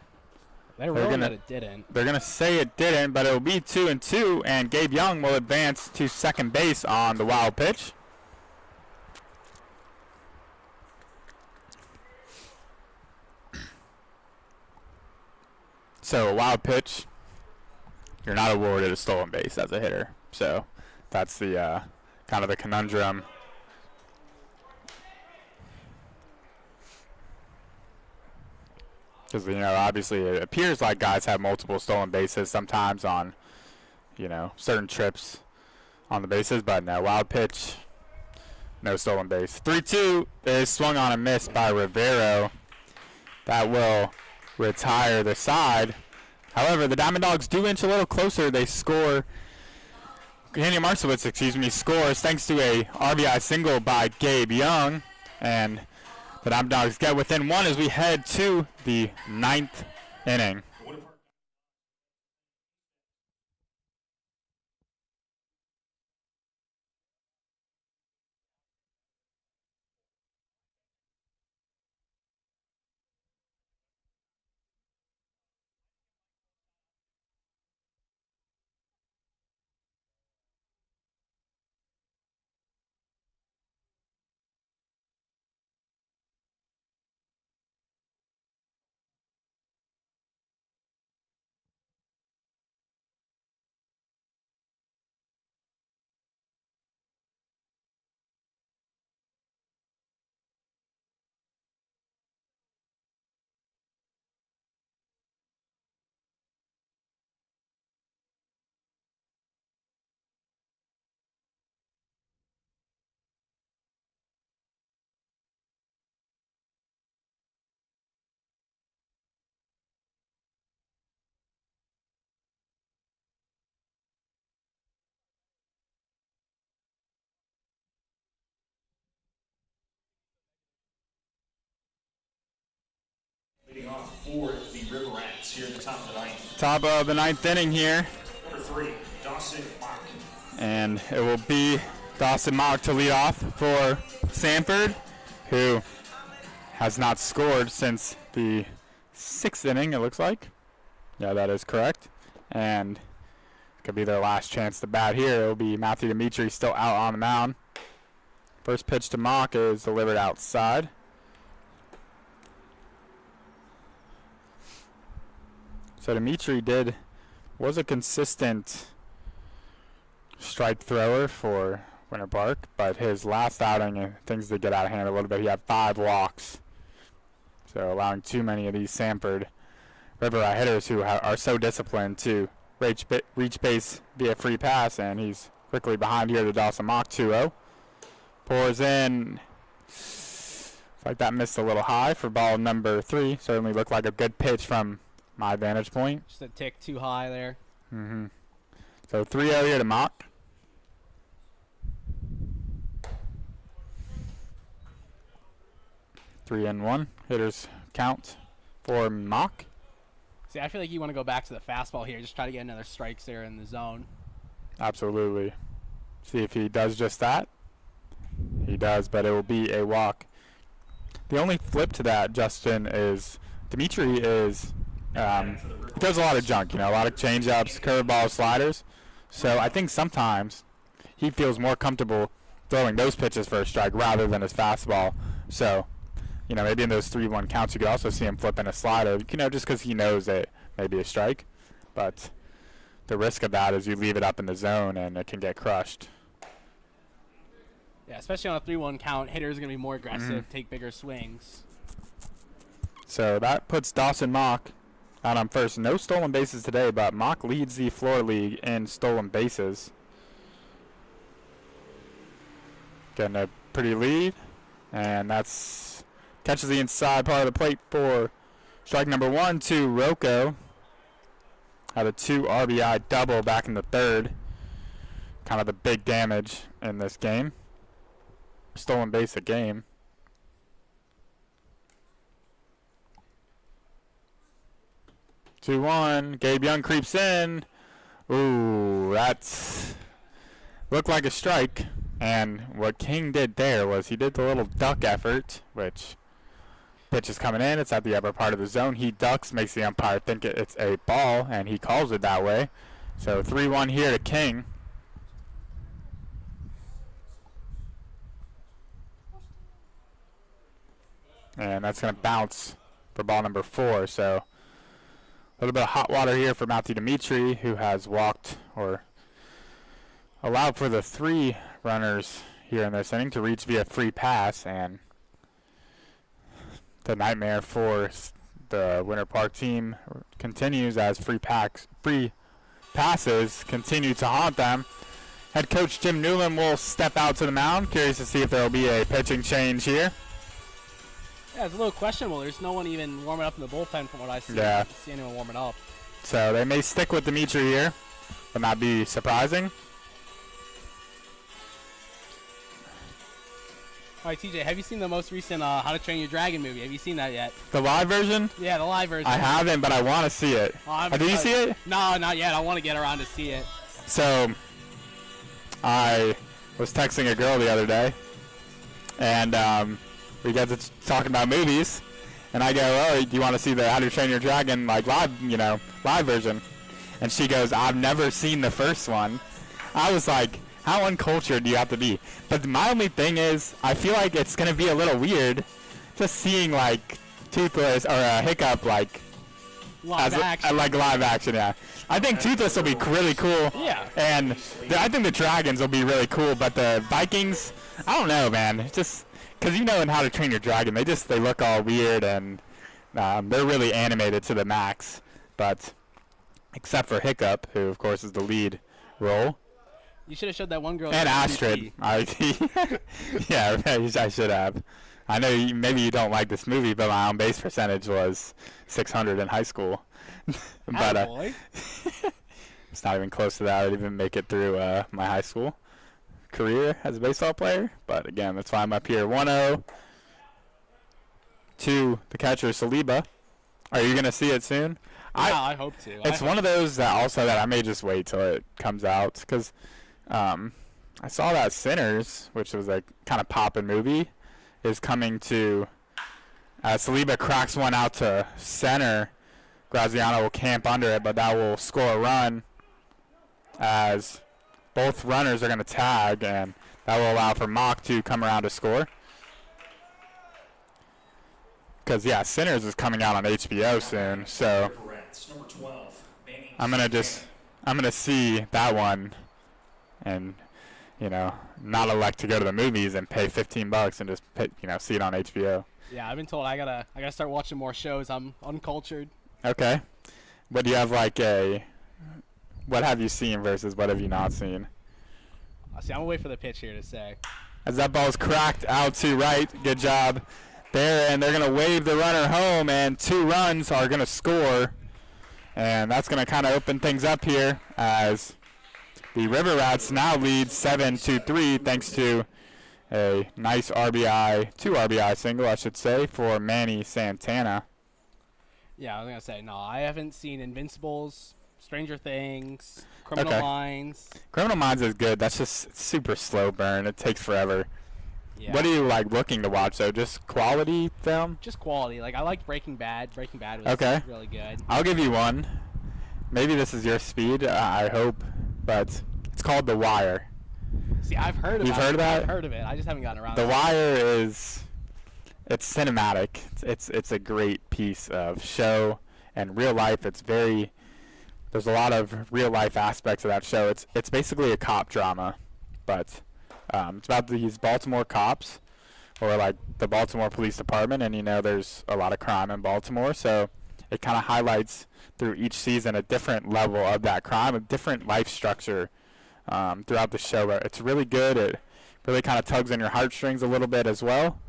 They're rolling that it didn't. They're going to say it didn't, but it will be 2-2, and Gabe Young will advance to second base on the wild pitch. So a wild pitch, you're not awarded a stolen base as a hitter. So that's the kind of the conundrum. Because, obviously it appears like guys have multiple stolen bases sometimes on, certain trips on the bases. But no, wild pitch, no stolen base. 3-2 is swung on and missed by Rivero. That will retire the side. However, the Diamond Dogs do inch a little closer. They score. Kenny Marcewicz, scores thanks to a RBI single by Gabe Young. And the Diamond Dogs get within 1 as we head to the 9th inning. The Winter Park leading off for the River Rats here at the top of the ninth. Top of the ninth inning here. Number 3, Dawson Mock. And it will be Dawson Mock to lead off for Sanford, who has not scored since the 6th inning, it looks like. Yeah, that is correct. And it could be their last chance to bat here. It will be Matthew Dimitri still out on the mound. First pitch to Mock is delivered outside. So Dimitri was a consistent strike thrower for Winter Park, but his last outing, things did get out of hand a little bit. He had 5 walks, so allowing too many of these Sanford River Rat hitters who are so disciplined to reach base via free pass, and he's quickly behind here to Dawson Mock. 2-0. Pours in. Looks like that missed a little high for ball number 3. Certainly looked like a good pitch from my vantage point. Just a tick too high there. So 3-0 here to Mock. Three and 1 hitters count for Mock. See, I feel like you want to go back to the fastball here. Just try to get another strikes there in the zone. Absolutely. See if he does just that. He does, but it will be a walk. The only flip to that, Justin, is Dimitri is he throws a lot of junk, a lot of change-ups, curveballs, sliders. So I think sometimes he feels more comfortable throwing those pitches for a strike rather than his fastball. So, maybe in those 3-1 counts you could also see him flipping a slider, just because he knows it may be a strike. But the risk of that is you leave it up in the zone and it can get crushed. Yeah, especially on a 3-1 count, hitters are going to be more aggressive, take bigger swings. So that puts Dawson Mock out on first. No stolen bases today, but Mock leads the Florida League in stolen bases. Getting a pretty lead, and that's catches the inside part of the plate for strike number 1 to Rocco. Had a 2 RBI double back in the 3rd. Kind of the big damage in this game. Stolen base a game. Two one. Gabe Young creeps in. Ooh, that's looked like a strike. And what King did there was he did the little duck effort, which pitch is coming in. It's at the upper part of the zone. He ducks, makes the umpire think it's a ball, and he calls it that way. So 3-1 here to King. And that's going to bounce for ball number 4. So a little bit of hot water here for Matthew Dimitri, who has walked or allowed for the 3 runners here in this inning to reach via free pass. And the nightmare for the Winter Park team continues as free passes continue to haunt them. Head coach Jim Newland will step out to the mound. Curious to see if there will be a pitching change here. Yeah, it's a little questionable. There's no one even warming up in the bullpen from what I see. Yeah. I don't see anyone warming up. So they may stick with Dimitri here. Would not be surprising. All right, TJ, have you seen the most recent How to Train Your Dragon movie? Have you seen that yet? The live version? Yeah, the live version. I haven't, but I want to see it. Did you see it? No, not yet. I want to get around to see it. So, I was texting a girl the other day, and we got to talking about movies, and I go, "Oh, do you want to see the How to Train Your Dragon like live version?" And she goes, "I've never seen the first one." I was like, how uncultured do you have to be? But my only thing is, I feel like it's gonna be a little weird, just seeing like Toothless or Hiccup like live action. Like live action, yeah. I think Toothless will be really cool. Yeah. And I think the dragons will be really cool, but the Vikings, I don't know, man. It's just because in How to Train Your Dragon, they look all weird and they're really animated to the max. But except for Hiccup, who of course is the lead role. You should have showed that one girl. And Astrid. Yeah, I should have. I know maybe you don't like this movie, but my on-base percentage was 600 in high school. But it's not even close to that. I didn't even make it through my high school career as a baseball player. But again, that's why I'm up here. 1-0 to the catcher, Saliba. Are you going to see it soon? Yeah, I hope to. It's one of those that I may just wait till it comes out because I saw that Sinners, which was a kind of poppin' movie, is coming to Saliba cracks one out to center. Graziano will camp under it, but that will score a run as both runners are going to tag, and that will allow for Mock to come around to score. Because, yeah, Sinners is coming out on HBO soon, so I'm gonna see that one and, not elect to go to the movies and pay $15 and just see it on HBO. Yeah, I've been told I gotta start watching more shows. I'm uncultured. Okay. But do you have what have you seen versus what have you not seen? See, I'm gonna wait for the pitch here to say. As that ball's cracked out to right, good job there, and they're gonna wave the runner home, and 2 runs are gonna score, and that's gonna kind of open things up here as the River Rats now lead 7-3 thanks to a nice RBI, 2 RBI single, I should say, for Manny Santana. Yeah, I was gonna say no. I haven't seen Invincibles, Stranger Things, Criminal Minds. Criminal Minds is good. That's just super slow burn. It takes forever. Yeah. What are you looking to watch though? Just quality film? Just quality. I liked Breaking Bad. Breaking Bad was really good. I'll give you one. Maybe this is your speed. I hope, but it's called The Wire. See, I've heard of it. You've heard of that? I've heard of it. I just haven't gotten around. The Wire it's cinematic. It's a great piece of show and real life. There's a lot of real life aspects of that show. It's basically a cop drama, but it's about these Baltimore cops or the Baltimore Police Department, and there's a lot of crime in Baltimore, so it kind of highlights through each season a different level of that crime, a different life structure throughout the show. It's really good. It really kind of tugs on your heartstrings a little bit as well.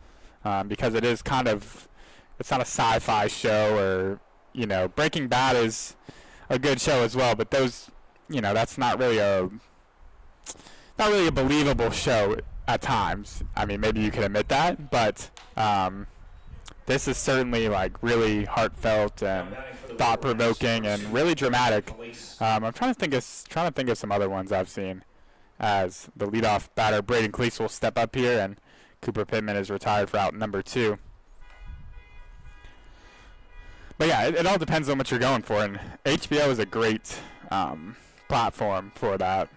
Because it is it's not a sci-fi show or, Breaking Bad is a good show as well, but those, that's not really a believable show at times. I mean, maybe you could admit that, but this is certainly really heartfelt and thought-provoking and really dramatic. I'm trying to think of some other ones I've seen as the leadoff batter, Braden Cleese, will step up here, and Cooper Pittman is retired for out number 2. But yeah, it all depends on what you're going for, and HBO is a great platform for that.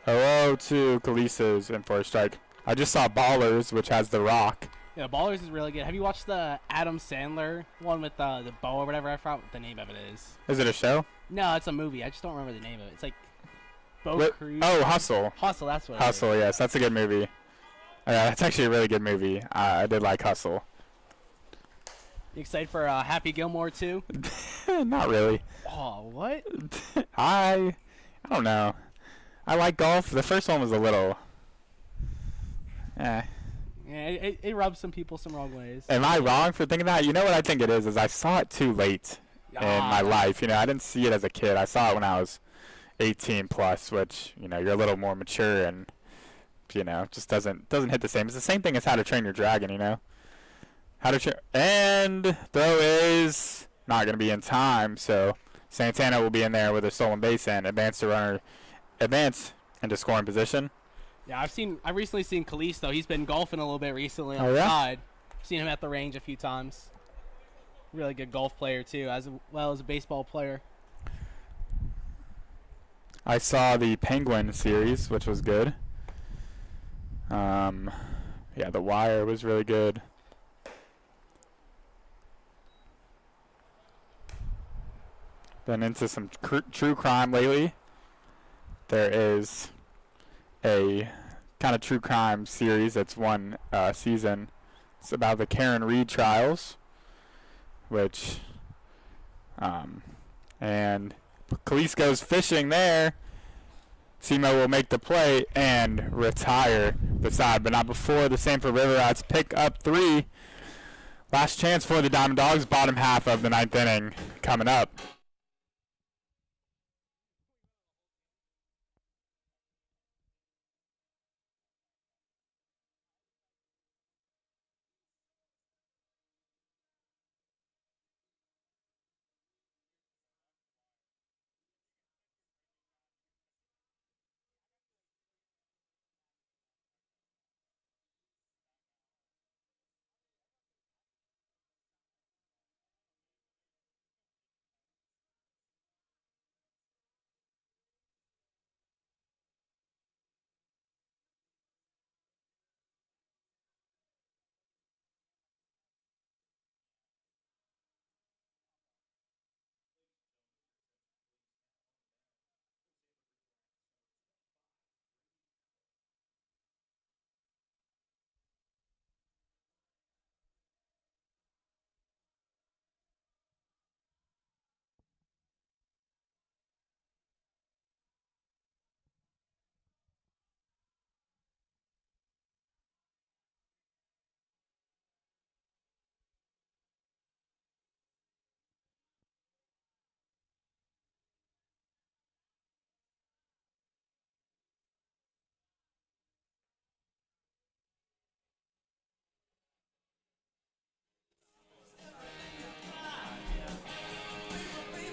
0-2, Calisa's in for a strike. I just saw Ballers, which has The Rock. Yeah, Ballers is really good. Have you watched the Adam Sandler one with the bow or whatever? I forgot what the name of it is. Is it a show? No, it's a movie. I just don't remember the name of it. It's Bo Cruz. Oh, Hustle. Hustle, that's what Hustle, yes. That's a good movie. That's actually a really good movie. I did like Hustle. You excited for Happy Gilmore too? Not really. Oh, what? I don't know. I like golf. The first one was a little... Yeah, it rubs some people some wrong ways. Am I wrong for thinking that? You know what I think it is I saw it too late in my life. I didn't see it as a kid. I saw it when I was 18 plus, which, you're a little more mature and just doesn't hit the same. It's the same thing as How to Train Your Dragon, and throw is not going to be in time, so Santana will be in there with a stolen base and advance into scoring position. Yeah, I've recently seen Khalees, though. He's been golfing a little bit recently on Oh, the yeah? side. I've seen him at the range a few times. Really good golf player, too, as well as a baseball player. I saw the Penguin series, which was good. Yeah, The Wire was really good. Been into some true crime lately. There is a kind of true crime series that's one season. It's about the Karen Reed trials, which and Khalees goes fishing there. Simo will make the play and retire the side, but not before the Sanford River Rats pick up 3. Last chance for the Diamond Dogs, bottom half of the 9th inning coming up.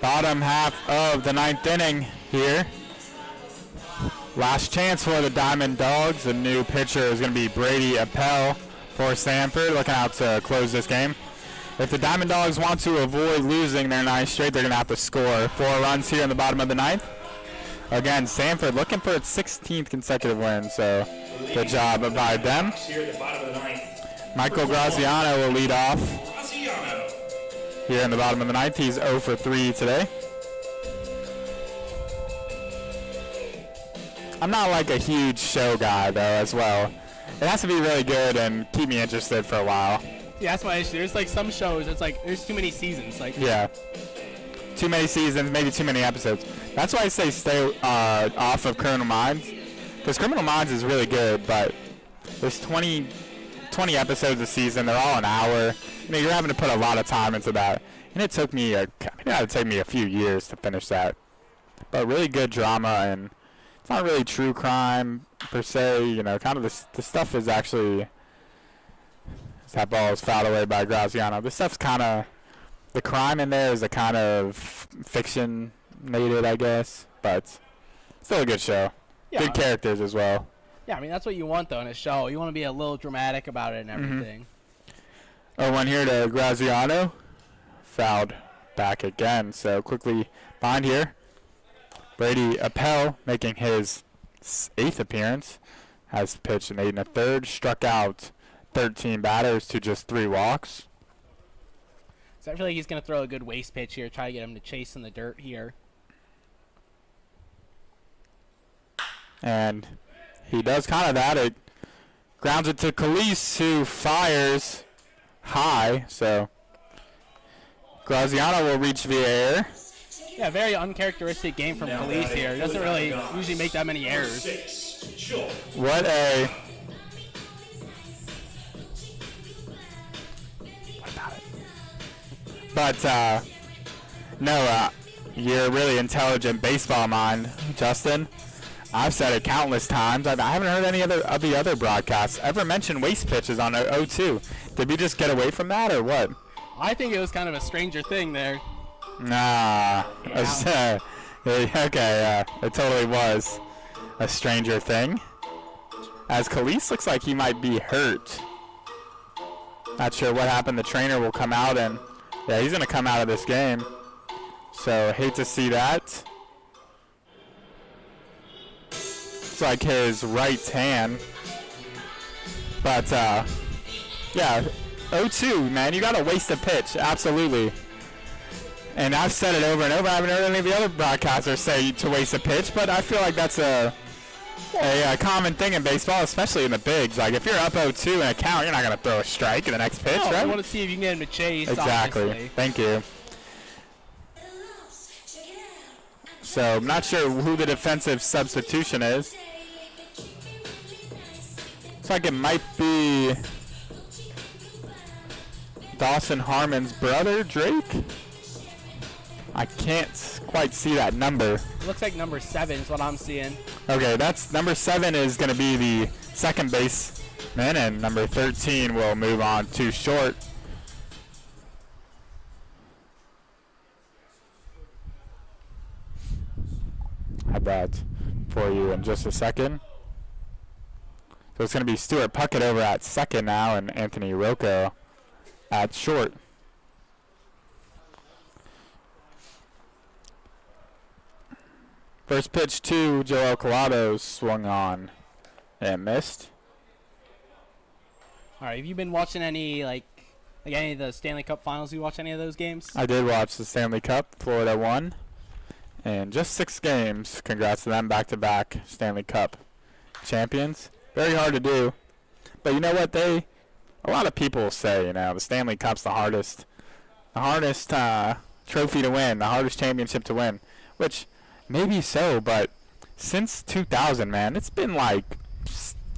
Bottom half of the 9th inning here. Last chance for the Diamond Dogs. The new pitcher is going to be Brady Appel for Sanford, looking out to close this game. If the Diamond Dogs want to avoid losing their 9th straight, they're going to have to score 4 runs here in the bottom of the 9th. Again, Sanford looking for its 16th consecutive win, so good job by them. Michael Graziano will lead off here in the bottom of the 9th. He's 0 for 3 today. I'm not like a huge show guy, though, as well. It has to be really good and keep me interested for a while. Yeah, that's my issue. There's like some shows, it's like there's too many seasons. Yeah. Too many seasons, maybe too many episodes. That's why I say stay off of Criminal Minds. Because Criminal Minds is really good, but there's 20 episodes a season. They're all an hour. You're having to put a lot of time into that. And it took me it had to take me a few years to finish that. But really good drama, and it's not really true crime per se. Kind of the stuff is actually, that ball is fouled away by Graziano. This stuff's kind of, the crime in there is a kind of fiction-nated, I guess, but still a good show. Yeah. Good characters as well. Yeah, I mean, that's what you want, though, in a show. You want to be a little dramatic about it and everything. 0-1 here to Graziano. Fouled back again, so quickly behind here. Brady Appel making his 8th appearance. Has pitched an 8 1/3, struck out 13 batters to just 3 walks. So I feel like he's going to throw a good waste pitch here, try to get him to chase in the dirt here. And he does kind of that. It grounds it to Khalees, who fires high. So Graziano will reach the air. Yeah, very uncharacteristic game from Khalees here. He doesn't really usually make that many errors. What a... But, no, you're a really intelligent baseball mind, Justin. I've said it countless times. I haven't heard any of the other broadcasts ever mention waste pitches on 0-2. Did we just get away from that or what? I think it was kind of a stranger thing there. Nah. Yeah. Okay, it totally was a stranger thing. As Khalees looks like he might be hurt. Not sure what happened. The trainer will come out and, yeah, he's going to come out of this game. So, hate to see that. It's like his right hand. But, yeah, 0-2, man. You got to waste a pitch. Absolutely. And I've said it over and over. I haven't heard any of the other broadcasters say to waste a pitch, but I feel like that's a common thing in baseball, especially in the bigs. Like, if you're up 0-2 in a count, you're not going to throw a strike in the next pitch, No, right? you want to see if you can get him to chase, Exactly. obviously. Thank you. So, I'm not sure who the defensive substitution is. Looks like it might be Dawson Harmon's brother, Drake. I can't quite see that number. It looks like number 7 is what I'm seeing. Okay, that's number 7 is going to be the second baseman, and number 13 will move on to short. Have that for you in just a second. So it's going to be Stuart Puckett over at second now, and Anthony Rocco at short. First pitch to Joel Collado, swung on and missed. All right, have you been watching any like any of the Stanley Cup Finals? You watch any of those games? I did watch the Stanley Cup. Florida won. And just 6 games. Congrats to them, back-to-back Stanley Cup champions. Very hard to do. But you know what? A lot of people say, the Stanley Cup's the hardest trophy to win, the hardest championship to win. Which, maybe so, but since 2000, man, it's been like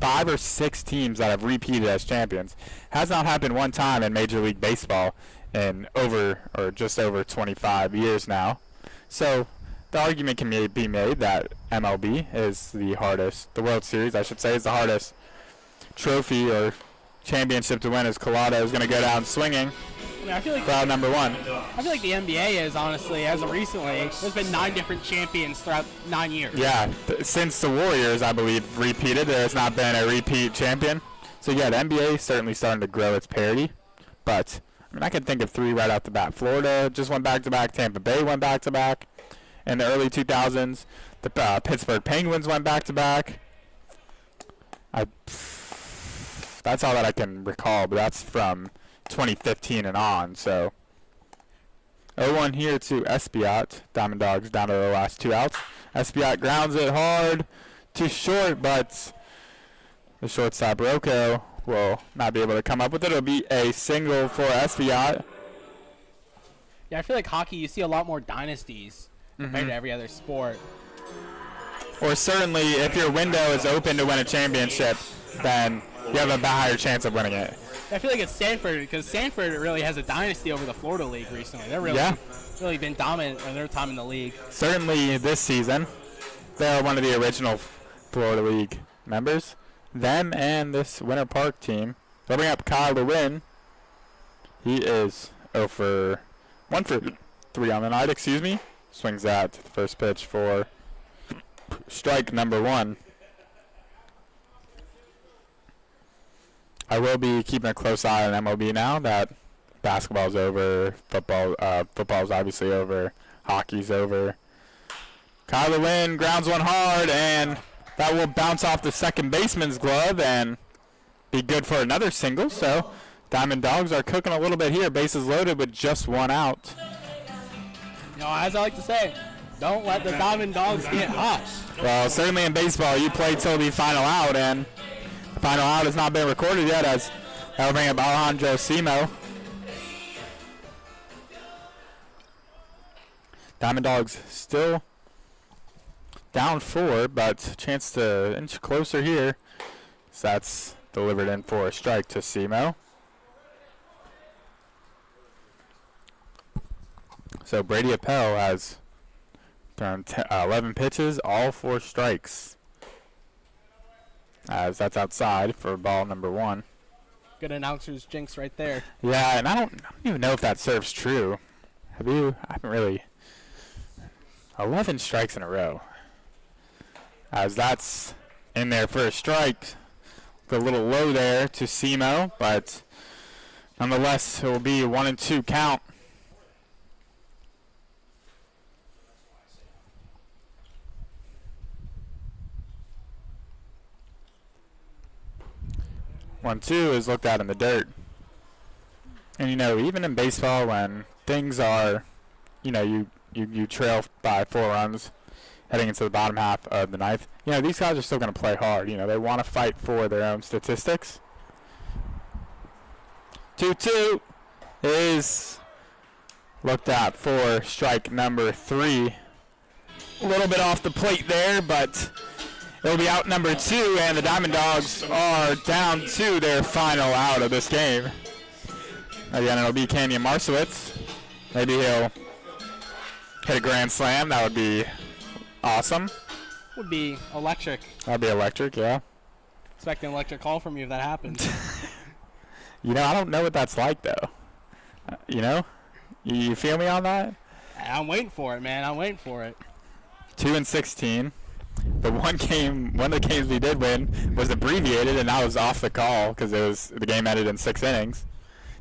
5 or 6 teams that have repeated as champions. Has not happened one time in Major League Baseball in just over 25 years now. So the argument can be made that MLB is the World Series, I should say, is the hardest trophy or championship to win, as Collado is going to go down swinging. I feel like Crowd number 1. I feel like the NBA is, honestly, as of recently, there's been 9 different champions throughout 9 years. Yeah, since the Warriors, I believe, repeated, there has not been a repeat champion. So yeah, the NBA is certainly starting to grow its parity. But I can think of 3 right off the bat. Florida just went back-to-back. Tampa Bay went back-to-back. In the early 2000s, the Pittsburgh Penguins went back-to-back. That's all that I can recall, but that's from 2015 and on. So 0-1 here to Espiat. Diamond Dogs down to the last 2 outs. Espiat grounds it hard to short, but the shortstop Rocco will not be able to come up with it. It'll be a single for Espiat. Yeah, I feel like hockey, you see a lot more dynasties compared to every other sport. Or certainly, if your window is open to win a championship, then you have a higher chance of winning it. I feel like it's Sanford, because Sanford really has a dynasty over the Florida League recently. They're really been dominant in their time in the league. Certainly this season, they're one of the original Florida League members. Them and this Winter Park team. They'll bring up Kyle Lewin. He is 1 for 3 on the night, Swings out to the first pitch for strike number 1. I will be keeping a close eye on MLB now that basketball's over, football's obviously over, hockey's over. Kyle Lewin grounds one hard, and that will bounce off the second baseman's glove and be good for another single. So Diamond Dogs are cooking a little bit here. Bases loaded with just 1 out. As I like to say, don't let the Diamond Dogs get hot. Well, certainly in baseball, you play till the final out, and the final out has not been recorded yet, as that'll bring up Alejandro Simo. Diamond Dogs still down 4, but chance to inch closer here. So that's delivered in for a strike to Simo. So Brady Appel has thrown 11 pitches, all 4 strikes. as that's outside for ball number 1. Good announcer's jinx right there. Yeah, and I don't even know if that serves true. Have you? I haven't really. 11 strikes in a row. As that's in there for a strike. A little low there to Simo, but nonetheless, it will be a 1-2 count. One, two is looked at in the dirt. And, even in baseball when things are, you trail by 4 runs heading into the bottom half of the ninth, these guys are still going to play hard. They want to fight for their own statistics. 2-2 is looked at for strike number 3. A little bit off the plate there, but it'll be out number 2, and the Diamond Dogs are down to their final out of this game. Again, it'll be Kenyon Marcewicz. Maybe he'll hit a grand slam. That would be awesome. Would be electric. That'd be electric, yeah. Expect an electric call from you if that happens. I don't know what that's like, though. You feel me on that? I'm waiting for it, man. I'm waiting for it. 2-16. The one of the games we did win was abbreviated, and that was off the call because the game ended in 6 innings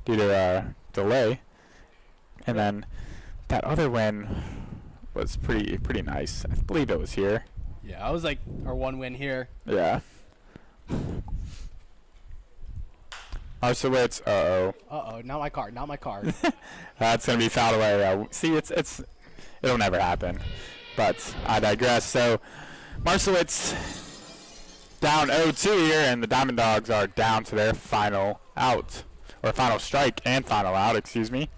due to delay. And then that other win was pretty nice. I believe it was here. Yeah, I was like our one win here. Yeah. Marcewicz, not my card. That's gonna be fouled away. See, it'll never happen. But I digress. So Marcewicz down 0-2 here, and the Diamond Dogs are down to their final out, or final strike and final out, excuse me.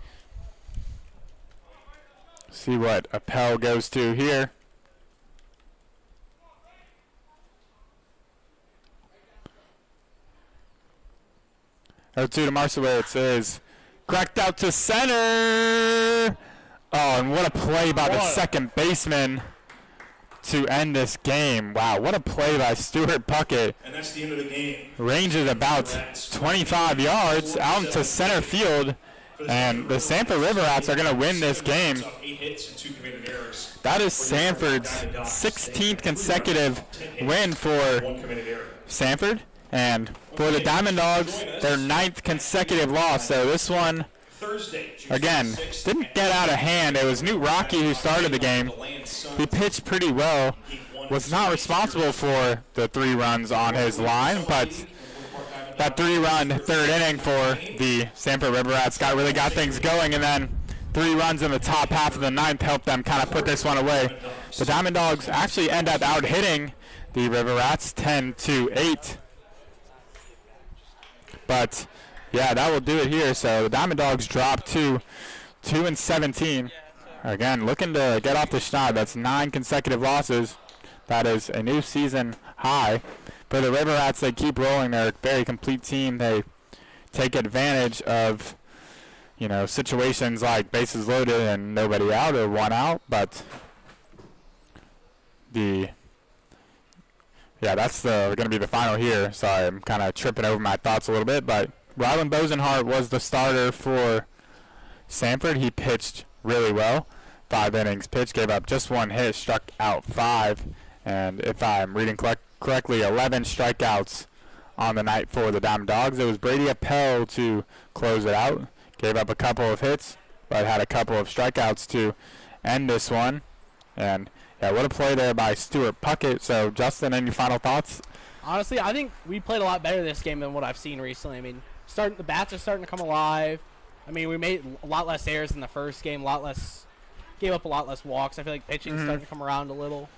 See what Appel goes to here. Oh, 2 to Marcewicz is cracked out to center. Oh, and what a play by the second baseman to end this game. Wow, what a play by Stuart Puckett. And that's the end of the game. Range is about 25 yards out into center field. And the Sanford River Rats are going to win this game. That is Sanford's 16th consecutive win for Sanford. And for the Diamond Dogs, their 9th consecutive loss. So this one, again, didn't get out of hand. It was Newt Rocky who started the game. He pitched pretty well. Was not responsible for the 3 runs on his line, but that 3-run third inning for the Sanford River Rats really got things going, and then 3 runs in the top half of the 9th helped them kind of put this one away. The Diamond Dogs actually end up out hitting the River Rats 10-8. But yeah, that will do it here. So the Diamond Dogs drop to 2-17. Again, looking to get off the schneid. That's 9 consecutive losses. That is a new season high. For the River Rats, they keep rolling. They're a very complete team. They take advantage of, situations like bases loaded and nobody out or 1 out. But that's going to be the final here. Sorry, I'm kind of tripping over my thoughts a little bit. But Rylan Bosenhart was the starter for Sanford. He pitched really well. 5 innings pitched, gave up just 1 hit, struck out 5. And if I'm reading correctly, 11 strikeouts on the night for the Diamond Dogs. It was Brady Appel to close it out. Gave up a couple of hits, but had a couple of strikeouts to end this one. And yeah, what a play there by Stuart Puckett. So, Justin, any final thoughts? Honestly, I think we played a lot better this game than what I've seen recently. I mean, the bats are starting to come alive. I mean, we made a lot less errors in the first game, gave up a lot less walks. I feel like pitching started to come around a little.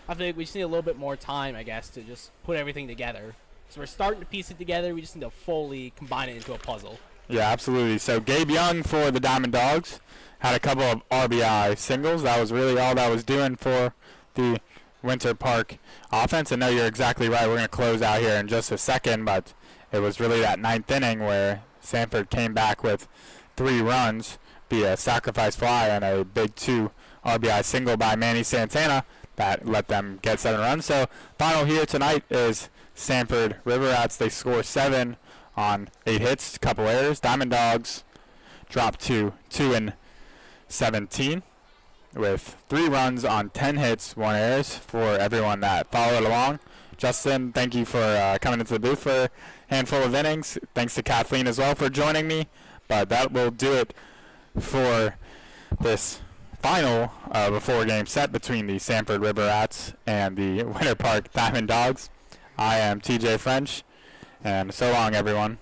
I feel like we just need a little bit more time, I guess, to just put everything together. So we're starting to piece it together. We just need to fully combine it into a puzzle. Yeah, absolutely. So Gabe Young for the Diamond Dogs had a couple of RBI singles. That was really all that was doing for the Winter Park offense. And no, you're exactly right. We're going to close out here in just a second, but it was really that 9th inning where Sanford came back with 3 runs via sacrifice fly and a big 2 RBI single by Manny Santana that let them get 7 runs. So final here tonight is Sanford River Rats, they score 7 on 8 hits, a couple errors. Diamond Dogs drop to 2 and 17 with 3 runs on 10 hits, 1 errors for everyone that followed along. Justin, thank you for coming into the booth for a handful of innings. Thanks to Kathleen as well for joining me. But that will do it for this final of a 4-game set between the Sanford River Rats and the Winter Park Diamond Dogs. I am TJ French, and so long, everyone.